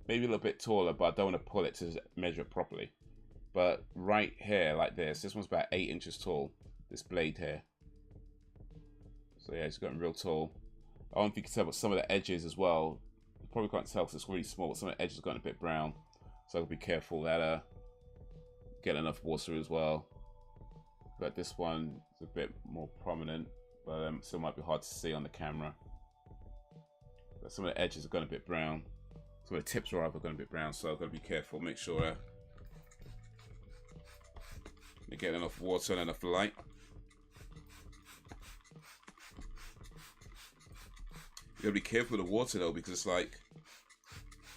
Maybe a little bit taller, but I don't want to pull it to measure it properly. But right here, like this one's about 8 inches tall. This blade here. So yeah, it's gotten real tall. I don't know if you can tell, but some of the edges as well. You probably can't tell because it's really small, but some of the edges have gotten a bit brown. So I'll be careful that get enough water as well. But this one is a bit more prominent, but still might be hard to see on the camera. But some of the edges have gone a bit brown. Some of the tips rather gone a bit brown, so I've got to be careful. Make sure you get enough water and enough light. You gotta be careful with the water though, because it's like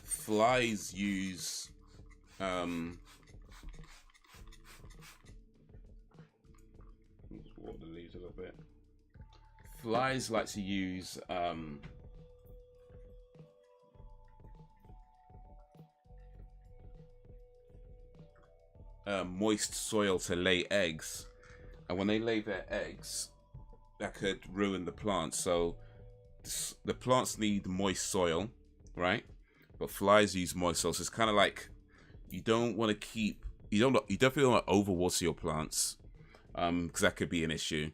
flies use just water the leaves a little bit. Flies like to use moist soil to lay eggs, and when they lay their eggs, that could ruin the plants. So the plants need moist soil, right? But flies use moist soil, so it's kind of like you don't want to keep, you definitely don't want to overwater your plants, because that could be an issue.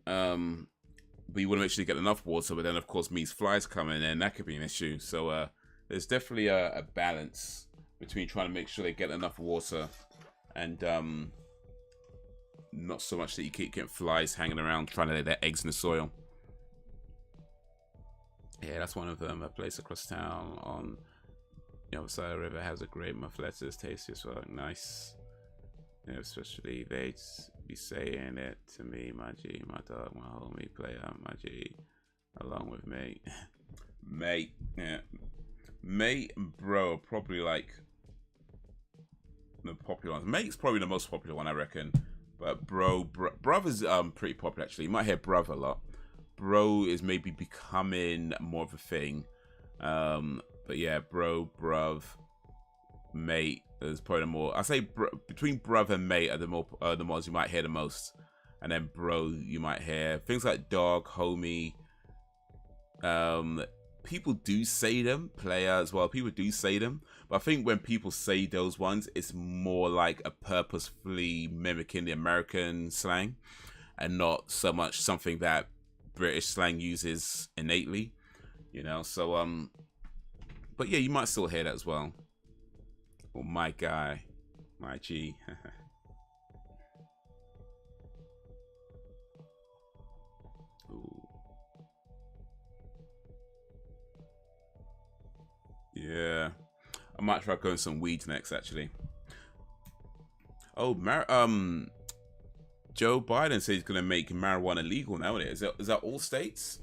But you want to make sure you get enough water, but then of course means flies come in and that could be an issue. So there's definitely a balance between trying to make sure they get enough water and not so much that you keep getting flies hanging around trying to lay their eggs in the soil. Yeah, that's one of them. A place across town on the other side of the river has a great muff lettuce, tasty as well. Nice. Yeah, especially they be saying it to me, my G, my dog, my homie, player, my G, along with mate. Mate, yeah. Mate and bro are probably like the popular ones. Mate's probably the most popular one, I reckon. But brother's pretty popular actually. You might hear brother a lot. Bro is maybe becoming more of a thing. But yeah, bro, bruv, mate is probably the more. I say between brother and mate are the ones you might hear the most. And then bro, you might hear things like dog, homie. People do say them, player as well. People do say them, but I think when people say those ones, it's more like a purposefully mimicking the American slang, and not so much something that British slang uses innately. You know, so but yeah, you might still hear that as well. Or my guy, my G. Ooh. Yeah, I might try going some weeds next, actually. Oh, Joe Biden said he's gonna make marijuana legal nowadays. Is that all states?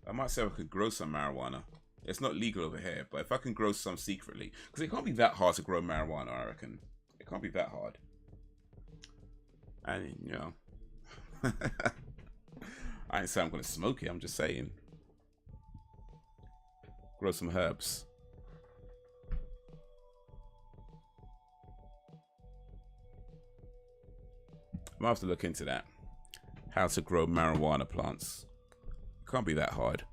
I might say I could grow some marijuana. It's not legal over here, but if I can grow some secretly, because it can't be that hard to grow marijuana, I reckon. It can't be that hard. And you know, I ain't saying I'm gonna smoke it. I'm just saying, grow some herbs. I might have to look into that. How to grow marijuana plants. Can't be that hard.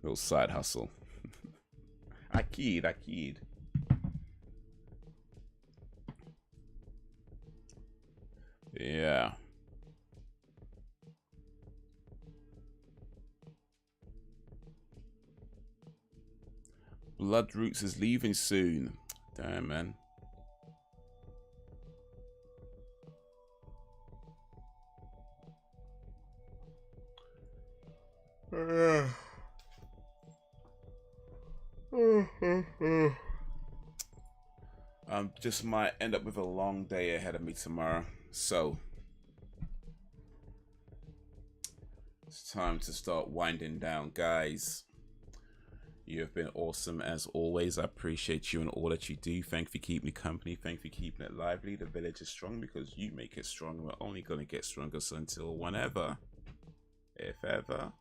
Little side hustle. Akid. Yeah. Bloodroots is leaving soon. Damn, man. Just might end up with a long day ahead of me tomorrow, so it's time to start winding down, guys. You have been awesome as always. I appreciate you and all that you do. Thank you for keeping me company. Thank you for keeping it lively. The village is strong because you make it strong. We're only going to get stronger until whenever, if ever.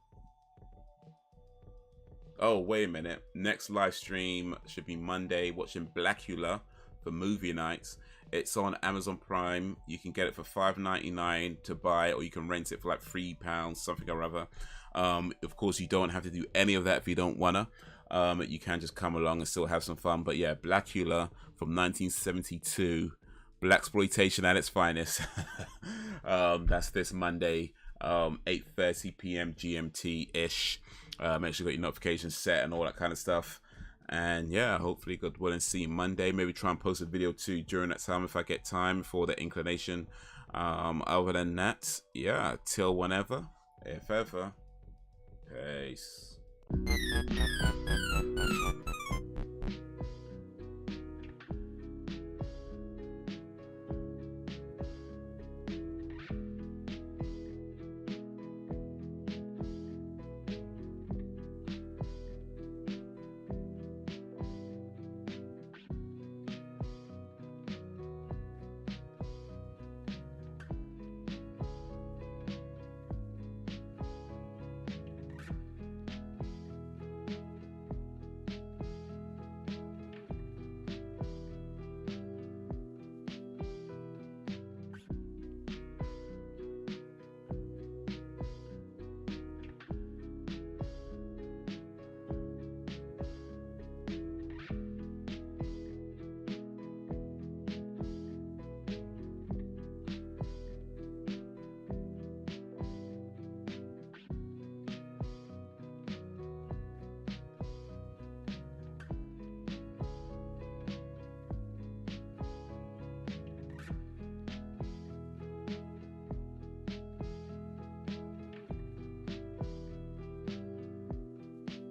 Oh, wait a minute. Next live stream should be Monday, watching Blackula for movie nights. It's on Amazon Prime. You can get it for $5.99 to buy, or you can rent it for like £3, something or other. Of course, you don't have to do any of that if you don't wanna. You can just come along and still have some fun. But yeah, Blackula from 1972, blaxploitation at its finest. That's this Monday, 8:30 p.m. GMT-ish. Make sure you got your notifications set and all that kind of stuff. And yeah, hopefully, God willing, see you Monday. Maybe try and post a video too during that time if I get time for the inclination. Other than that, yeah, till whenever, if ever. Peace.